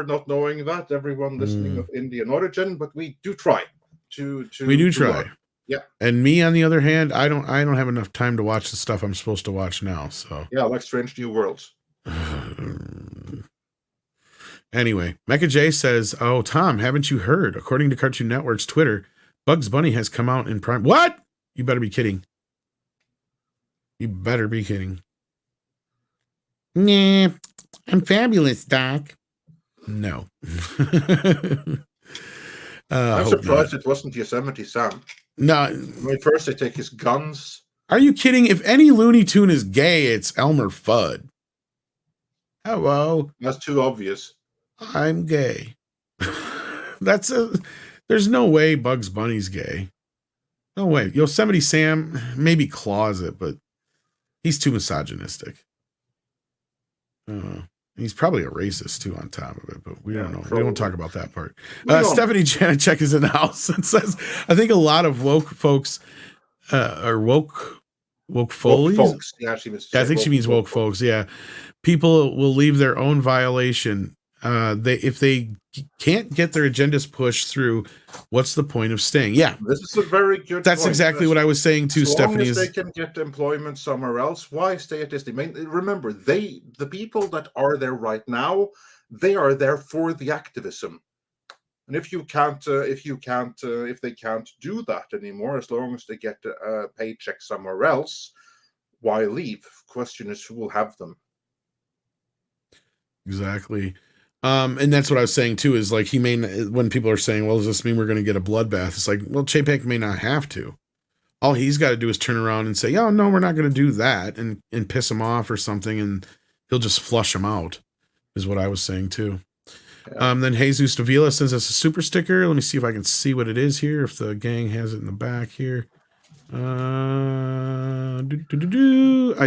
not knowing that, everyone listening of Indian origin, but we do try to try. Learn. Yeah. And me, on the other hand, I don't have enough time to watch the stuff I'm supposed to watch now. So yeah, like Strange New Worlds. Anyway, Mecha J says, "Oh, Tom, haven't you heard? According to Cartoon Network's Twitter, Bugs Bunny has come out in Prime." What? You better be kidding. You better be kidding. Nah, I'm fabulous, Doc. No. I'm surprised it wasn't Yosemite Sam. No. I mean, first they take his guns. Are you kidding? If any Looney Tune is gay, it's Elmer Fudd. Hello. That's too obvious. I'm gay. There's no way Bugs Bunny's gay. No way. Yosemite Sam, maybe closet, but he's too misogynistic. He's probably a racist too on top of it, but we don't know. Probably. We don't talk about that part. Stephanie Janicek is in the house and says, I think a lot of woke folks are woke folks. Yeah, I think she means woke folks. Yeah. People will leave their own violation. If they can't get their agendas pushed through, what's the point of staying? Yeah, this is a very good. That's point. Exactly what I was saying too, Stephanie. As long as they can get employment somewhere else, why stay at Disney? I mean, remember, the people that are there right now, they are there for the activism. And if they can't do that anymore, as long as they get a paycheck somewhere else, why leave? Question is, who will have them? Exactly. And that's what I was saying too, is like when people are saying, well, does this mean we're going to get a bloodbath? It's like, well, Chapek may not have to. All he's got to do is turn around and say, oh, no, we're not going to do that, and piss him off or something, and he'll just flush him out, is what I was saying too. Yeah. Then Jesus Davila sends us a super sticker. Let me see if I can see what it is here, if the gang has it in the back here. I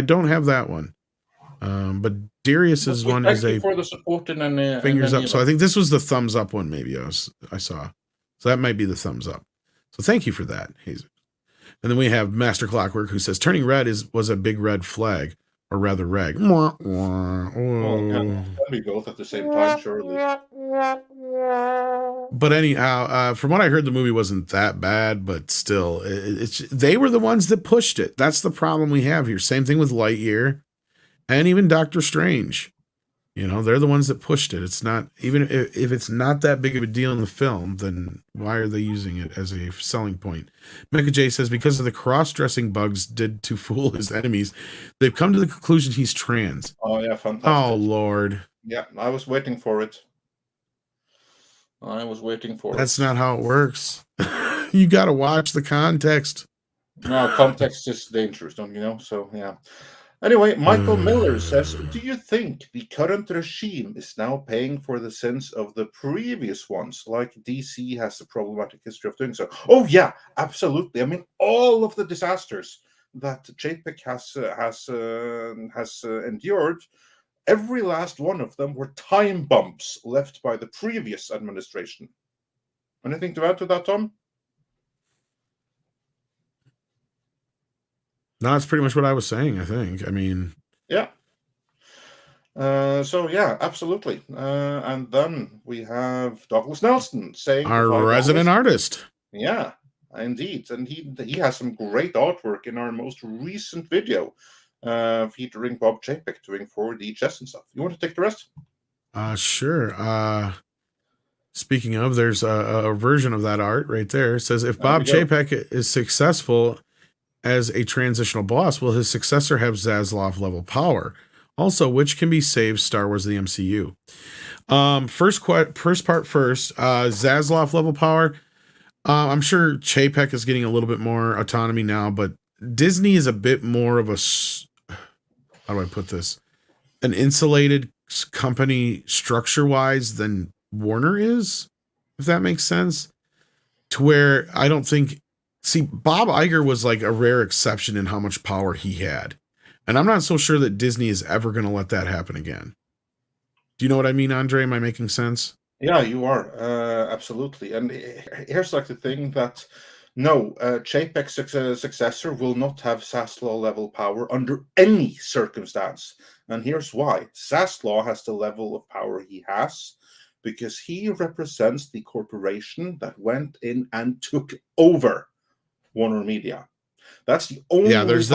don't have that one. But Darius's one is for the support and fingers up. So I think this was the thumbs up one. Maybe I saw. So that might be the thumbs up. So thank you for that, Jesus. And then we have Master Clockwork, who says turning red was a big red flag. or rather Reg. Well, can be both at the same time, surely. But anyhow, from what I heard, the movie wasn't that bad, but still, they were the ones that pushed it. That's the problem we have here. Same thing with Lightyear and even Doctor Strange. They're the ones that pushed it. It's not, even if it's not that big of a deal in the film, then why are they using it as a selling point? Mecha J says, because of the cross-dressing bugs did to fool his enemies, they've come to the conclusion he's trans. Oh, yeah, fantastic. Oh, Lord. Yeah, I was waiting for it. That's not how it works. You got to watch the context. No, context is dangerous, don't you know? So, yeah. Anyway, Michael Miller says, do you think the current regime is now paying for the sins of the previous ones, like DC has a problematic history of doing so? Oh, yeah, absolutely. I mean, all of the disasters that Chapek has endured, every last one of them were time bumps left by the previous administration. Anything to add to that, Tom? No, that's pretty much what I was saying, I think. I mean... Yeah. So, yeah, absolutely. And then we have Douglas Nelson saying... Our resident artist. Yeah, indeed. And he has some great artwork in our most recent video featuring Bob Chapek doing 4D chess and stuff. You want to take the rest? Sure. Speaking of, there's a version of that art right there. It says, if Bob Chapek is successful as a transitional boss, will his successor have Zaslav level power? Also, which can be saved Star Wars the MCU? First part first, Zaslav level power. I'm sure Chapek is getting a little bit more autonomy now, but Disney is a bit more of a, how do I put this? An insulated company structure-wise than Warner is, if that makes sense. To where I don't think... See, Bob Iger was like a rare exception in how much power he had. And I'm not so sure that Disney is ever going to let that happen again. Do you know what I mean, Andre? Am I making sense? Yeah, you are. Absolutely. And here's like the thing that, no, Chapek's successor will not have Zaslav level power under any circumstance. And here's why. Zaslav has the level of power he has because he represents the corporation that went in and took over Warner Media. That's the only there's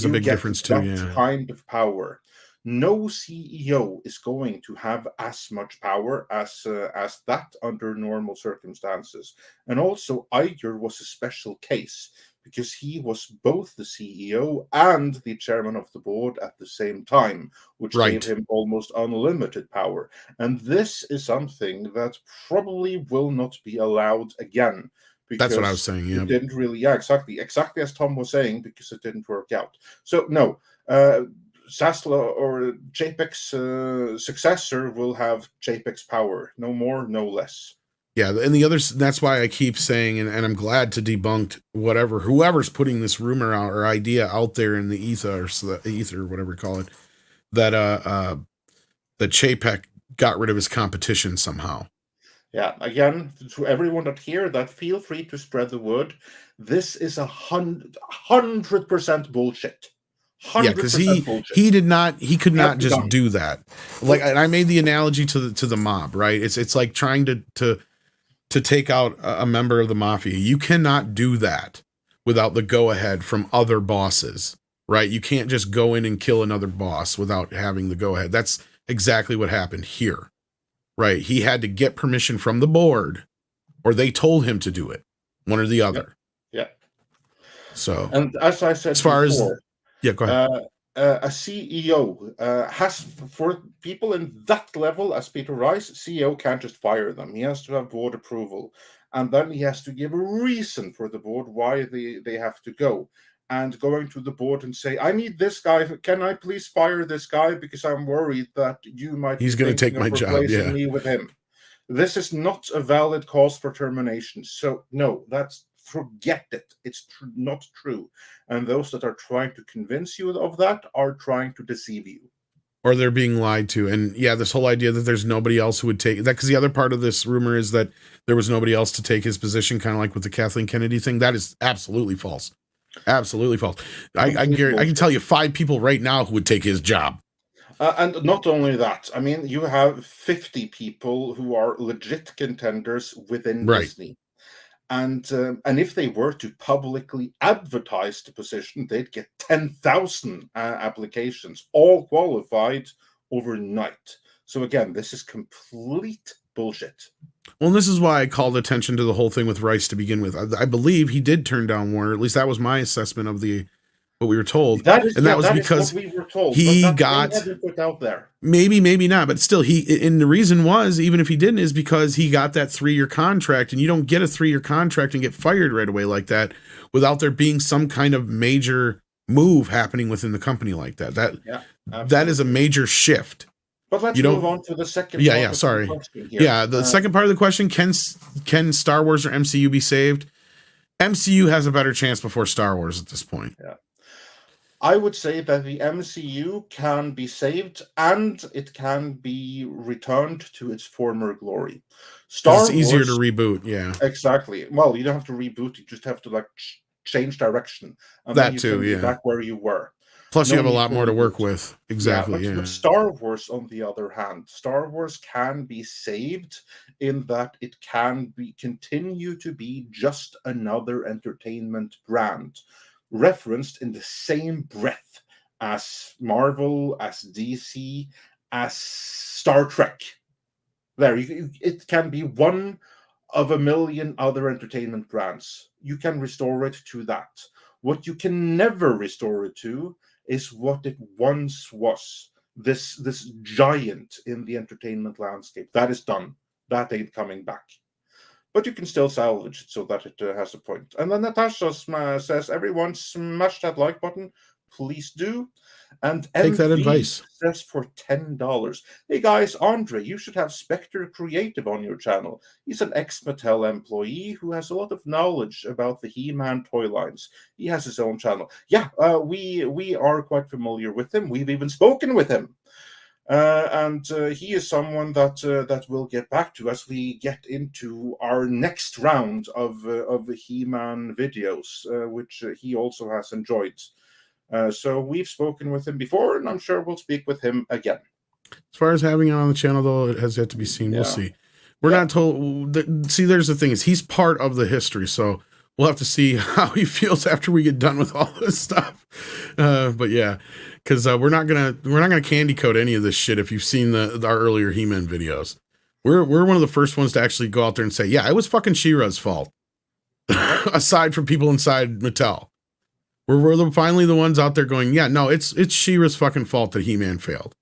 a big difference too. That kind of power. No CEO is going to have as much power as that under normal circumstances. And also, Iger was a special case because he was both the CEO and the chairman of the board at the same time, which gave him almost unlimited power. And this is something that probably will not be allowed again. That's what I was saying. Yeah, it didn't really. Yeah, exactly as Tom was saying, because it didn't work out. So no, Zaslav or Chapek's successor will have Chapek's power. No more, no less. Yeah, and the others. That's why I keep saying, and I'm glad to debunk whoever's putting this rumor out or idea out there in the ether, or whatever you call it, that that Chapek got rid of his competition somehow. Yeah, again, to everyone that hear that, feel free to spread the word. This is 100% bullshit. 100% yeah, because he could not just do that. Like, and I made the analogy to the mob, right? It's like trying to take out a member of the mafia. You cannot do that without the go ahead from other bosses, right? You can't just go in and kill another boss without having the go ahead. That's exactly what happened here. Right, he had to get permission from the board, or they told him to do it, one or the other. Yeah. So, and as I said, go ahead. A CEO has, for people in that level, as Peter Rice, CEO can't just fire them. He has to have board approval, and then he has to give a reason for the board why they have to go. And going to the board and say, I need this guy. Can I please fire this guy? Because I'm worried that you might He's going to take my job. Yeah. Me with him. This is not a valid cause for termination. So, no, forget it. It's not true. And those that are trying to convince you of that are trying to deceive you. Or they're being lied to. And yeah, this whole idea that there's nobody else who would take that, because the other part of this rumor is that there was nobody else to take his position, kind of like with the Kathleen Kennedy thing. That is absolutely false. Absolutely false. I can tell you 5 people right now who would take his job. And not only that, I mean, you have 50 people who are legit contenders within Disney. And if they were to publicly advertise the position, they'd get 10,000 applications, all qualified overnight. So again, this is complete bullshit. Well, this is why I called attention to the whole thing with Rice to begin with. I believe he did turn down Warner. At least that was my assessment of what we were told. That was because what we were told. He got put out there. Maybe not, but still, and the reason was, even if he didn't, is because he got that 3-year contract, and you don't get a 3-year contract and get fired right away like that without there being some kind of major move happening within the company like that. That is a major shift. But let's move on to the second. Sorry. The second part of the question: Can Star Wars or MCU be saved? MCU has a better chance before Star Wars at this point. Yeah. I would say that the MCU can be saved and it can be returned to its former glory. Star Wars, it's easier to reboot, yeah. Exactly. Well, you don't have to reboot; you just have to change direction, and that then you too, can be back where you were. Plus, you have a lot more to work with. Exactly. But Star Wars, on the other hand, Star Wars can be saved in that it can continue to be just another entertainment brand, referenced in the same breath as Marvel, as DC, as Star Trek. It can be one of a million other entertainment brands. You can restore it to that. What you can never restore it to is what it once was. This giant in the entertainment landscape. That is done. That ain't coming back. But you can still salvage it so that it has a point. And then Natasha says, everyone smash that like button. Please do. And take that advice. Says for $10. Hey guys, Andre, you should have Spectre Creative on your channel. He's an ex-Mattel employee who has a lot of knowledge about the He-Man toy lines. He has his own channel. Yeah, we are quite familiar with him. We've even spoken with him. And he is someone that we'll get back to as we get into our next round of He-Man videos, which he also has enjoyed. So we've spoken with him before, and I'm sure we'll speak with him again. As far as having it on the channel, though, it has yet to be seen. We'll see. We're not told. See, there's the thing is he's part of the history, so we'll have to see how he feels after we get done with all this stuff. But yeah, because we're not gonna candy coat any of this shit. If you've seen our earlier He-Man videos, we're one of the first ones to actually go out there and say, yeah, it was fucking She-Ra's fault. Aside from people inside Mattel. We're finally the ones out there going, yeah, no, it's She-Ra's fucking fault that He-Man failed.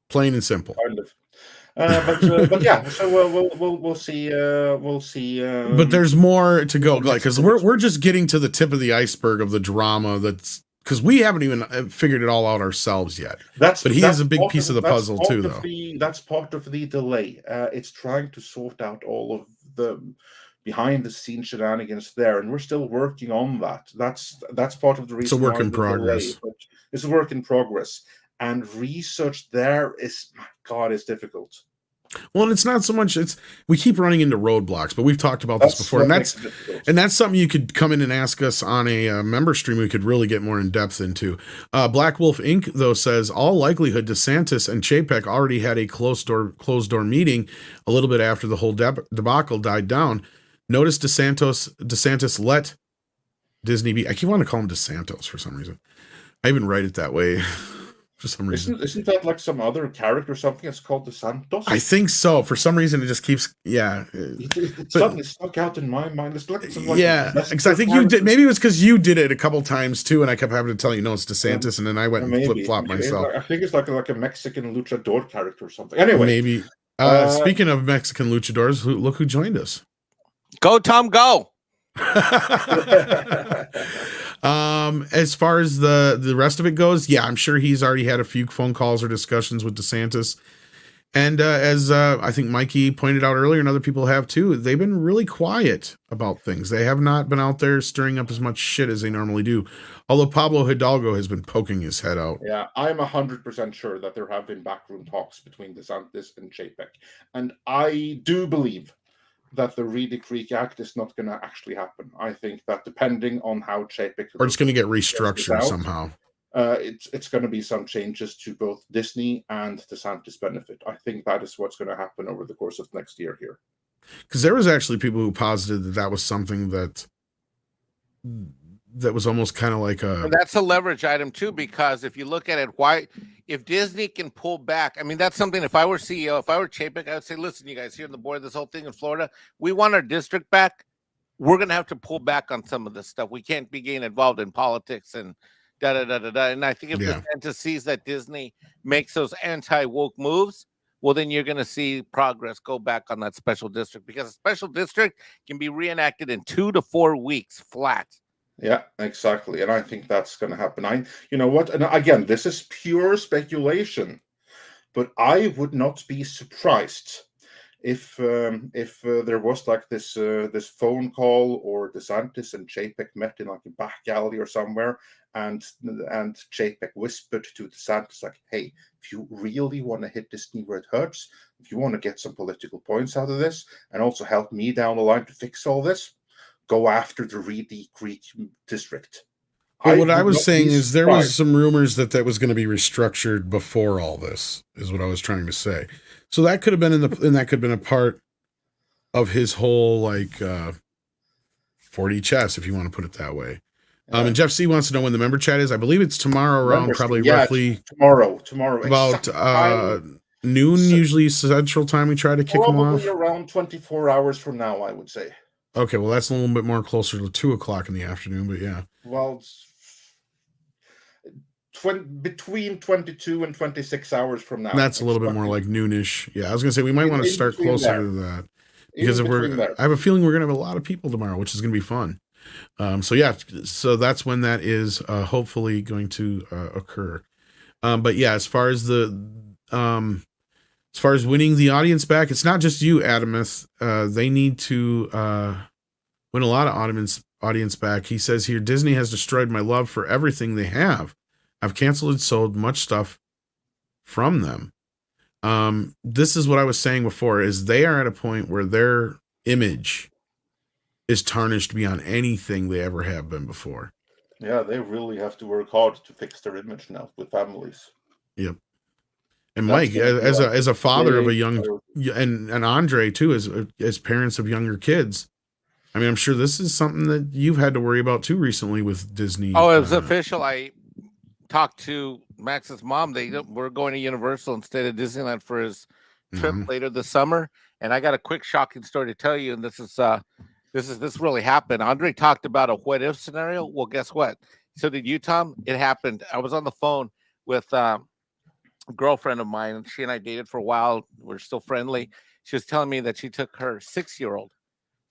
Plain and simple. Kind of. But yeah, so we'll see. We'll see. But there's more to go, like, because we're just getting to the tip of the iceberg of the drama. That's because we haven't even figured it all out ourselves yet. But he is a big piece of the puzzle too, though. That's part of the delay. It's trying to sort out all of the behind the scenes shenanigans there, and we're still working on that. That's part of the reason. It's a work in progress. It's a work in progress, and research there is, my God, is difficult. Well, and it's not so much. We keep running into roadblocks, but we've talked about this before, and that's something you could come in and ask us on a member stream. We could really get more in depth into. Black Wolf Inc. though says all likelihood DeSantis and Chapek already had a closed door meeting a little bit after the whole debacle died down. Notice DeSantis let Disney be. I keep wanting to call him DeSantos for some reason. I even write it that way for some reason. Isn't that like some other character or something? It's called DeSantos? I think so. For some reason, it just keeps. Yeah. It suddenly stuck out in my mind. It's like because I think you did. Maybe it was because you did it a couple times too, and I kept having to tell you, no, it's DeSantis, and then I went and flip-flopped myself. I think it's like a Mexican luchador character or something. Anyway. Maybe. Speaking of Mexican luchadors, look who joined us. Go, Tom, go. As far as the rest of it goes, yeah, I'm sure he's already had a few phone calls or discussions with DeSantis. And as I think Mikey pointed out earlier, and other people have too, they've been really quiet about things. They have not been out there stirring up as much shit as they normally do. Although Pablo Hidalgo has been poking his head out. Yeah, I'm 100% sure that there have been backroom talks between DeSantis and Chapek. And I do believe that the Reedy Creek Act is not going to actually happen. I think that depending on how Chapek, or it's going to get restructured somehow. It's going to be some changes to both Disney and DeSantis' benefit. I think that is what's going to happen over the course of next year here. Because there was actually people who posited that was something that was almost kind of like a... And that's a leverage item too, because if you look at it, if Disney can pull back, I mean, that's something, if I were CEO, if I were Chapek, I would say, listen, you guys here on the board, this whole thing in Florida, we want our district back. We're going to have to pull back on some of this stuff. We can't be getting involved in politics and da-da-da-da-da. And I think if DeSantis sees that Disney makes those anti-woke moves, well, then you're going to see progress go back on that special district, because a special district can be reenacted in 2 to 4 weeks flat. Yeah, exactly. And I think that's going to happen. You know what? And again, this is pure speculation, but I would not be surprised if there was like this phone call, or DeSantis and Chapek met in like a back alley or somewhere, and Chapek whispered to DeSantis like, hey, if you really want to hit Disney where it hurts, if you want to get some political points out of this and also help me down the line to fix all this, go after the Reedy Creek district. Well, what I was saying is there was some rumors that was going to be restructured before all this, is what I was trying to say. So that could have been that could have been a part of his whole like 4D chess, if you want to put it that way. Yeah. And Jeff C wants to know when the member chat is. I believe it's tomorrow around roughly tomorrow about noon, usually Central Time. We try to kick them off. Probably around 24 hours from now, I would say. Okay, well, that's a little bit more closer to 2:00 in the afternoon, but yeah. Well, between 22 and 26 hours from now. That's a little bit more like noonish. Yeah, I was going to say we might want to start closer to that, because I have a feeling we're going to have a lot of people tomorrow, which is going to be fun. So that's when that is hopefully going to occur. But yeah, as far as winning the audience back, it's not just you, Adamith. They need to win a lot of audience back. He says here, Disney has destroyed my love for everything they have. I've canceled and sold much stuff from them. This is what I was saying before, is they are at a point where their image is tarnished beyond anything they ever have been before. Yeah, they really have to work hard to fix their image now with families. Yep. And Mike, as a father of a young, and Andre too, as parents of younger kids, I mean, I'm sure this is something that you've had to worry about too recently with Disney. Oh, it was official. I talked to Max's mom. We're going to Universal instead of Disneyland for his trip later this summer. And I got a quick shocking story to tell you. And this really happened. Andre talked about a what if scenario. Well, guess what? So did you, Tom? It happened. I was on the phone with a girlfriend of mine, and she and I dated for a while. We're still friendly. She was telling me that she took her 6-year-old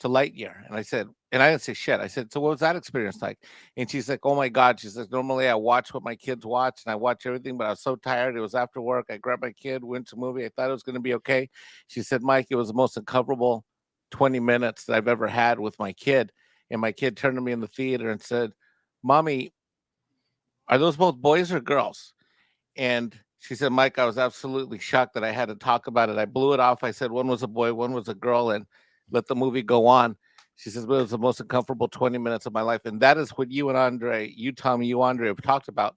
to Lightyear. And I said, and I didn't say shit. I said, so what was that experience like? And she's like, oh my God. She says, normally I watch what my kids watch and I watch everything, but I was so tired. It was after work. I grabbed my kid, went to a movie. I thought it was going to be okay. She said, Mike, it was the most uncomfortable 20 minutes that I've ever had with my kid. And my kid turned to me in the theater and said, Mommy, are those both boys or girls? And she said, Mike, I was absolutely shocked that I had to talk about it. I blew it off. I said, one was a boy, one was a girl, and let the movie go on. She says, but it was the most uncomfortable 20 minutes of my life. And that is what you and Andre, you, Tommy, you, Andre, have talked about.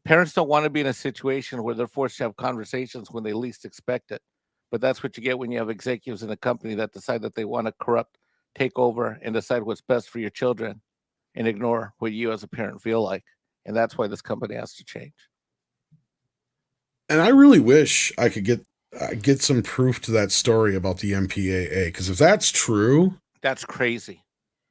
Parents don't want to be in a situation where they're forced to have conversations when they least expect it. But that's what you get when you have executives in a company that decide that they want to corrupt, take over, and decide what's best for your children and ignore what you as a parent feel like. And that's why this company has to change. And I really wish I could get some proof to that story about the MPAA, because if that's true, that's crazy.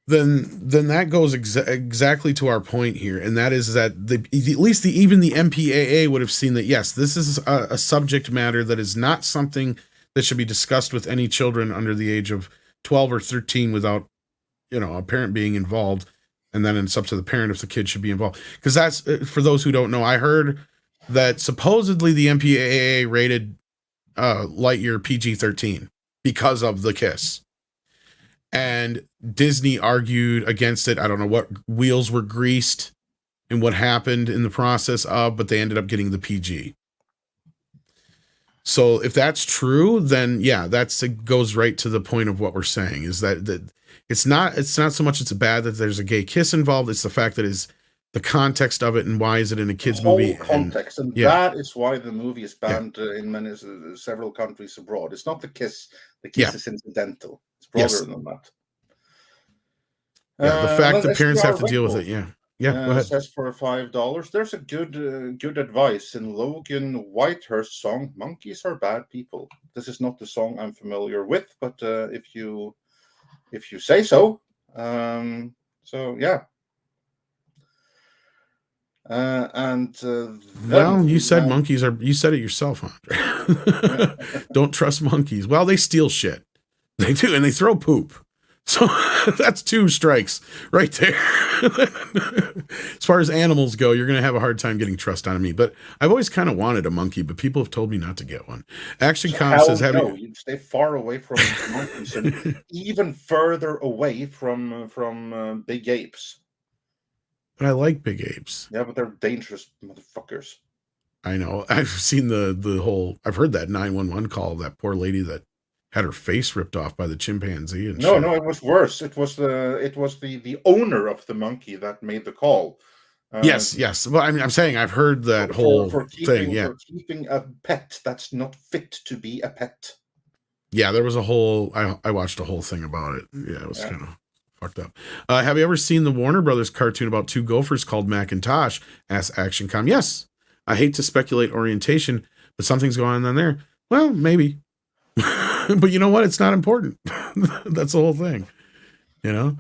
Then that goes exactly to our point here, and that is that even the MPAA would have seen that, yes, this is a subject matter that is not something that should be discussed with any children under the age of 12 or 13 without, a parent being involved, and then it's up to the parent if the kid should be involved. Because that's, for those who don't know, I heard that supposedly the MPAA rated Lightyear PG-13 because of the kiss. And Disney argued against it. I don't know what wheels were greased and what happened in the process of, but they ended up getting the PG. So if that's true, then yeah, it goes right to the point of what we're saying, is that it's not so much it's bad that there's a gay kiss involved. It's the fact that is the context of it and why is it in a kids movie? Context, and that is why the movie is banned in several countries abroad. It's not the kiss. The kiss is incidental. It's broader than that. Yeah, the fact that parents have to deal with it. Yeah. Yeah, go ahead. Says for $5. There's a good advice in Logan Whitehurst's song, "Monkeys Are Bad People." This is not the song I'm familiar with, but if you say so. So yeah. Well, you said monkeys are. You said it yourself, Andre. Don't trust monkeys. Well, they steal shit. They do, and they throw poop. So that's 2 strikes right there. As far as animals go, you're going to have a hard time getting trust out of me. But I've always kind of wanted a monkey, but people have told me not to get one. Action Com says, you stay far away from monkeys and even further away from big apes. But I like big apes. Yeah, but they're dangerous motherfuckers. I know. I've seen the whole. I've heard that 911 call of that poor lady that had her face ripped off by the chimpanzee. And no, it was worse. It was the owner of the monkey that made the call. Yes. Well, I mean, I'm saying I've heard that whole thing. Yeah, for keeping a pet that's not fit to be a pet. Yeah, there was a whole. I watched a whole thing about it. Yeah, it was kind of fucked up. Have you ever seen the Warner Brothers cartoon about 2 gophers called Macintosh? Asks Action Com. Yes. I hate to speculate orientation, but something's going on there. Well, maybe. But you know what? It's not important. That's the whole thing. You know?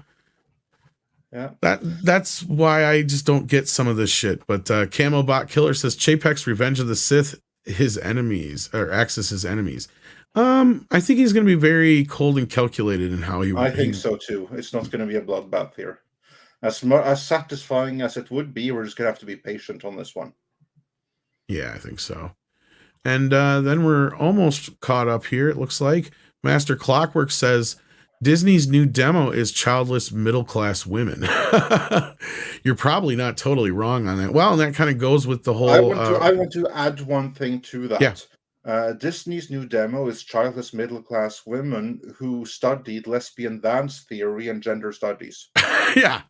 Yeah. That's why I just don't get some of this shit. But Camo Bot Killer says Chapek's Revenge of the Sith, his enemies, or Axis his enemies. I think he's going to be very cold and calculated in how he. I think so too. It's not going to be a bloodbath here. As satisfying as it would be, we're just going to have to be patient on this one. Yeah, I think so. And then we're almost caught up here, it looks like. Master Clockwork says, Disney's new demo is childless middle-class women. You're probably not totally wrong on that. Well, and that kind of goes with the whole... I want to add one thing to that. Yeah. Disney's new demo is childless middle-class women who studied lesbian dance theory and gender studies. Yeah,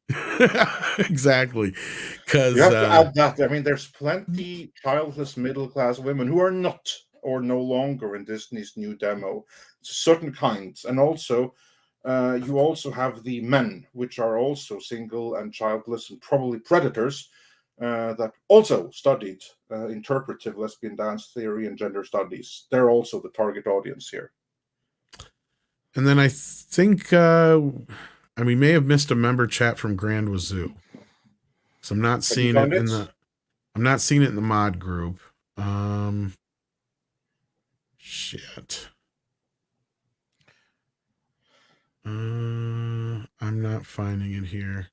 exactly. Because you have to add that. I mean, there's plenty childless middle-class women who are not or no longer in Disney's new demo, certain kinds. And also, you also have the men, which are also single and childless and probably predators, that also studied interpretive lesbian dance theory and gender studies. They're also the target audience here. And then I think we may have missed a member chat from Grand Wazoo. So I'm not seeing it in the mod group. Shit. I'm not finding it here.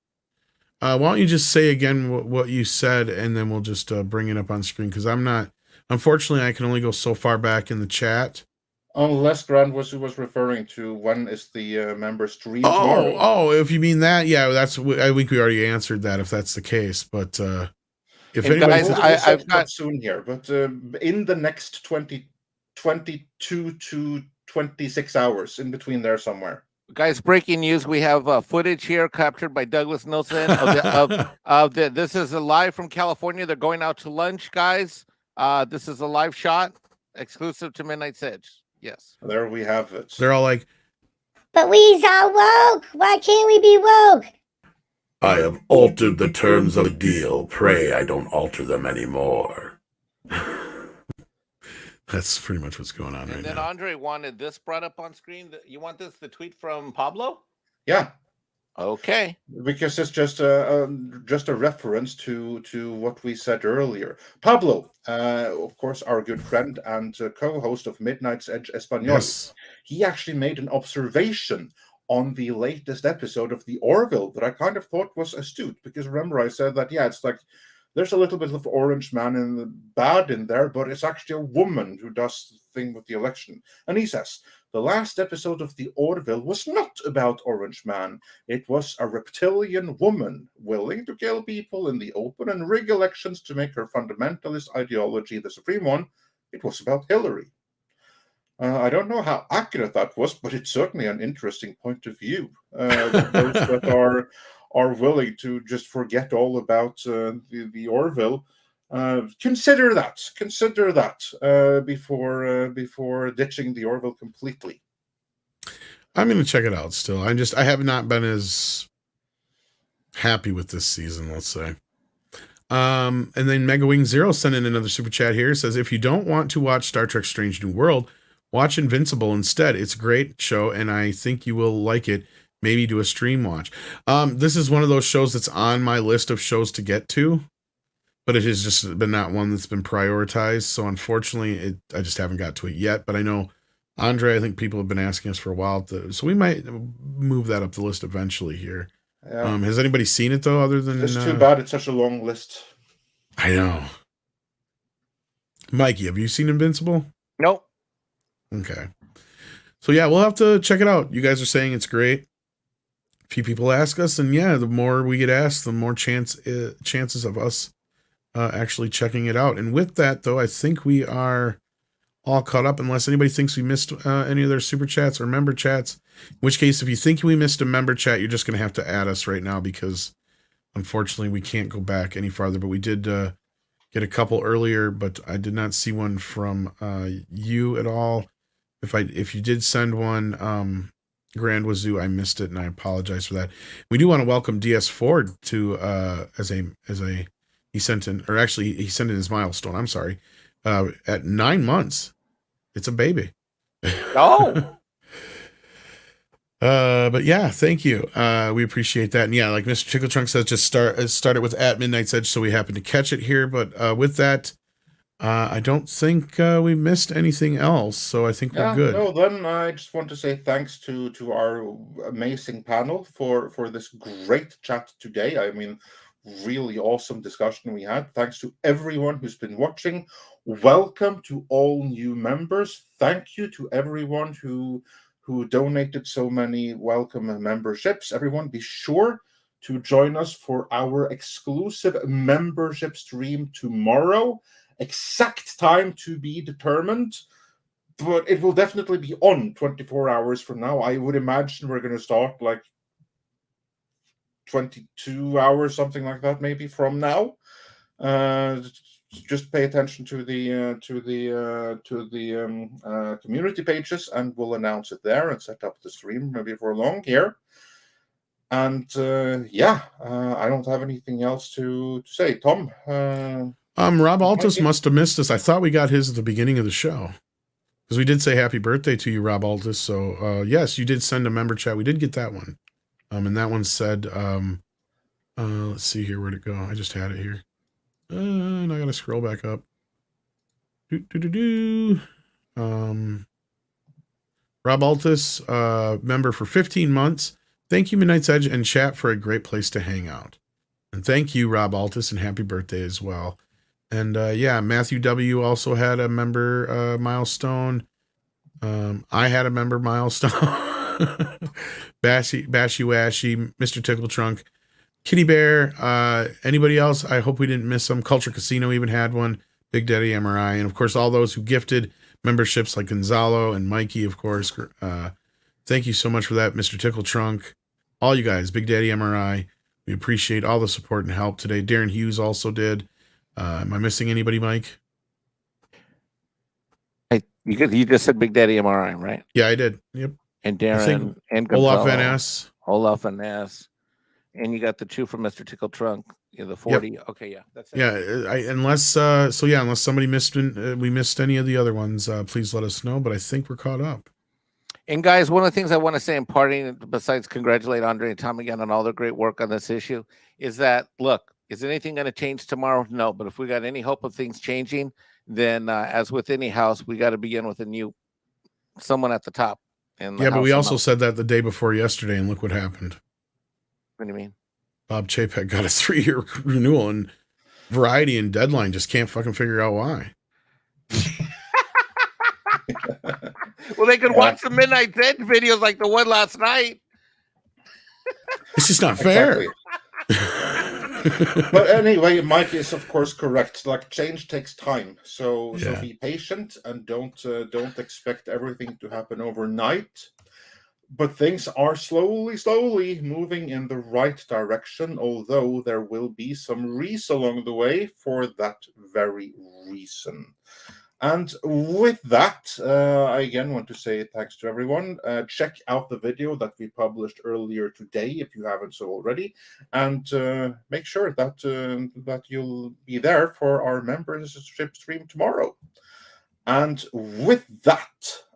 Why don't you just say again what you said, and then we'll just bring it up on screen, because I'm not. Unfortunately, I can only go so far back in the chat. Unless Grand was referring to when is the member stream tomorrow. Oh, if you mean that, yeah, I think we already answered that if that's the case. But if anybody's, I've got soon here, but in the next 22 to 26 hours, in between there somewhere. Guys, breaking news. We have footage here captured by Douglas Nilsson of the this is a live from California. They're going out to lunch, guys. This is a live shot exclusive to Midnight's Edge. Yes. There we have it. They're all like, but we's all woke. Why can't we be woke? I have altered the terms of the deal. Pray I don't alter them anymore. That's pretty much what's going on right now. And then Andre wanted this brought up on screen. You want this, the tweet from Pablo? Yeah. Okay. Because it's just a reference to what we said earlier. Pablo, of course, our good friend and co-host of Midnight's Edge Espanol. Yes. He actually made an observation on the latest episode of the Orville that I kind of thought was astute. Because remember, I said that, yeah, it's like there's a little bit of Orange Man and bad in there, but it's actually a woman who does the thing with the election. And he says, the last episode of the Orville was not about Orange Man. It was a reptilian woman willing to kill people in the open and rig elections to make her fundamentalist ideology the supreme one. It was about Hillary. I don't know how accurate that was, but it's certainly an interesting point of view. Those that are willing to just forget all about the Orville, consider that before ditching the Orville completely. I'm going to check it out still. I have not been as happy with this season, let's say. And then Mega Wing Zero sent in another super chat here. Says, if you don't want to watch Star Trek Strange New World, watch Invincible instead. It's a great show, and I think you will like it. Maybe do a stream watch. This is one of those shows that's on my list of shows to get to, but it has just been not one that's been prioritized. So unfortunately, I just haven't got to it yet. But I know, Andre, I think people have been asking us for a while, so we might move that up the list eventually here. Yeah. Has anybody seen it though? Other than it's too bad it's such a long list. I know. Mikey, have you seen Invincible? Nope. Okay. So yeah, we'll have to check it out. You guys are saying it's great. A few people ask us, and yeah, the more we get asked, the more chances of us actually checking it out. And with that, though, I think we are all caught up, unless anybody thinks we missed any of their super chats or member chats. In which case, if you think we missed a member chat, you're just going to have to add us right now, because unfortunately we can't go back any farther. But we did get a couple earlier, but I did not see one from you at all. If you did send one, Grand Wazoo, I missed it, and I apologize for that. We do want to welcome DS Ford to he sent in his milestone. I'm sorry. At 9 months. It's a baby. Oh. But yeah, thank you. We appreciate that. And yeah, like Mr. Tickle Trunk says, just started with At Midnight's Edge, so we happened to catch it here. But with that, I don't think we missed anything else, so I think we're good. No, then I just want to say thanks to our amazing panel for this great chat today. I mean, really awesome discussion we had. Thanks to everyone who's been watching. Welcome to all new members. Thank you to everyone who donated so many welcome memberships. Everyone, be sure to join us for our exclusive membership stream tomorrow. Exact time to be determined, but it will definitely be on 24 hours from now. I would imagine we're going to start like 22 hours, something like that, maybe from now. Just pay attention to the community pages, and we'll announce it there and set up the stream maybe for long here. And I don't have anything else to say. Tom. Rob Altus must have missed us. I thought we got his at the beginning of the show, because we did say happy birthday to you, Rob Altus. So yes, you did send a member chat. We did get that one. And that one said, let's see here, where'd it go? I just had it here. And I gotta scroll back up. Rob Altus, member for 15 months. Thank you, Midnight's Edge and chat, for a great place to hang out. And thank you, Rob Altus, and happy birthday as well. And Matthew W. also had a member milestone. I had a member milestone. Bashy Washy, Mr. Tickle Trunk, Kitty Bear, anybody else? I hope we didn't miss some. Culture Casino even had one. Big Daddy MRI, and of course all those who gifted memberships like Gonzalo and Mikey, of course. Thank you so much for that, Mr. Tickle Trunk. All you guys, Big Daddy MRI. We appreciate all the support and help today. Darren Hughes also did. Am I missing anybody, Mike? You just said Big Daddy MRI, right? Yeah, I did. Yep. And Darren and Olaf Van Ness. Olaf Van Ness. And you got the 2 from Mr. Tickle Trunk. The 40. Yep. Okay, yeah. That's it. Yeah, unless somebody missed we missed any of the other ones, please let us know. But I think we're caught up. And guys, one of the things I want to say in parting, besides congratulate Andre and Tom again on all their great work on this issue, is that, look, is anything going to change tomorrow? No, but if we got any hope of things changing, then as with any house, we got to begin with someone at the top. But we also said that the day before yesterday, and look what happened. What do you mean? Bob Chapek got a 3-year renewal, and Variety and Deadline just can't fucking figure out why. Well, they could watch the Midnight Edge videos like the one last night. It's just not fair. But anyway, Mike is of course correct. Like, change takes time, so be patient and don't expect everything to happen overnight. But things are slowly moving in the right direction, although there will be some reason along the way for that very reason. And with that, I again want to say thanks to everyone. Check out the video that we published earlier today, if you haven't so already, and make sure that that you'll be there for our membership stream tomorrow. And with that,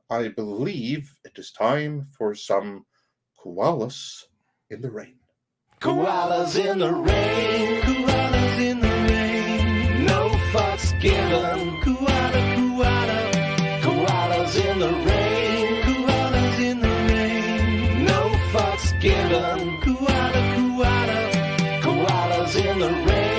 I believe it is time for some koalas in the rain. Koalas in the rain, koalas in the rain, no fucks given. Koalas in the rain, koalas in the rain, no fucks given. Koalas in the rain.